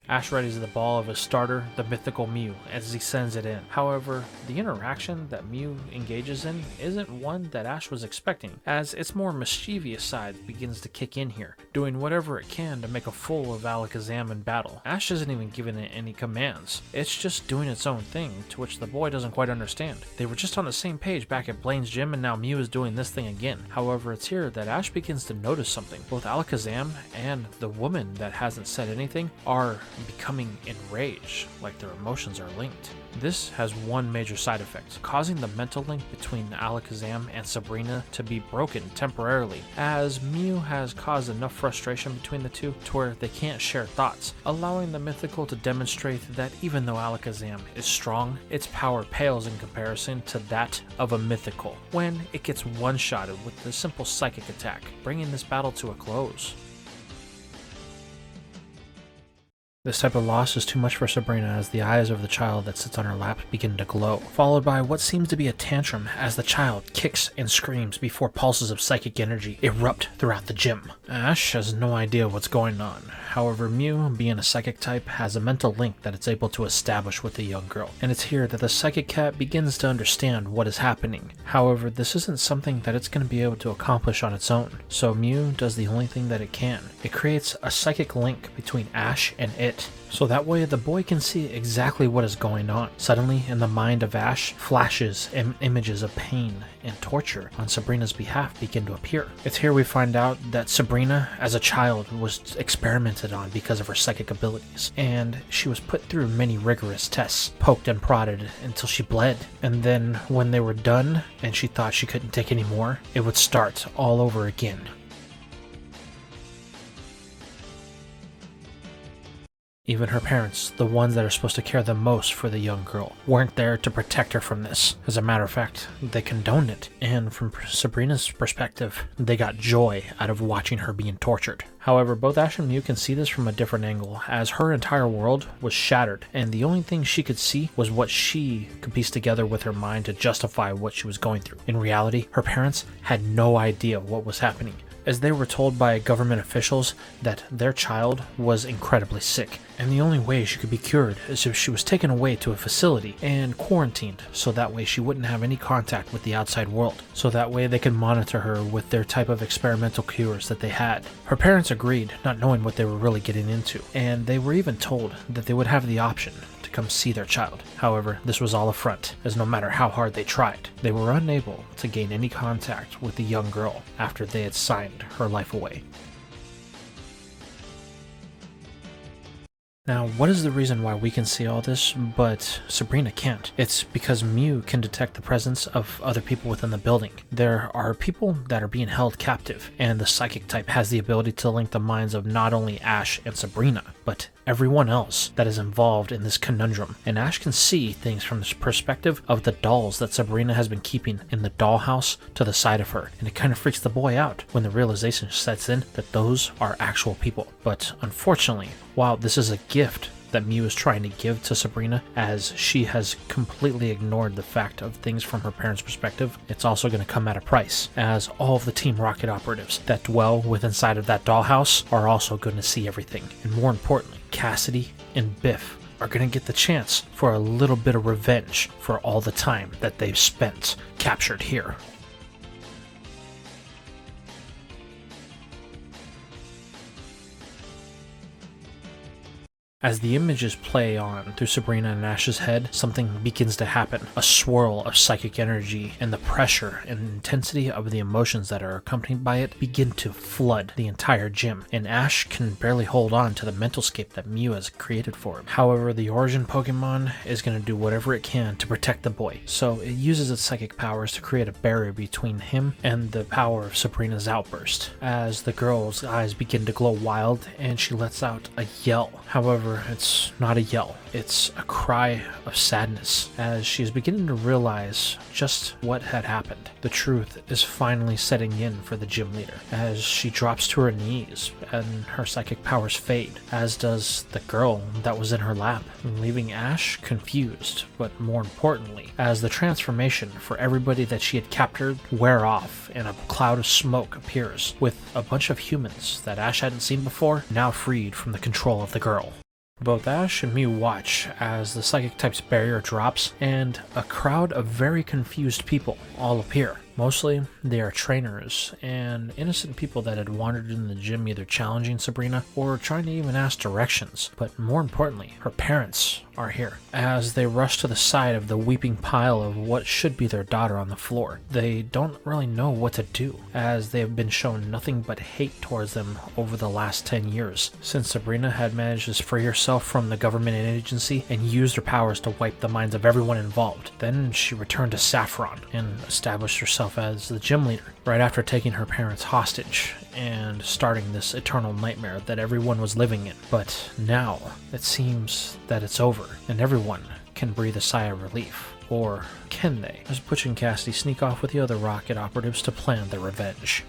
Ash readies the ball of his starter, the mythical Mew, as he sends it in. However, the interaction that Mew engages in isn't one that Ash was expecting, as its more mischievous side begins to kick in here, doing whatever it can to make a fool of Alakazam in battle. Ash isn't even giving it any commands. It's just doing its own thing, to which the boy doesn't quite understand. They were just on the same page back at Blaine's gym, and now Mew is doing this thing again. However, it's here that Ash begins to notice something. Both Alakazam and the woman that hasn't said anything are becoming enraged, like their emotions are linked. This has one major side effect, causing the mental link between Alakazam and Sabrina to be broken temporarily, as Mew has caused enough frustration between the two to where they can't share thoughts, allowing the mythical to demonstrate that even though Alakazam is strong, its power pales in comparison to that of a mythical, when it gets one-shotted with a simple psychic attack, bringing this battle to a close. This type of loss is too much for Sabrina, as the eyes of the child that sits on her lap begin to glow, followed by what seems to be a tantrum as the child kicks and screams before pulses of psychic energy erupt throughout the gym. Ash has no idea what's going on. However, Mew, being a psychic type, has a mental link that it's able to establish with the young girl, and it's here that the psychic cat begins to understand what is happening. However, this isn't something that it's going to be able to accomplish on its own, so Mew does the only thing that it can. It creates a psychic link between Ash and it, so that way the boy can see exactly what is going on. Suddenly, in the mind of Ash, flashes and images of pain and torture on Sabrina's behalf begin to appear. It's here we find out that Sabrina, as a child, was experimented on because of her psychic abilities, and she was put through many rigorous tests, poked and prodded until she bled, and then when they were done and she thought she couldn't take any more, it would start all over again. Even her parents, the ones that are supposed to care the most for the young girl, weren't there to protect her from this. As a matter of fact, they condoned it, and from Sabrina's perspective, they got joy out of watching her being tortured. However, both Ash and Mew can see this from a different angle, as her entire world was shattered, and the only thing she could see was what she could piece together with her mind to justify what she was going through. In reality, her parents had no idea what was happening, as they were told by government officials that their child was incredibly sick, and the only way she could be cured is if she was taken away to a facility and quarantined, so that way she wouldn't have any contact with the outside world, so that way they could monitor her with their type of experimental cures that they had. Her parents agreed, not knowing what they were really getting into, and they were even told that they would have the option to come see their child. However, this was all a front, as no matter how hard they tried, they were unable to gain any contact with the young girl after they had signed her life away. Now, what is the reason why we can see all this, but Sabrina can't? It's because Mew can detect the presence of other people within the building. There are people that are being held captive, and the psychic type has the ability to link the minds of not only Ash and Sabrina, but everyone else that is involved in this conundrum. And Ash can see things from the perspective of the dolls that Sabrina has been keeping in the dollhouse to the side of her, and it kind of freaks the boy out when the realization sets in that those are actual people. But unfortunately, while this is a gift that Mew is trying to give to Sabrina, as she has completely ignored the fact of things from her parents' perspective, it's also going to come at a price, as all of the Team Rocket operatives that dwell within inside of that dollhouse are also going to see everything. And more importantly, Cassidy and Biff are going to get the chance for a little bit of revenge for all the time that they've spent captured here. As the images play on through Sabrina and Ash's head, something begins to happen. A swirl of psychic energy and the pressure and intensity of the emotions that are accompanied by it begin to flood the entire gym, and Ash can barely hold on to the mental scape that Mew has created for him. However, the Origin Pokemon is going to do whatever it can to protect the boy, so it uses its psychic powers to create a barrier between him and the power of Sabrina's outburst, as the girl's eyes begin to glow wild and she lets out a yell. However, it's not a yell, it's a cry of sadness, as she is beginning to realize just what had happened. The truth is finally setting in for the gym leader, as she drops to her knees and her psychic powers fade, as does the girl that was in her lap, leaving Ash confused, but more importantly, as the transformation for everybody that she had captured wear off and a cloud of smoke appears, with a bunch of humans that Ash hadn't seen before now freed from the control of the girl. Both Ash and Mew watch as the psychic type's barrier drops and a crowd of very confused people all appear. Mostly, they are trainers and innocent people that had wandered in the gym either challenging Sabrina or trying to even ask directions. But more importantly, her parents are here, as they rush to the side of the weeping pile of what should be their daughter on the floor. They don't really know what to do, as they have been shown nothing but hate towards them over the last 10 years, since Sabrina had managed to free herself from the government agency and used her powers to wipe the minds of everyone involved. Then she returned to Saffron and established herself as the gym leader, right after taking her parents hostage and starting this eternal nightmare that everyone was living in. But now, it seems that it's over, and everyone can breathe a sigh of relief. Or can they? As Butch and Cassidy sneak off with the other Rocket operatives to plan their revenge.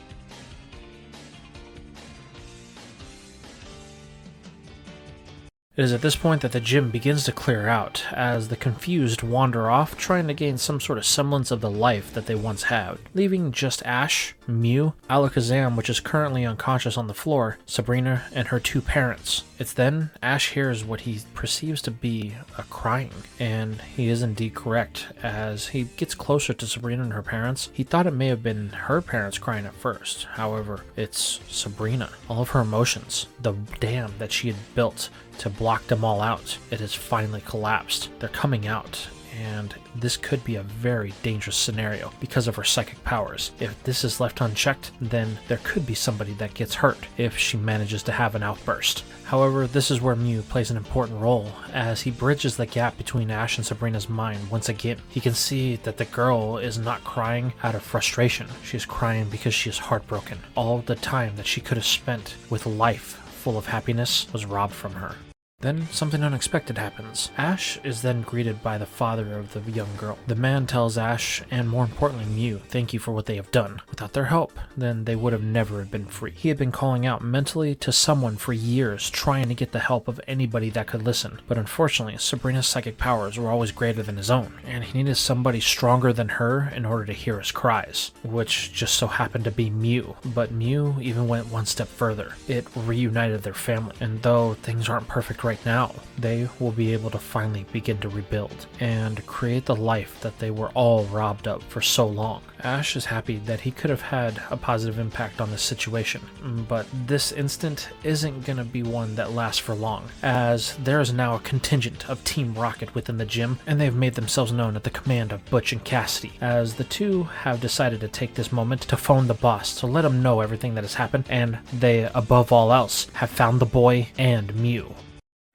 It is at this point that the gym begins to clear out, as the confused wander off trying to gain some sort of semblance of the life that they once had, leaving just Ash, Mew, Alakazam, which is currently unconscious on the floor, Sabrina, and her two parents. It's then Ash hears what he perceives to be a crying, and he is indeed correct. As he gets closer to Sabrina and her parents, he thought it may have been her parents crying at first. However, it's Sabrina. All of her emotions, the dam that she had built to block them all out, it has finally collapsed. They're coming out, and this could be a very dangerous scenario because of her psychic powers. If this is left unchecked, then there could be somebody that gets hurt if she manages to have an outburst. However, this is where Mew plays an important role, as he bridges the gap between Ash and Sabrina's mind once again. He can see that the girl is not crying out of frustration. She is crying because she is heartbroken. All the time that she could have spent with life full of happiness was robbed from her. Then something unexpected happens. Ash is then greeted by the father of the young girl. The man tells Ash, and more importantly Mew, thank you for what they have done. Without their help, then they would have never been free. He had been calling out mentally to someone for years, trying to get the help of anybody that could listen. But unfortunately, Sabrina's psychic powers were always greater than his own, and he needed somebody stronger than her in order to hear his cries, which just so happened to be Mew. But Mew even went one step further. It reunited their family, and though things aren't perfect right now, they will be able to finally begin to rebuild and create the life that they were all robbed of for so long. Ash is happy that he could have had a positive impact on this situation, but this instant isn't going to be one that lasts for long, as there is now a contingent of Team Rocket within the gym, and they've made themselves known at the command of Butch and Cassidy, as the two have decided to take this moment to phone the boss to let him know everything that has happened, and they, above all else, have found the boy and Mew.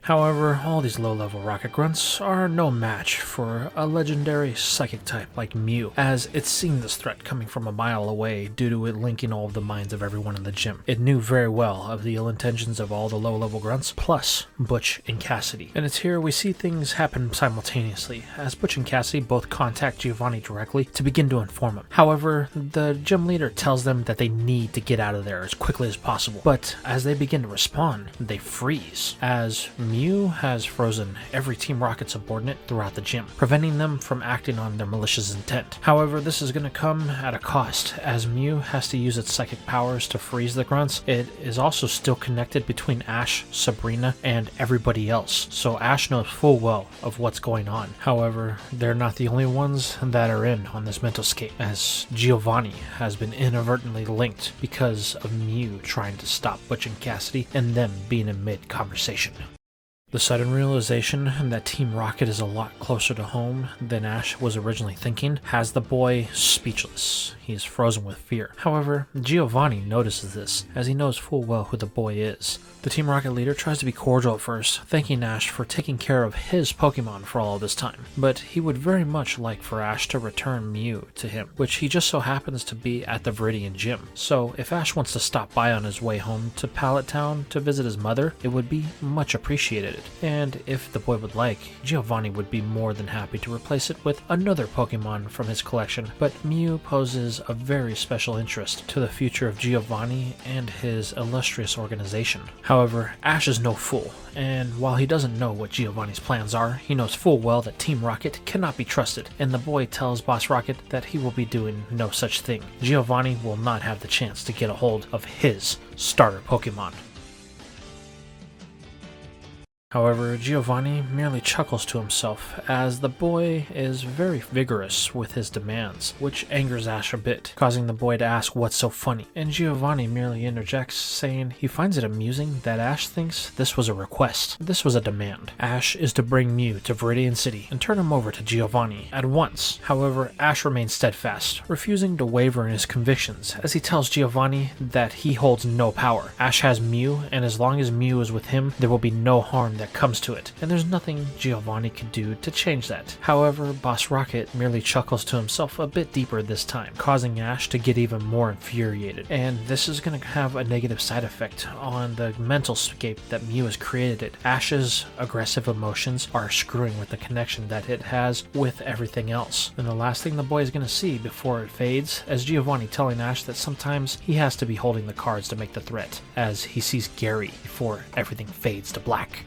However, all these low-level rocket grunts are no match for a legendary psychic type like Mew, as it's seen this threat coming from a mile away due to it linking all of the minds of everyone in the gym. It knew very well of the ill intentions of all the low-level grunts, plus Butch and Cassidy. And it's here we see things happen simultaneously, as Butch and Cassidy both contact Giovanni directly to begin to inform him. However, the gym leader tells them that they need to get out of there as quickly as possible, but as they begin to respond, they freeze, as Mew has frozen every Team Rocket subordinate throughout the gym, preventing them from acting on their malicious intent. However, this is going to come at a cost, as Mew has to use its psychic powers to freeze the grunts. It is also still connected between Ash, Sabrina, and everybody else, so Ash knows full well of what's going on. However, they're not the only ones that are in on this mental scape, as Giovanni has been inadvertently linked because of Mew trying to stop Butch and Cassidy and them being in mid-conversation. The sudden realization that Team Rocket is a lot closer to home than Ash was originally thinking has the boy speechless. He is frozen with fear. However, Giovanni notices this, as he knows full well who the boy is. The Team Rocket leader tries to be cordial at first, thanking Ash for taking care of his Pokemon for all this time, but he would very much like for Ash to return Mew to him, which he just so happens to be at the Viridian Gym. So if Ash wants to stop by on his way home to Pallet Town to visit his mother, it would be much appreciated. And if the boy would like, Giovanni would be more than happy to replace it with another Pokemon from his collection, but Mew poses a very special interest to the future of Giovanni and his illustrious organization. However, Ash is no fool, and while he doesn't know what Giovanni's plans are, he knows full well that Team Rocket cannot be trusted, and the boy tells Boss Rocket that he will be doing no such thing. Giovanni will not have the chance to get a hold of his starter Pokemon. However, Giovanni merely chuckles to himself, as the boy is very vigorous with his demands, which angers Ash a bit, causing the boy to ask what's so funny, and Giovanni merely interjects, saying he finds it amusing that Ash thinks this was a request. This was a demand. Ash is to bring Mew to Viridian City and turn him over to Giovanni at once. However, Ash remains steadfast, refusing to waver in his convictions, as he tells Giovanni that he holds no power. Ash has Mew, and as long as Mew is with him, there will be no harm that comes to it, and there's nothing Giovanni can do to change that. However, Boss Rocket merely chuckles to himself a bit deeper this time, causing Ash to get even more infuriated, and this is going to have a negative side effect on the mental scape that Mew has created. Ash's aggressive emotions are screwing with the connection that it has with everything else, and the last thing the boy is going to see before it fades is Giovanni telling Ash that sometimes he has to be holding the cards to make the threat, as he sees Gary before everything fades to black.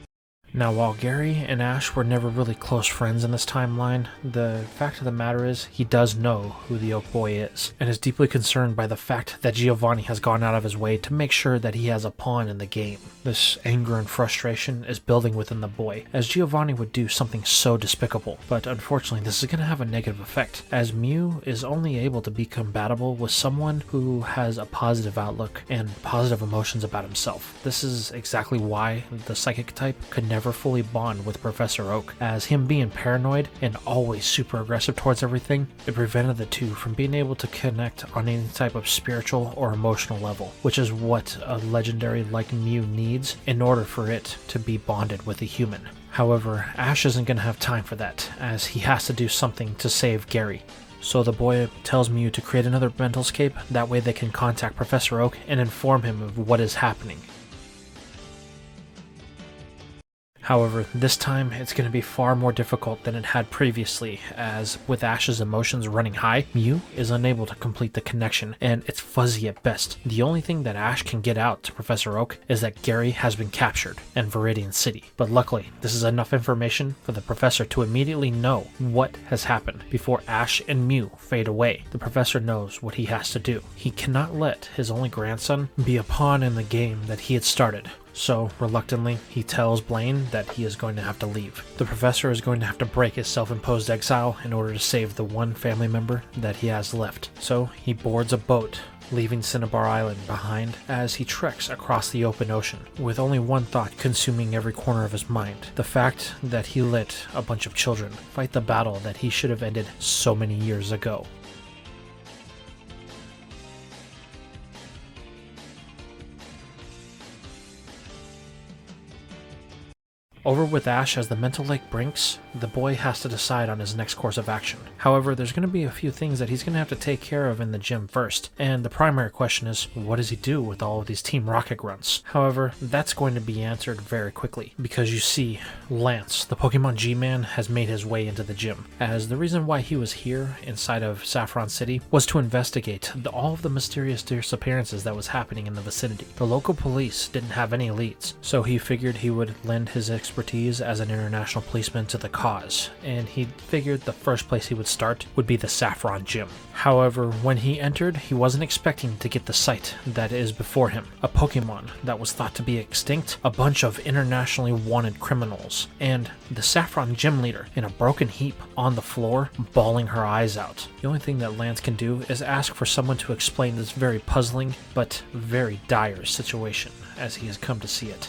Now, while Gary and Ash were never really close friends in this timeline, the fact of the matter is he does know who the Oak Boy is, and is deeply concerned by the fact that Giovanni has gone out of his way to make sure that he has a pawn in the game. This anger and frustration is building within the boy, as Giovanni would do something so despicable, but unfortunately this is going to have a negative effect, as Mew is only able to be compatible with someone who has a positive outlook and positive emotions about himself. This is exactly why the psychic type could never fully bond with Professor Oak, as him being paranoid and always super aggressive towards everything, it prevented the two from being able to connect on any type of spiritual or emotional level, which is what a legendary like Mew needs in order for it to be bonded with a human. However, Ash isn't going to have time for that, as he has to do something to save Gary. So the boy tells Mew to create another mental scape, that way they can contact Professor Oak and inform him of what is happening. However, this time it's going to be far more difficult than it had previously, as with Ash's emotions running high, Mew is unable to complete the connection, and it's fuzzy at best. The only thing that Ash can get out to Professor Oak is that Gary has been captured in Viridian City. But luckily, this is enough information for the professor to immediately know what has happened before Ash and Mew fade away. The professor knows what he has to do. He cannot let his only grandson be a pawn in the game that he had started. So, reluctantly, he tells Blaine that he is going to have to leave. The professor is going to have to break his self-imposed exile in order to save the one family member that he has left. So, he boards a boat, leaving Cinnabar Island behind as he treks across the open ocean, with only one thought consuming every corner of his mind: the fact that he let a bunch of children fight the battle that he should have ended so many years ago. Over with Ash as the mental lake brinks, the boy has to decide on his next course of action. However, there's going to be a few things that he's going to have to take care of in the gym first, and the primary question is, what does he do with all of these Team Rocket grunts? However, that's going to be answered very quickly, because you see, Lance, the Pokemon G-Man, has made his way into the gym, as the reason why he was here inside of Saffron City was to investigate all of the mysterious disappearances that was happening in the vicinity. The local police didn't have any leads, so he figured he would lend his expertise as an international policeman to the cause, and he figured the first place he would start would be the Saffron Gym. However, when he entered, he wasn't expecting to get the sight that is before him: a Pokemon that was thought to be extinct, a bunch of internationally wanted criminals, and the Saffron Gym leader in a broken heap on the floor, bawling her eyes out. The only thing that Lance can do is ask for someone to explain this very puzzling but very dire situation as he has come to see it.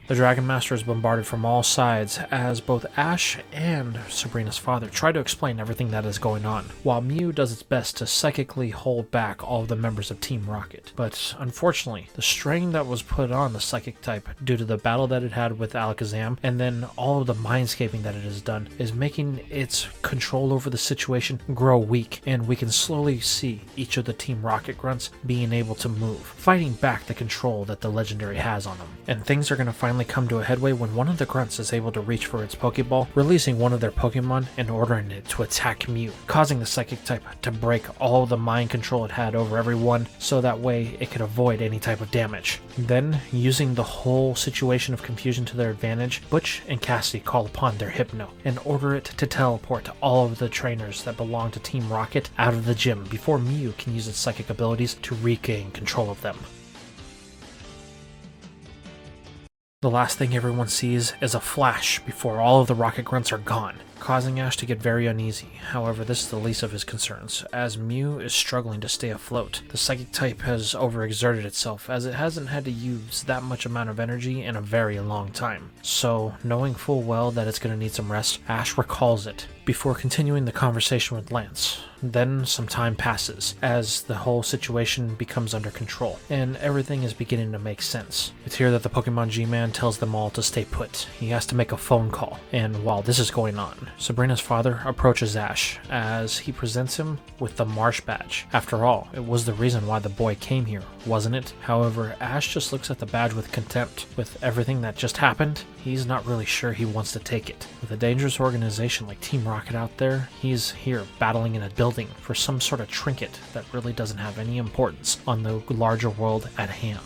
The Dragon Master is bombarded from all sides as both Ash and Sabrina's father try to explain everything that is going on, while Mew does its best to psychically hold back all of the members of Team Rocket. But unfortunately, the strain that was put on the psychic type due to the battle that it had with Alakazam, and then all of the mindscaping that it has done, is making its control over the situation grow weak, and we can slowly see each of the Team Rocket grunts being able to move, fighting back the control that the legendary has on them. And things are going to finally come to a headway when one of the grunts is able to reach for its Pokeball, releasing one of their Pokemon and ordering it to attack Mew, causing the psychic type to break all the mind control it had over everyone, so that way it could avoid any type of damage. Then, using the whole situation of confusion to their advantage, Butch and Cassidy call upon their Hypno and order it to teleport all of the trainers that belong to Team Rocket out of the gym before Mew can use its psychic abilities to regain control of them. The last thing everyone sees is a flash before all of the Rocket Grunts are gone, causing Ash to get very uneasy. However, this is the least of his concerns, as Mew is struggling to stay afloat. The Psychic type has overexerted itself, as it hasn't had to use that much amount of energy in a very long time. So, knowing full well that it's going to need some rest, Ash recalls it, before continuing the conversation with Lance. Then some time passes, as the whole situation becomes under control, and everything is beginning to make sense. It's here that the Pokemon G-Man tells them all to stay put. He has to make a phone call, and while this is going on, Sabrina's father approaches Ash, as he presents him with the Marsh Badge. After all, it was the reason why the boy came here, wasn't it? However, Ash just looks at the badge with contempt. With everything that just happened, he's not really sure he wants to take it. With a dangerous organization like Team Rocket out there, he's here battling in a building for some sort of trinket that really doesn't have any importance on the larger world at hand.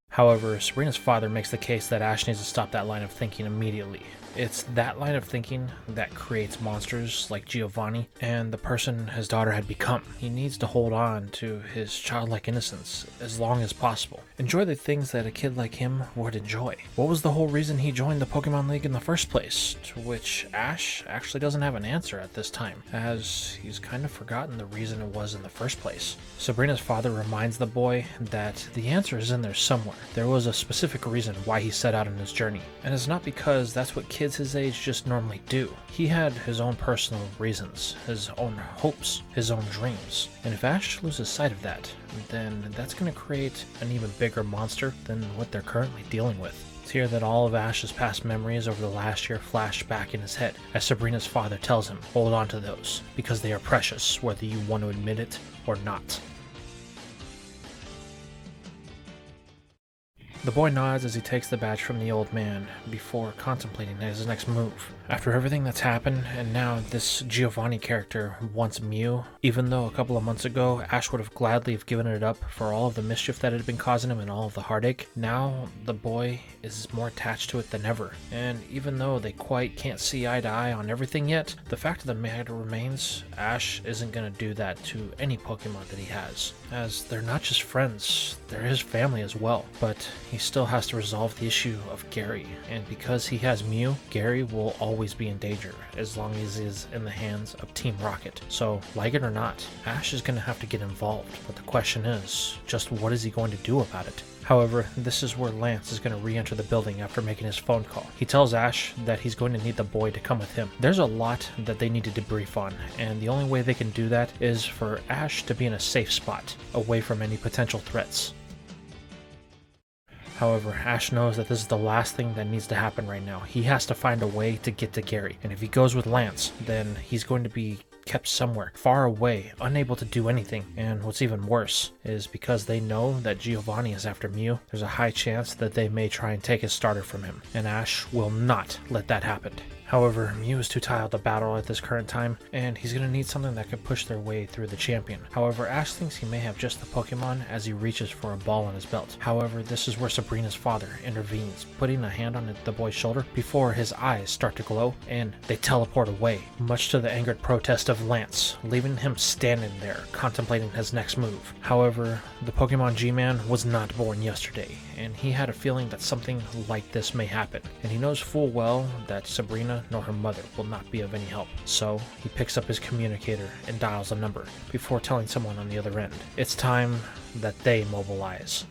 However, Sabrina's father makes the case that Ash needs to stop that line of thinking immediately. It's that line of thinking that creates monsters like Giovanni and the person his daughter had become. He needs to hold on to his childlike innocence as long as possible. Enjoy the things that a kid like him would enjoy. What was the whole reason he joined the Pokemon League in the first place? To which Ash actually doesn't have an answer at this time, as he's kind of forgotten the reason it was in the first place. Sabrina's father reminds the boy that the answer is in there somewhere. There was a specific reason why he set out on his journey, and it's not because that's what kids his age just normally do. He had his own personal reasons, his own hopes, his own dreams, and if Ash loses sight of that, then that's going to create an even bigger monster than what they're currently dealing with. It's here that all of Ash's past memories over the last year flash back in his head, as Sabrina's father tells him, hold on to those, because they are precious, whether you want to admit it or not. The boy nods as he takes the badge from the old man before contemplating his next move. After everything that's happened, and now this Giovanni character wants Mew, even though a couple of months ago Ash would have gladly have given it up for all of the mischief that it had been causing him and all of the heartache, now the boy is more attached to it than ever. And even though they quite can't see eye to eye on everything yet, the fact of the matter remains, Ash isn't going to do that to any Pokemon that he has, as they're not just friends, they're his family as well. But he still has to resolve the issue of Gary, and because he has Mew, Gary will always be in danger as long as he is in the hands of Team Rocket. So, like it or not, Ash is going to have to get involved, but the question is, just what is he going to do about it? However, this is where Lance is going to re-enter the building after making his phone call. He tells Ash that he's going to need the boy to come with him. There's a lot that they need to debrief on, and the only way they can do that is for Ash to be in a safe spot, away from any potential threats. However, Ash knows that this is the last thing that needs to happen right now. He has to find a way to get to Gary, and if he goes with Lance, then he's going to be kept somewhere far away, unable to do anything. And what's even worse is because they know that Giovanni is after Mew, there's a high chance that they may try and take his starter from him, and Ash will not let that happen. However, Mew is too tired to battle at this current time, and he's going to need something that could push their way through the champion. However, Ash thinks he may have just the Pokemon as he reaches for a ball on his belt. However, this is where Sabrina's father intervenes, putting a hand on the boy's shoulder before his eyes start to glow, and they teleport away, much to the angered protest of Lance, leaving him standing there, contemplating his next move. However, the Pokemon G-Man was not born yesterday, and he had a feeling that something like this may happen, and he knows full well that Sabrina nor her mother will not be of any help. So he picks up his communicator and dials a number before telling someone on the other end it's time that they mobilize.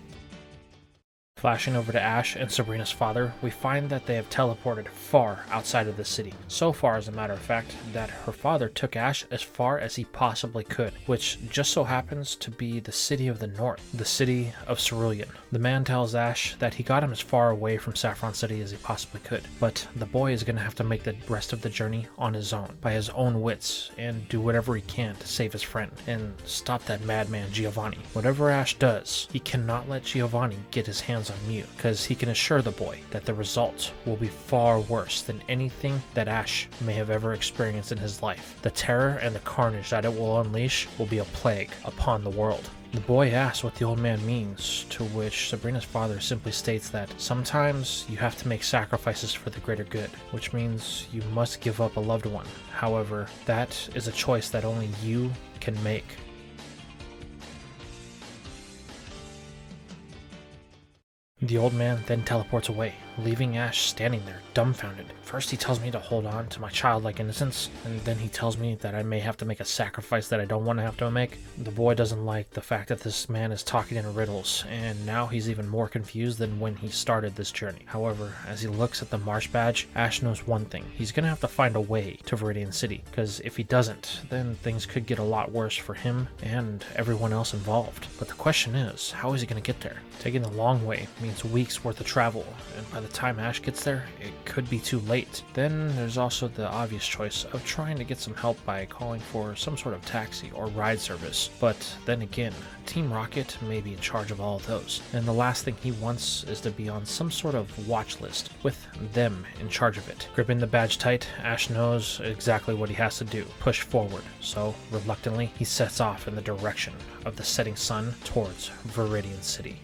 Flashing over to Ash and Sabrina's father, we find that they have teleported far outside of the city. So far, as a matter of fact, that her father took Ash as far as he possibly could, which just so happens to be the city of the north, the city of Cerulean. The man tells Ash that he got him as far away from Saffron City as he possibly could, but the boy is going to have to make the rest of the journey on his own, by his own wits, and do whatever he can to save his friend, and stop that madman Giovanni. Whatever Ash does, he cannot let Giovanni get his hands on Mew, because he can assure the boy that the results will be far worse than anything that Ash may have ever experienced in his life. The terror and the carnage that it will unleash will be a plague upon the world. The boy asks what the old man means, to which Sabrina's father simply states that sometimes you have to make sacrifices for the greater good, which means you must give up a loved one. However, that is a choice that only you can make. The old man then teleports away, leaving Ash standing there, dumbfounded. First he tells me to hold on to my childlike innocence, and then he tells me that I may have to make a sacrifice that I don't want to have to make. The boy doesn't like the fact that this man is talking in riddles, and now he's even more confused than when he started this journey. However, as he looks at the Marsh badge, Ash knows one thing. He's going to have to find a way to Viridian City, because if he doesn't, then things could get a lot worse for him and everyone else involved. But the question is, how is he going to get there? Taking the long way means weeks worth of travel, and by the time Ash gets there, it could be too late. Then there's also the obvious choice of trying to get some help by calling for some sort of taxi or ride service, but then again, Team Rocket may be in charge of all of those, and the last thing he wants is to be on some sort of watch list with them in charge of it. Gripping the badge tight, Ash knows exactly what he has to do, push forward, so reluctantly he sets off in the direction of the setting sun towards Viridian City.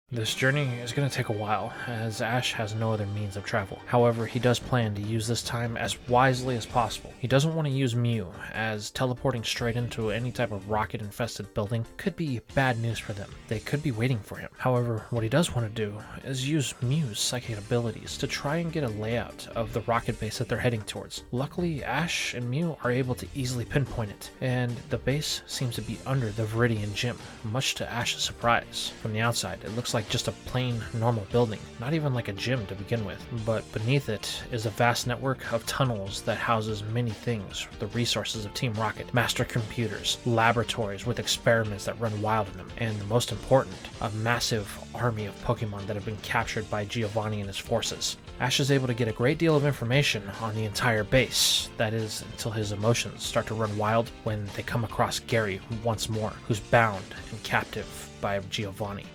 This journey is going to take a while, as Ash has no other means of travel. However, he does plan to use this time as wisely as possible. He doesn't want to use Mew, as teleporting straight into any type of rocket-infested building could be bad news for them. They could be waiting for him. However, what he does want to do is use Mew's psychic abilities to try and get a layout of the rocket base that they're heading towards. Luckily, Ash and Mew are able to easily pinpoint it, and the base seems to be under the Viridian Gym, much to Ash's surprise. From the outside, it looks like just a plain normal building, not even like a gym to begin with, but beneath it is a vast network of tunnels that houses many things, the resources of Team Rocket, master computers, laboratories with experiments that run wild in them, and the most important, a massive army of Pokemon that have been captured by Giovanni and his forces. Ash is able to get a great deal of information on the entire base, that is, until his emotions start to run wild when they come across Gary once more, who's bound and captive by Giovanni.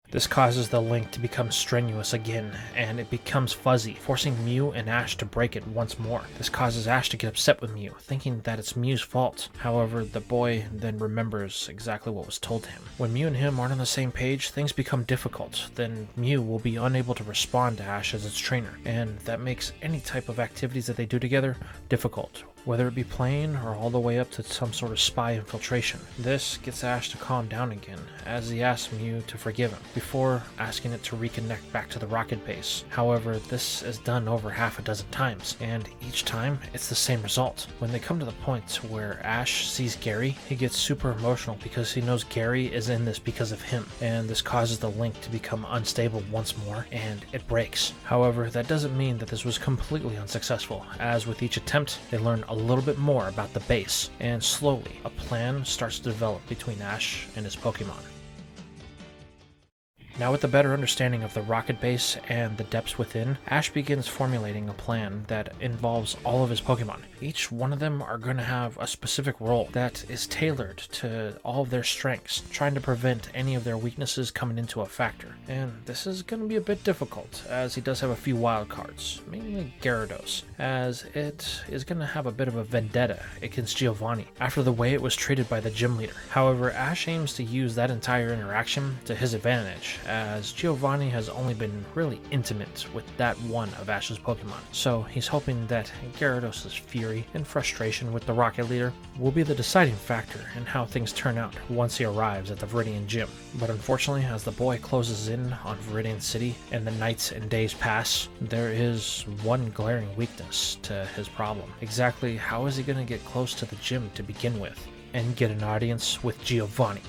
This causes the link to become strenuous again, and it becomes fuzzy, forcing Mew and Ash to break it once more. This causes Ash to get upset with Mew, thinking that it's Mew's fault. However, the boy then remembers exactly what was told to him. When Mew and him aren't on the same page, things become difficult. Then Mew will be unable to respond to Ash as its trainer, and that makes any type of activities that they do together difficult, whether it be playing or all the way up to some sort of spy infiltration. This gets Ash to calm down again, as he asks Mew to forgive him, before asking it to reconnect back to the rocket base. However, this is done over half a dozen times, and each time it's the same result. When they come to the point where Ash sees Gary, he gets super emotional because he knows Gary is in this because of him, and this causes the link to become unstable once more, and it breaks. However, that doesn't mean that this was completely unsuccessful, as with each attempt, they learn a little bit more about the base, and slowly, a plan starts to develop between Ash and his Pokemon. Now with a better understanding of the rocket base and the depths within, Ash begins formulating a plan that involves all of his Pokemon. Each one of them are going to have a specific role that is tailored to all of their strengths, trying to prevent any of their weaknesses coming into a factor. And this is going to be a bit difficult, as he does have a few wild cards, mainly Gyarados, as it is going to have a bit of a vendetta against Giovanni after the way it was treated by the gym leader. However, Ash aims to use that entire interaction to his advantage, as Giovanni has only been really intimate with that one of Ash's Pokemon. So he's hoping that Gyarados' fury and frustration with the Rocket Leader will be the deciding factor in how things turn out once he arrives at the Viridian Gym. But unfortunately, as the boy closes in on Viridian City and the nights and days pass, there is one glaring weakness to his problem. Exactly how is he going to get close to the gym to begin with and get an audience with Giovanni?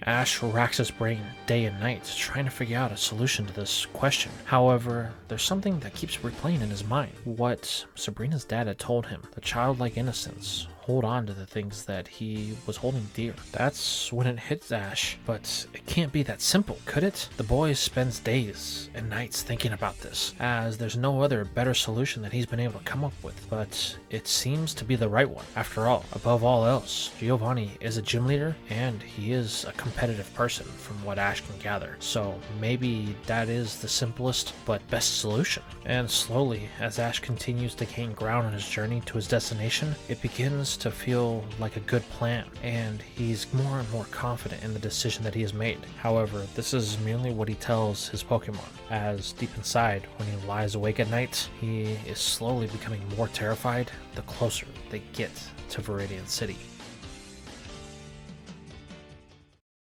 Ash racks his brain day and night trying to figure out a solution to this question. However, there's something that keeps replaying in his mind. What Sabrina's dad had told him, the childlike innocence, hold on to the things that he was holding dear. That's when it hits Ash, but it can't be that simple, could it? The boy spends days and nights thinking about this, as there's no other better solution that he's been able to come up with, but it seems to be the right one. After all, above all else, Giovanni is a gym leader, and he is a competitive person from what Ash can gather, so maybe that is the simplest but best solution. And slowly, as Ash continues to gain ground on his journey to his destination, it begins to feel like a good plan, and he's more and more confident in the decision that he has made. However, this is merely what he tells his Pokemon, as deep inside, when he lies awake at night, he is slowly becoming more terrified the closer they get to Viridian City.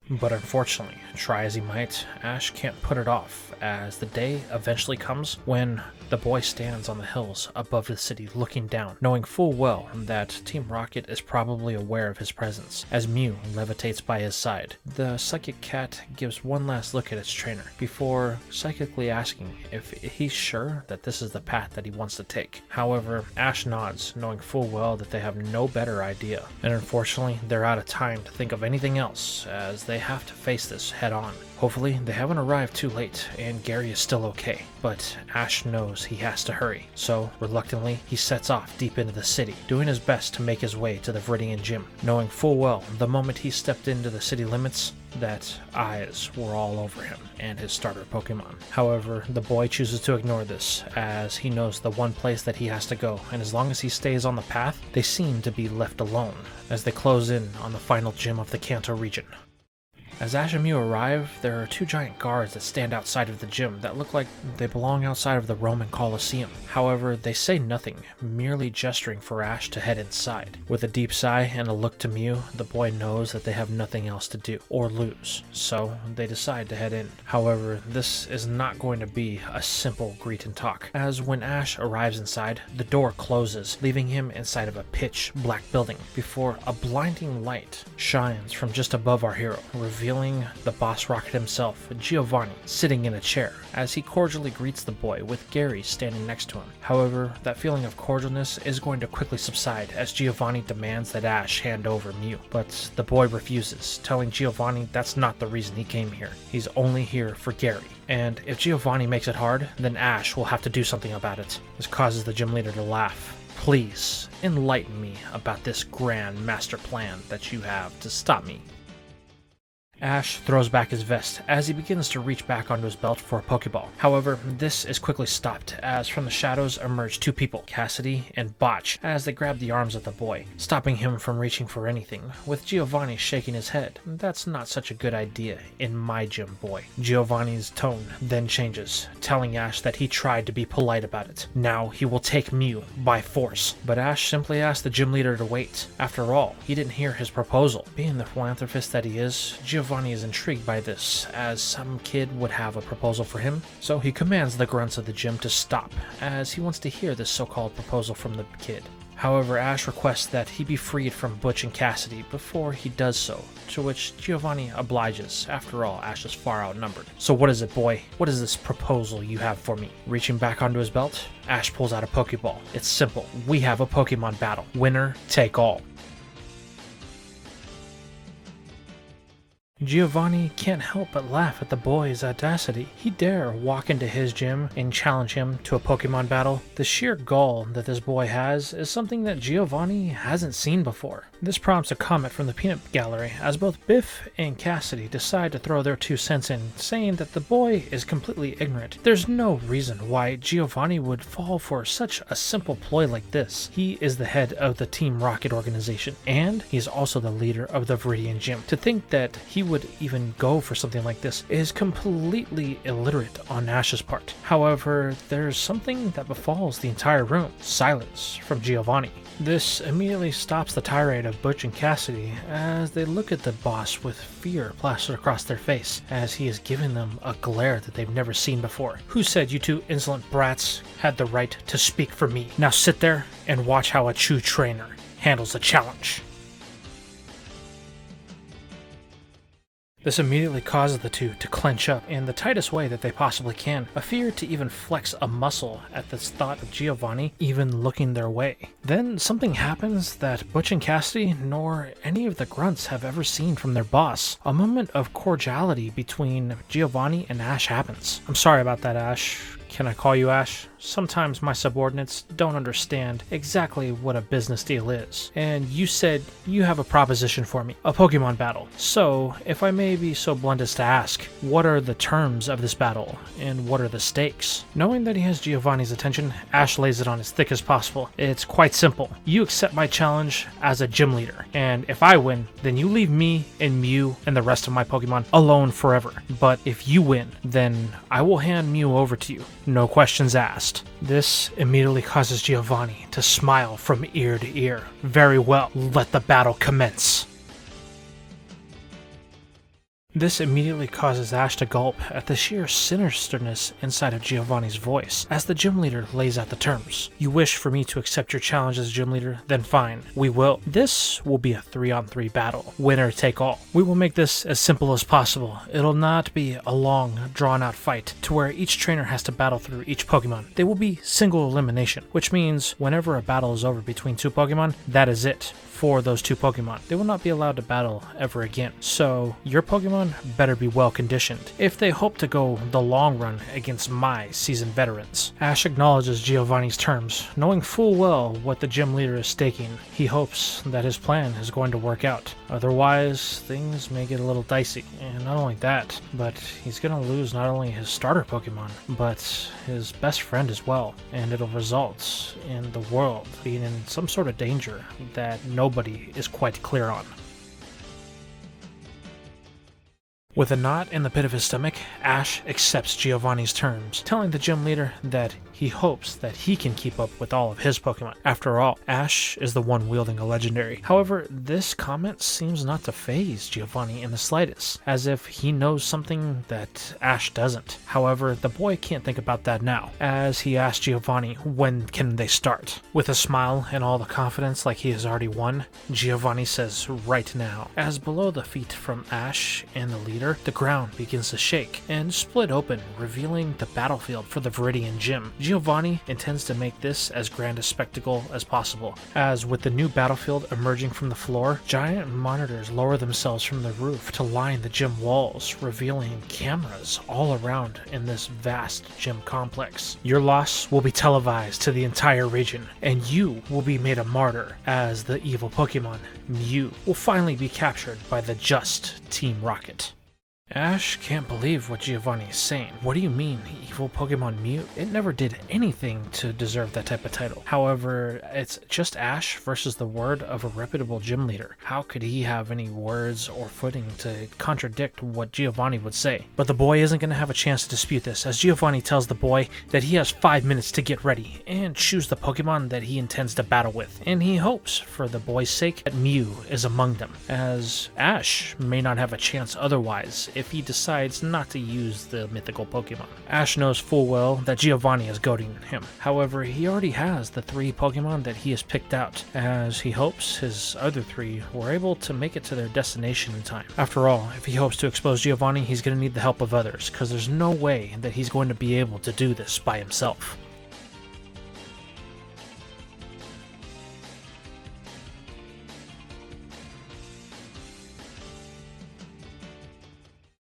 But unfortunately, try as he might, Ash can't put it off, as the day eventually comes when the boy stands on the hills above the city looking down, knowing full well that Team Rocket is probably aware of his presence, as Mew levitates by his side. The psychic cat gives one last look at its trainer, before psychically asking if he's sure that this is the path that he wants to take. However, Ash nods, knowing full well that they have no better idea, and unfortunately, they're out of time to think of anything else, as they have to face this head on. Hopefully, they haven't arrived too late, and Gary is still okay, but Ash knows he has to hurry, so reluctantly, he sets off deep into the city, doing his best to make his way to the Viridian Gym, knowing full well the moment he stepped into the city limits that eyes were all over him and his starter Pokemon. However, the boy chooses to ignore this, as he knows the one place that he has to go, and as long as he stays on the path, they seem to be left alone as they close in on the final gym of the Kanto region. As Ash and Mew arrive, there are two giant guards that stand outside of the gym that look like they belong outside of the Roman Colosseum. However, they say nothing, merely gesturing for Ash to head inside. With a deep sigh and a look to Mew, the boy knows that they have nothing else to do or lose, so they decide to head in. However, this is not going to be a simple greet and talk, as when Ash arrives inside, the door closes, leaving him inside of a pitch black building, before a blinding light shines from just above our hero, revealing the boss rocket himself, Giovanni, sitting in a chair, as he cordially greets the boy with Gary standing next to him. However, that feeling of cordialness is going to quickly subside as Giovanni demands that Ash hand over Mew, but the boy refuses, telling Giovanni that's not the reason he came here. He's only here for Gary. And if Giovanni makes it hard, then Ash will have to do something about it. This causes the gym leader to laugh. Please, enlighten me about this grand master plan that you have to stop me. Ash throws back his vest as he begins to reach back onto his belt for a Pokeball. However, this is quickly stopped as from the shadows emerge two people, Cassidy and Botch, as they grab the arms of the boy, stopping him from reaching for anything, with Giovanni shaking his head. That's not such a good idea in my gym, boy. Giovanni's tone then changes, telling Ash that he tried to be polite about it. Now he will take Mew by force. But Ash simply asked the gym leader to wait. After all, he didn't hear his proposal. Being the philanthropist that he is, Giovanni is intrigued by this, as some kid would have a proposal for him, so he commands the grunts of the gym to stop, as he wants to hear this so-called proposal from the kid. However, Ash requests that he be freed from Butch and Cassidy before he does so, to which Giovanni obliges. After all, Ash is far outnumbered. So what is it, boy? What is this proposal you have for me? Reaching back onto his belt, Ash pulls out a Pokeball. It's simple. We have a Pokemon battle. Winner take all. Giovanni can't help but laugh at the boy's audacity. He dare walk into his gym and challenge him to a Pokemon battle. The sheer gall that this boy has is something that Giovanni hasn't seen before. This prompts a comment from the peanut gallery as both Biff and Cassidy decide to throw their 2 cents in, saying that the boy is completely ignorant. There's no reason why Giovanni would fall for such a simple ploy like this. He is the head of the Team Rocket organization, and he's also the leader of the Viridian Gym. To think that he would even go for something like this is completely illiterate on Ash's part. However, there's something that befalls the entire room. Silence from Giovanni. This immediately stops the tirade of Butch and Cassidy as they look at the boss with fear plastered across their face as he is giving them a glare that they've never seen before. Who said you two insolent brats had the right to speak for me? Now sit there and watch how a true trainer handles the challenge. This immediately causes the two to clench up in the tightest way that they possibly can, a fear to even flex a muscle at the thought of Giovanni even looking their way. Then something happens that Butch and Cassidy nor any of the grunts have ever seen from their boss. A moment of cordiality between Giovanni and Ash happens. I'm sorry about that, Ash. Can I call you Ash? Sometimes my subordinates don't understand exactly what a business deal is. And you said you have a proposition for me, a Pokemon battle. So, if I may be so blunt as to ask, what are the terms of this battle, and what are the stakes? Knowing that he has Giovanni's attention, Ash lays it on as thick as possible. It's quite simple. You accept my challenge as a gym leader, and if I win, then you leave me and Mew and the rest of my Pokemon alone forever. But if you win, then I will hand Mew over to you. No questions asked. This immediately causes Giovanni to smile from ear to ear. Very well, let the battle commence. This immediately causes Ash to gulp at the sheer sinisterness inside of Giovanni's voice, as the gym leader lays out the terms. You wish for me to accept your challenge as gym leader? Then fine, we will. This will be a 3-on-3 battle, winner take all. We will make this as simple as possible. It'll not be a long, drawn-out fight to where each trainer has to battle through each Pokemon. They will be single elimination, which means whenever a battle is over between 2 Pokemon, that is it for those 2 Pokemon. They will not be allowed to battle ever again. So your Pokemon better be well conditioned if they hope to go the long run against my seasoned veterans. Ash acknowledges Giovanni's terms, knowing full well what the gym leader is staking. He hopes that his plan is going to work out. Otherwise, things may get a little dicey. And not only that, but he's going to lose not only his starter Pokemon, but his best friend as well. And it'll result in the world being in some sort of danger that nobody is quite clear on. With a knot in the pit of his stomach, Ash accepts Giovanni's terms, telling the gym leader that he hopes that he can keep up with all of his Pokemon. After all, Ash is the one wielding a legendary. However, this comment seems not to faze Giovanni in the slightest, as if he knows something that Ash doesn't. However, the boy can't think about that now, as he asks Giovanni when can they start. With a smile and all the confidence like he has already won, Giovanni says right now, as below the feet from Ash and the leader, the ground begins to shake and split open, revealing the battlefield for the Viridian Gym. Giovanni intends to make this as grand a spectacle as possible, as with the new battlefield emerging from the floor, giant monitors lower themselves from the roof to line the gym walls, revealing cameras all around in this vast gym complex. Your loss will be televised to the entire region, and you will be made a martyr as the evil Pokemon Mew will finally be captured by the just Team Rocket. Ash can't believe what Giovanni is saying. What do you mean, evil Pokemon Mew? It never did anything to deserve that type of title. However, it's just Ash versus the word of a reputable gym leader. How could he have any words or footing to contradict what Giovanni would say? But the boy isn't going to have a chance to dispute this, as Giovanni tells the boy that he has 5 minutes to get ready and choose the Pokemon that he intends to battle with. And he hopes, for the boy's sake, that Mew is among them, as Ash may not have a chance otherwise if he decides not to use the mythical Pokemon. Ash knows full well that Giovanni is goading him. However, he already has the 3 Pokemon that he has picked out, as he hopes his other 3 were able to make it to their destination in time. After all, if he hopes to expose Giovanni, he's going to need the help of others, because there's no way that he's going to be able to do this by himself.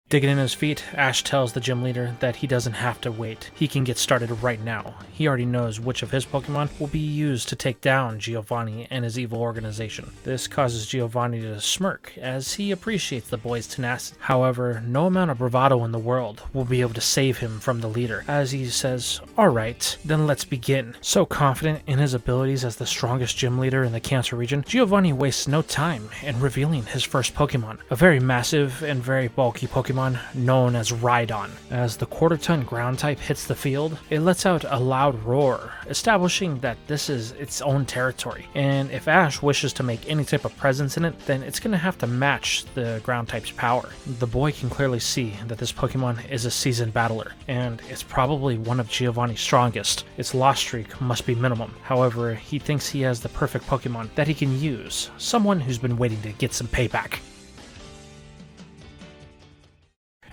Digging in his feet, Ash tells the gym leader that he doesn't have to wait. He can get started right now. He already knows which of his Pokemon will be used to take down Giovanni and his evil organization. This causes Giovanni to smirk, as he appreciates the boy's tenacity. However, no amount of bravado in the world will be able to save him from the leader, as he says, "Alright, then let's begin." So confident in his abilities as the strongest gym leader in the CANT region, Giovanni wastes no time in revealing his first Pokemon, a very massive and very bulky Pokemon known as Rhydon. As the quarter-ton ground type hits the field, it lets out a loud roar, establishing that this is its own territory, and if Ash wishes to make any type of presence in it, then it's going to have to match the ground type's power. The boy can clearly see that this Pokemon is a seasoned battler, and it's probably one of Giovanni's strongest. Its loss streak must be minimum. However, he thinks he has the perfect Pokemon that he can use, someone who's been waiting to get some payback.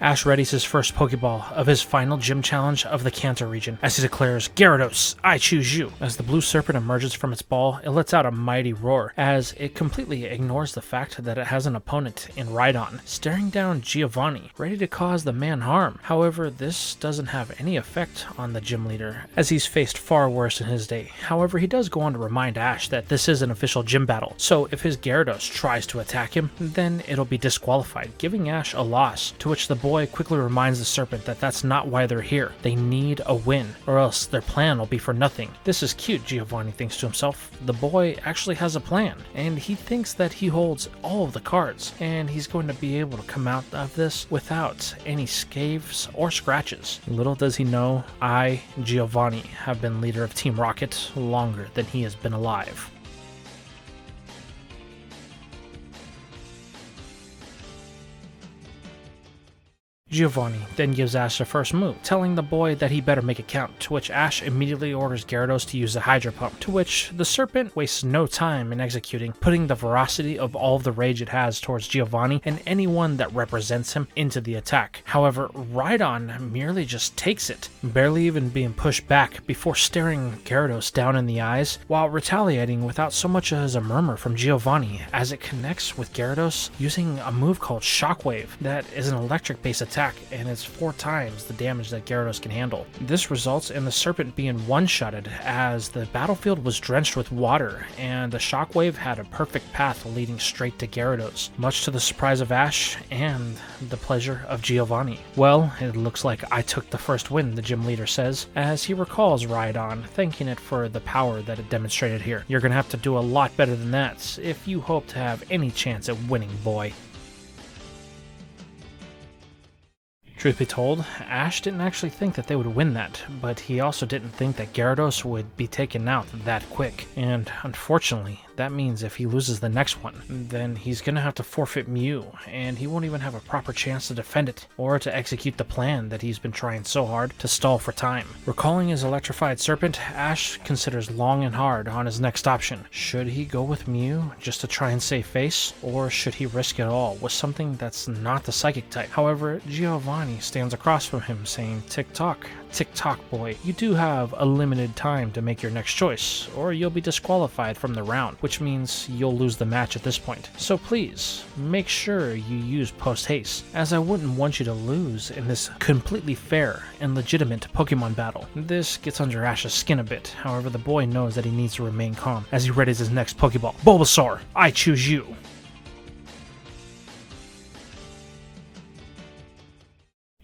Ash readies his first Pokeball of his final gym challenge of the Kanto region, as he declares, "Gyarados, I choose you." As the blue serpent emerges from its ball, it lets out a mighty roar, as it completely ignores the fact that it has an opponent in Rhydon, staring down Giovanni, ready to cause the man harm. However, this doesn't have any effect on the gym leader, as he's faced far worse in his day. However, he does go on to remind Ash that this is an official gym battle, so if his Gyarados tries to attack him, then it'll be disqualified, giving Ash a loss, to which the boy quickly reminds the serpent that that's not why they're here. They need a win, or else their plan will be for nothing. This is cute, Giovanni thinks to himself. The boy actually has a plan, and he thinks that he holds all of the cards, and he's going to be able to come out of this without any scathes or scratches. Little does he know, I, Giovanni, have been leader of Team Rocket longer than he has been alive. Giovanni then gives Ash the first move, telling the boy that he better make it count, to which Ash immediately orders Gyarados to use the Hydro Pump, to which the serpent wastes no time in executing, putting the ferocity of all of the rage it has towards Giovanni and anyone that represents him into the attack. However, Rhydon merely just takes it, barely even being pushed back before staring Gyarados down in the eyes, while retaliating without so much as a murmur from Giovanni, as it connects with Gyarados using a move called Shockwave that is an electric-based attack, and it's 4 times the damage that Gyarados can handle. This results in the serpent being one-shotted, as the battlefield was drenched with water, and the Shockwave had a perfect path leading straight to Gyarados, much to the surprise of Ash and the pleasure of Giovanni. Well, it looks like I took the first win, the gym leader says, as he recalls Rhydon, thanking it for the power that it demonstrated here. You're gonna have to do a lot better than that if you hope to have any chance at winning, boy. Truth be told, Ash didn't actually think that they would win that, but he also didn't think that Gyarados would be taken out that quick, and unfortunately, that means if he loses the next one, then he's gonna have to forfeit Mew, and he won't even have a proper chance to defend it, or to execute the plan that he's been trying so hard to stall for time. Recalling his electrified serpent, Ash considers long and hard on his next option. Should he go with Mew just to try and save face, or should he risk it all with something that's not the psychic type? However, Giovanni stands across from him saying, "Tick-tock, "Tick-tock boy, you do have a limited time to make your next choice, or you'll be disqualified from the round, which means you'll lose the match at this point. So please, make sure you use post-haste, as I wouldn't want you to lose in this completely fair and legitimate Pokemon battle." This gets under Ash's skin a bit, however the boy knows that he needs to remain calm as he readies his next Pokeball. "Bulbasaur, I choose you."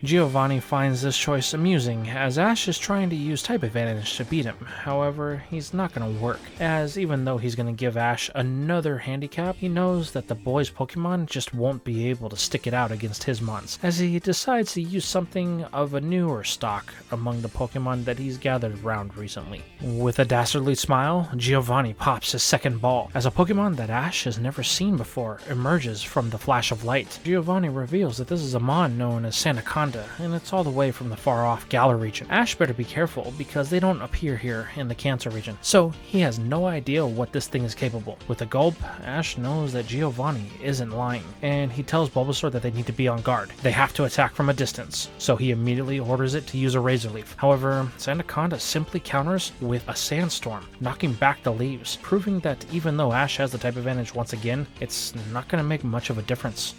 Giovanni finds this choice amusing, as Ash is trying to use type advantage to beat him. However, he's not going to work, as even though he's going to give Ash another handicap, he knows that the boy's Pokemon just won't be able to stick it out against his mons, as he decides to use something of a newer stock among the Pokemon that he's gathered around recently. With a dastardly smile, Giovanni pops his second ball, as a Pokemon that Ash has never seen before emerges from the flash of light. Giovanni reveals that this is a mon known as Sandaconda, and it's all the way from the far-off Galar region. Ash better be careful, because they don't appear here in the Cancer region, so he has no idea what this thing is capable. With a gulp, Ash knows that Giovanni isn't lying, and he tells Bulbasaur that they need to be on guard. They have to attack from a distance, so he immediately orders it to use a Razor Leaf. However, Sandaconda simply counters with a Sandstorm, knocking back the leaves, proving that even though Ash has the type advantage once again, it's not going to make much of a difference.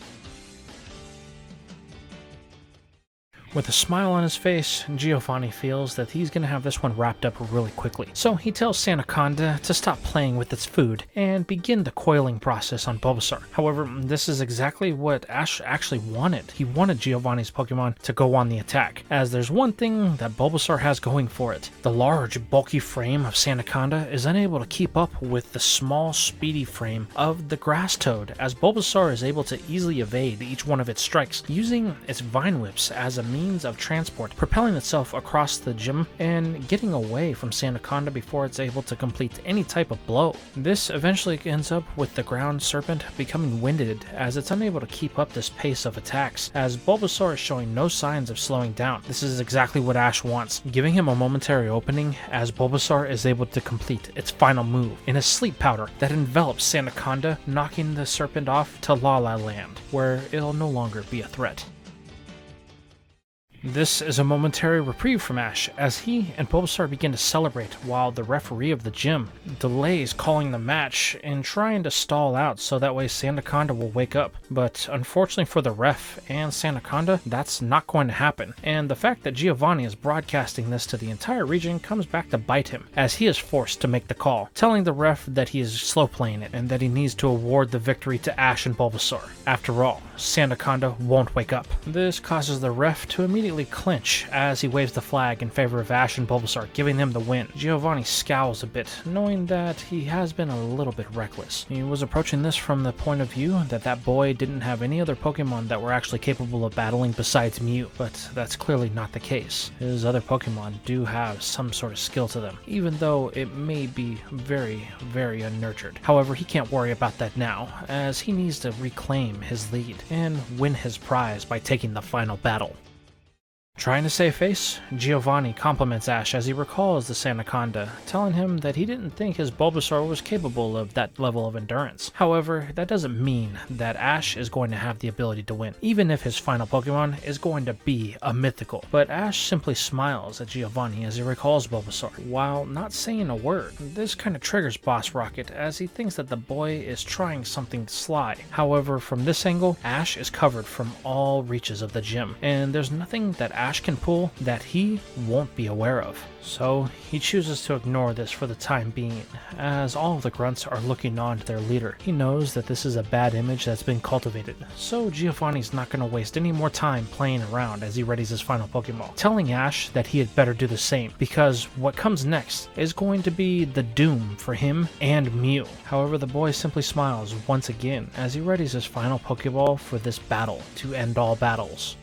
With a smile on his face, Giovanni feels that he's going to have this one wrapped up really quickly. So he tells Sandaconda to stop playing with its food and begin the coiling process on Bulbasaur. However, this is exactly what Ash actually wanted. He wanted Giovanni's Pokemon to go on the attack, as there's one thing that Bulbasaur has going for it. The large, bulky frame of Sandaconda is unable to keep up with the small, speedy frame of the Grass Toad, as Bulbasaur is able to easily evade each one of its strikes, using its Vine Whips as a means of transport, propelling itself across the gym and getting away from Sandaconda before it's able to complete any type of blow. This eventually ends up with the ground serpent becoming winded, as it's unable to keep up this pace of attacks, as Bulbasaur is showing no signs of slowing down. This is exactly what Ash wants, giving him a momentary opening as Bulbasaur is able to complete its final move in a sleep powder that envelops Sandaconda, knocking the serpent off to La La Land, where it'll no longer be a threat. This is a momentary reprieve from Ash, as he and Bulbasaur begin to celebrate while the referee of the gym delays calling the match and trying to stall out so that way Sandaconda will wake up. But unfortunately for the ref and Sandaconda, that's not going to happen, and the fact that Giovanni is broadcasting this to the entire region comes back to bite him, as he is forced to make the call, telling the ref that he is slow playing it and that he needs to award the victory to Ash and Bulbasaur. After all, Sandaconda won't wake up. This causes the ref to immediately clinch as he waves the flag in favor of Ash and Bulbasaur, giving them the win. Giovanni scowls a bit, knowing that he has been a little bit reckless. He was approaching this from the point of view that that boy didn't have any other Pokemon that were actually capable of battling besides Mew, but that's clearly not the case. His other Pokemon do have some sort of skill to them, even though it may be very, very unnurtured. However, he can't worry about that now, as he needs to reclaim his lead and win his prize by taking the final battle. Trying to save face, Giovanni compliments Ash as he recalls the Sandaconda, telling him that he didn't think his Bulbasaur was capable of that level of endurance. However, that doesn't mean that Ash is going to have the ability to win, even if his final Pokemon is going to be a mythical. But Ash simply smiles at Giovanni as he recalls Bulbasaur, while not saying a word. This kind of triggers Boss Rocket, as he thinks that the boy is trying something sly. However, from this angle, Ash is covered from all reaches of the gym, and there's nothing that Ash can pull that he won't be aware of. So he chooses to ignore this for the time being, as all of the grunts are looking on to their leader. He knows that this is a bad image that's been cultivated, so Giovanni's not going to waste any more time playing around as he readies his final Pokeball, telling Ash that he had better do the same, because what comes next is going to be the doom for him and Mew. However, the boy simply smiles once again as he readies his final Pokeball for this battle to end all battles.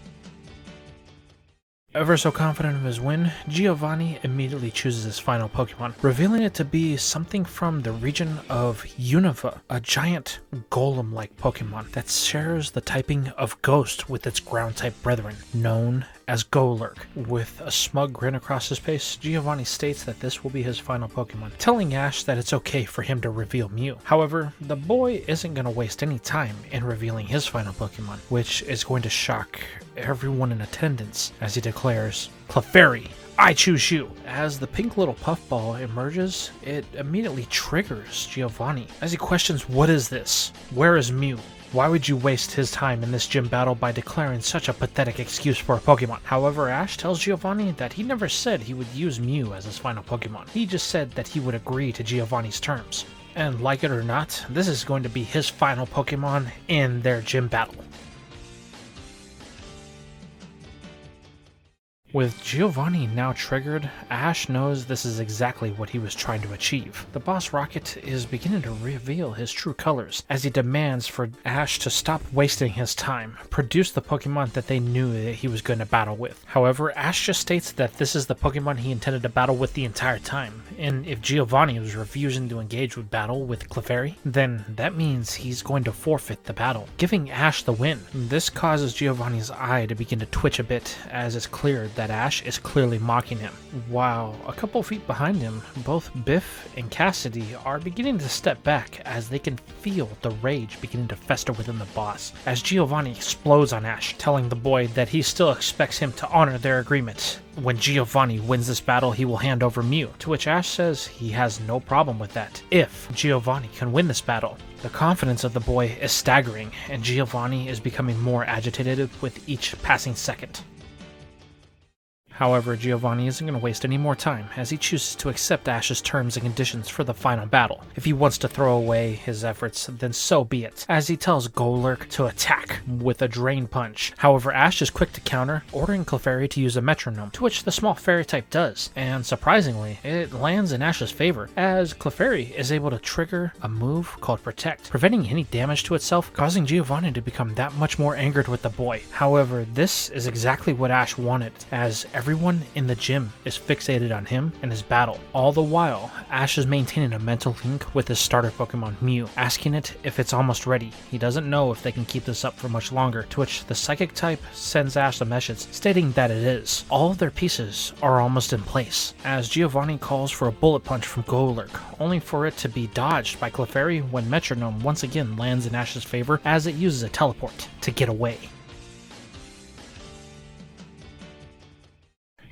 Ever so confident of his win, Giovanni immediately chooses his final Pokemon, revealing it to be something from the region of Unova, a giant golem-like Pokemon that shares the typing of Ghost with its ground-type brethren, known as Golurk. With a smug grin across his face, Giovanni states that this will be his final Pokemon, telling Ash that it's okay for him to reveal Mew. However, the boy isn't going to waste any time in revealing his final Pokemon, which is going to shock everyone in attendance as he declares, "Clefairy, I choose you!" As the pink little puffball emerges, it immediately triggers Giovanni as he questions, "What is this? Where is Mew? Why would you waste his time in this gym battle by declaring such a pathetic excuse for a Pokemon?" However, Ash tells Giovanni that he never said he would use Mew as his final Pokemon. He just said that he would agree to Giovanni's terms. And like it or not, this is going to be his final Pokemon in their gym battle. With Giovanni now triggered, Ash knows this is exactly what he was trying to achieve. The boss Rocket is beginning to reveal his true colors as he demands for Ash to stop wasting his time, produce the Pokemon that they knew that he was going to battle with. However, Ash just states that this is the Pokemon he intended to battle with the entire time, and if Giovanni was refusing to engage with battle with Clefairy, then that means he's going to forfeit the battle, giving Ash the win. This causes Giovanni's eye to begin to twitch a bit as it's clear that Ash is clearly mocking him. While a couple feet behind him, both Biff and Cassidy are beginning to step back as they can feel the rage beginning to fester within the boss, as Giovanni explodes on Ash, telling the boy that he still expects him to honor their agreement. When Giovanni wins this battle, he will hand over Mew, to which Ash says he has no problem with that, if Giovanni can win this battle. The confidence of the boy is staggering, and Giovanni is becoming more agitated with each passing second. However, Giovanni isn't going to waste any more time as he chooses to accept Ash's terms and conditions for the final battle. If he wants to throw away his efforts, then so be it, as he tells Golurk to attack with a Drain Punch. However, Ash is quick to counter, ordering Clefairy to use a Metronome, to which the small fairy type does, and surprisingly, it lands in Ash's favor, as Clefairy is able to trigger a move called Protect, preventing any damage to itself, causing Giovanni to become that much more angered with the boy. However, this is exactly what Ash wanted, as everyone in the gym is fixated on him and his battle. All the while, Ash is maintaining a mental link with his starter Pokemon Mew, asking it if it's almost ready. He doesn't know if they can keep this up for much longer, to which the Psychic type sends Ash a message stating that it is. All of their pieces are almost in place, as Giovanni calls for a Bullet Punch from Golurk, only for it to be dodged by Clefairy when Metronome once again lands in Ash's favor as it uses a teleport to get away.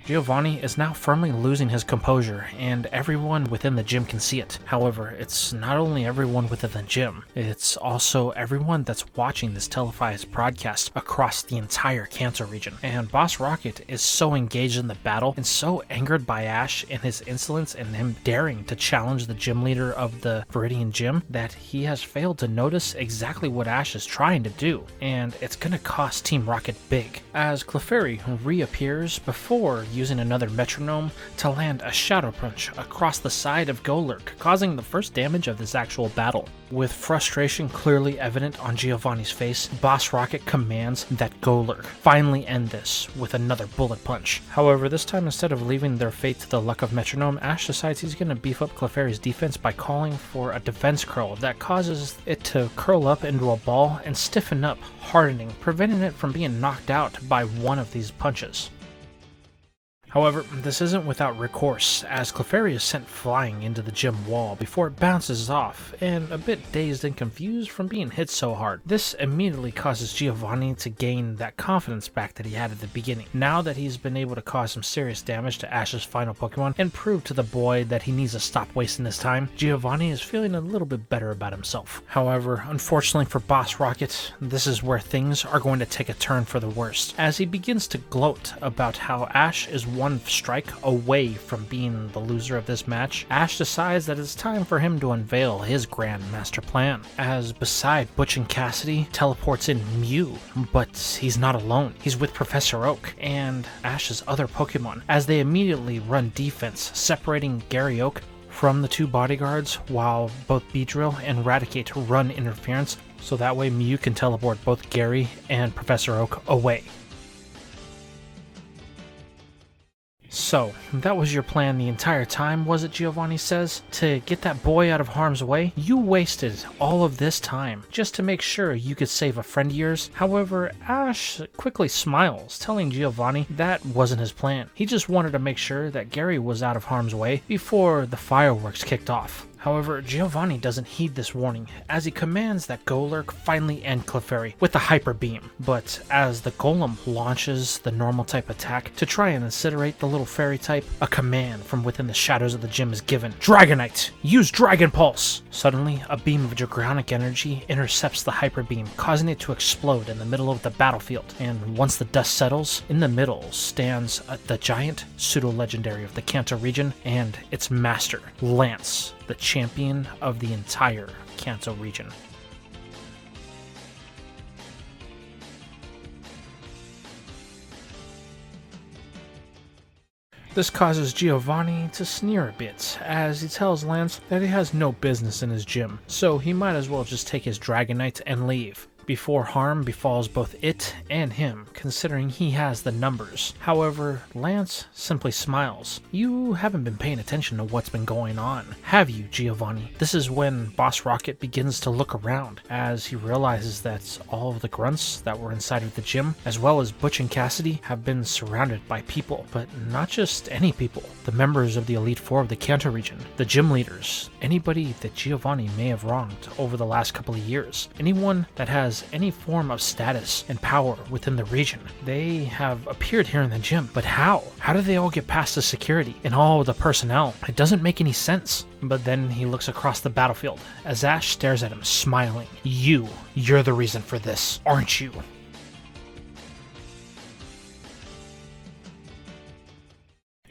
Giovanni is now firmly losing his composure, and everyone within the gym can see it. However, it's not only everyone within the gym, it's also everyone that's watching this televised broadcast across the entire Kanto region. And Boss Rocket is so engaged in the battle and so angered by Ash and his insolence and him daring to challenge the gym leader of the Viridian Gym that he has failed to notice exactly what Ash is trying to do, and it's gonna cost Team Rocket big, as Clefairy reappears before using another Metronome to land a Shadow Punch across the side of Golurk, causing the first damage of this actual battle. With frustration clearly evident on Giovanni's face, Boss Rocket commands that Golurk finally end this with another Bullet Punch. However, this time instead of leaving their fate to the luck of Metronome, Ash decides he's going to beef up Clefairy's defense by calling for a defense curl that causes it to curl up into a ball and stiffen up, hardening, preventing it from being knocked out by one of these punches. However, this isn't without recourse, as Clefairy is sent flying into the gym wall before it bounces off, and a bit dazed and confused from being hit so hard. This immediately causes Giovanni to gain that confidence back that he had at the beginning, now that he's been able to cause some serious damage to Ash's final Pokemon and prove to the boy that he needs to stop wasting his time. Giovanni is feeling a little bit better about himself. However, unfortunately for Boss Rocket, this is where things are going to take a turn for the worst, as he begins to gloat about how Ash is one strike away from being the loser of this match. Ash decides that it's time for him to unveil his grand master plan, as beside Butch and Cassidy teleports in Mew, but he's not alone. He's with Professor Oak and Ash's other Pokemon, as they immediately run defense, separating Gary Oak from the two bodyguards, while both Beedrill and Raticate run interference, so that way Mew can teleport both Gary and Professor Oak away. So, that was your plan the entire time, was it, Giovanni says? To get that boy out of harm's way? You wasted all of this time just to make sure you could save a friend of yours. However, Ash quickly smiles, telling Giovanni that wasn't his plan. He just wanted to make sure that Gary was out of harm's way before the fireworks kicked off. However, Giovanni doesn't heed this warning, as he commands that Golurk finally end Clefairy with a hyper beam. But as the golem launches the normal type attack to try and incinerate the little fairy type, a command from within the shadows of the gym is given. Dragonite! Use Dragon Pulse! Suddenly, a beam of dragonic energy intercepts the hyper beam, causing it to explode in the middle of the battlefield. And once the dust settles, in the middle stands the giant pseudo-legendary of the Kanto region and its master, Lance, the champion of the entire Kanto region. This causes Giovanni to sneer a bit, as he tells Lance that he has no business in his gym, so he might as well just take his Dragonite and leave, before harm befalls both it and him, considering he has the numbers. However, Lance simply smiles. You haven't been paying attention to what's been going on, have you, Giovanni? This is when Boss Rocket begins to look around, as he realizes that all of the grunts that were inside of the gym, as well as Butch and Cassidy, have been surrounded by people, but not just any people. The members of the Elite Four of the Kanto region, the gym leaders, anybody that Giovanni may have wronged over the last couple of years, anyone that has any form of status and power within the region. They have appeared here in the gym, but how? How do they all get past the security and all of the personnel? It doesn't make any sense. But then he looks across the battlefield as Ash stares at him, smiling. You're the reason for this, aren't you?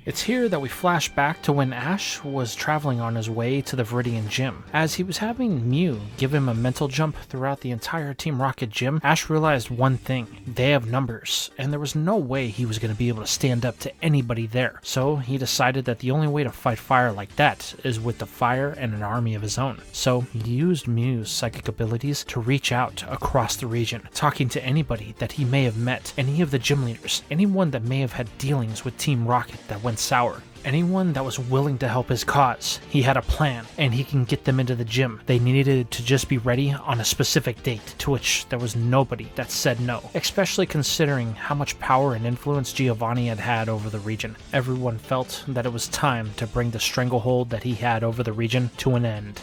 It's here that we flash back to when Ash was traveling on his way to the Viridian Gym. As he was having Mew give him a mental jump throughout the entire Team Rocket gym, Ash realized one thing. They have numbers, and there was no way he was going to be able to stand up to anybody there. So he decided that the only way to fight fire like that is with the fire and an army of his own. So he used Mew's psychic abilities to reach out across the region, talking to anybody that he may have met, any of the gym leaders, anyone that may have had dealings with Team Rocket that went sour. Anyone that was willing to help his cause. He had a plan, and he can get them into the gym. They needed to just be ready on a specific date, to which there was nobody that said no, especially considering how much power and influence Giovanni had had over the region. Everyone felt that it was time to bring the stranglehold that he had over the region to an end.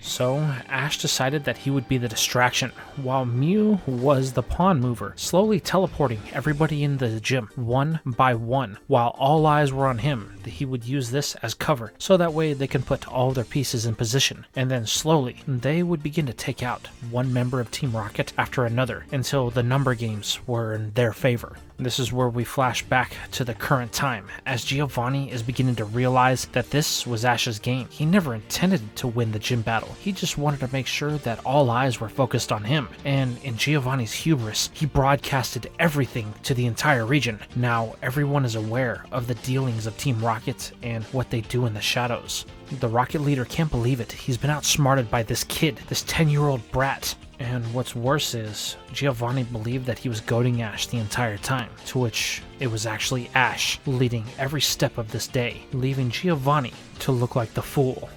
So Ash decided that he would be the distraction, while Mew was the pawn mover, slowly teleporting everybody in the gym, one by one, while all eyes were on him. He would use this as cover, so that way they can put all their pieces in position, and then slowly they would begin to take out one member of Team Rocket after another, until the number games were in their favor. This is where we flash back to the current time, as Giovanni is beginning to realize that this was Ash's game. He never intended to win the gym battle. He just wanted to make sure that all eyes were focused on him, and in Giovanni's hubris, he broadcasted everything to the entire region. Now everyone is aware of the dealings of Team Rocket and what they do in the shadows. The Rocket leader can't believe it. He's been outsmarted by this kid, this 10-year-old brat. And what's worse is, Giovanni believed that he was goading Ash the entire time, to which it was actually Ash leading every step of this day, leaving Giovanni to look like the fool.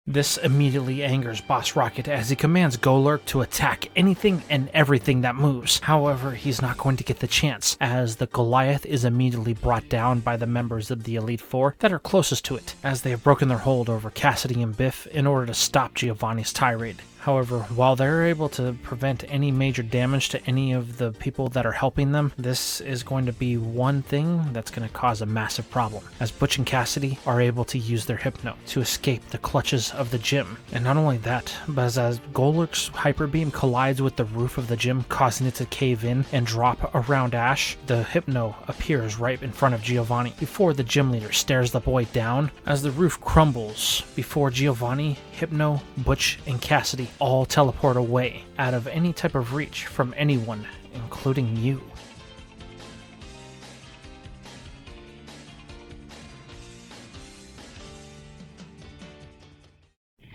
This immediately angers Boss Rocket as he commands Golurk to attack anything and everything that moves. However, he's not going to get the chance, as the Goliath is immediately brought down by the members of the Elite Four that are closest to it, as they have broken their hold over Cassidy and Biff in order to stop Giovanni's tirade. However, while they're able to prevent any major damage to any of the people that are helping them, this is going to be one thing that's going to cause a massive problem, as Butch and Cassidy are able to use their Hypno to escape the clutches of the gym. And not only that, but as Golurk's Hyper Beam collides with the roof of the gym, causing it to cave in and drop around Ash, the Hypno appears right in front of Giovanni before the gym leader stares the boy down as the roof crumbles before Giovanni, Hypno, Butch, and Cassidy all teleport away out of any type of reach from anyone, including you.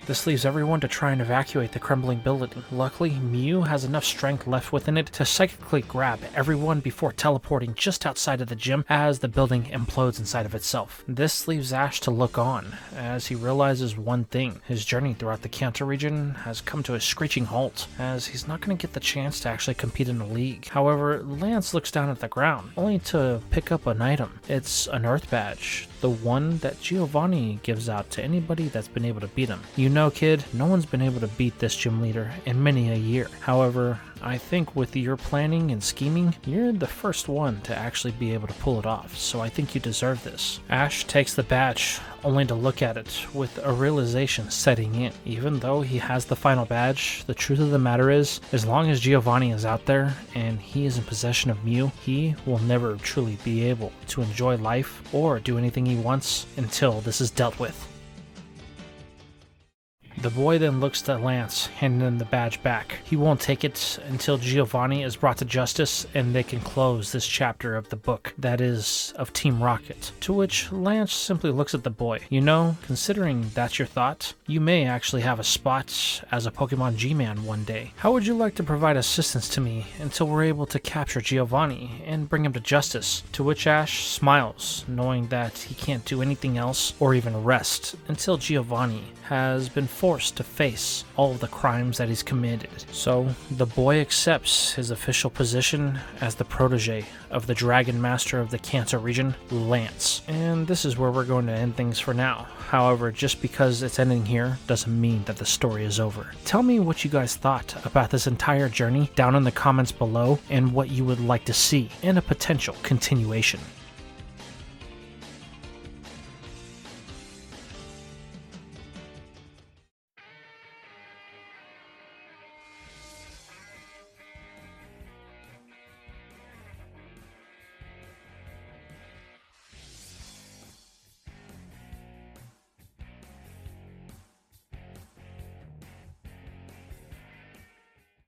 This leaves everyone to try and evacuate the crumbling building. Luckily, Mew has enough strength left within it to psychically grab everyone before teleporting just outside of the gym as the building implodes inside of itself. This leaves Ash to look on as he realizes one thing. His journey throughout the CANT region has come to a screeching halt, as he's not going to get the chance to actually compete in a league. However, Lance looks down at the ground, only to pick up an item. It's an Earth badge, the one that Giovanni gives out to anybody that's been able to beat him. You know, kid, no one's been able to beat this gym leader in many a year. However, I think with your planning and scheming, you're the first one to actually be able to pull it off, so I think you deserve this. Ash takes the badge, only to look at it with a realization setting in. Even though he has the final badge, the truth of the matter is, as long as Giovanni is out there and he is in possession of Mew, he will never truly be able to enjoy life or do anything he wants until this is dealt with. The boy then looks to Lance, handing him the badge back. He won't take it until Giovanni is brought to justice and they can close this chapter of the book, that is, of Team Rocket. To which Lance simply looks at the boy. You know, considering that's your thought, you may actually have a spot as a Pokemon G-Man one day. How would you like to provide assistance to me until we're able to capture Giovanni and bring him to justice? To which Ash smiles, knowing that he can't do anything else or even rest until Giovanni has been forced to face all of the crimes that he's committed. So the boy accepts his official position as the protege of the Dragon Master of the CANT region, Lance. And this is where we're going to end things for now. However, just because it's ending here doesn't mean that the story is over. Tell me what you guys thought about this entire journey down in the comments below and what you would like to see in a potential continuation.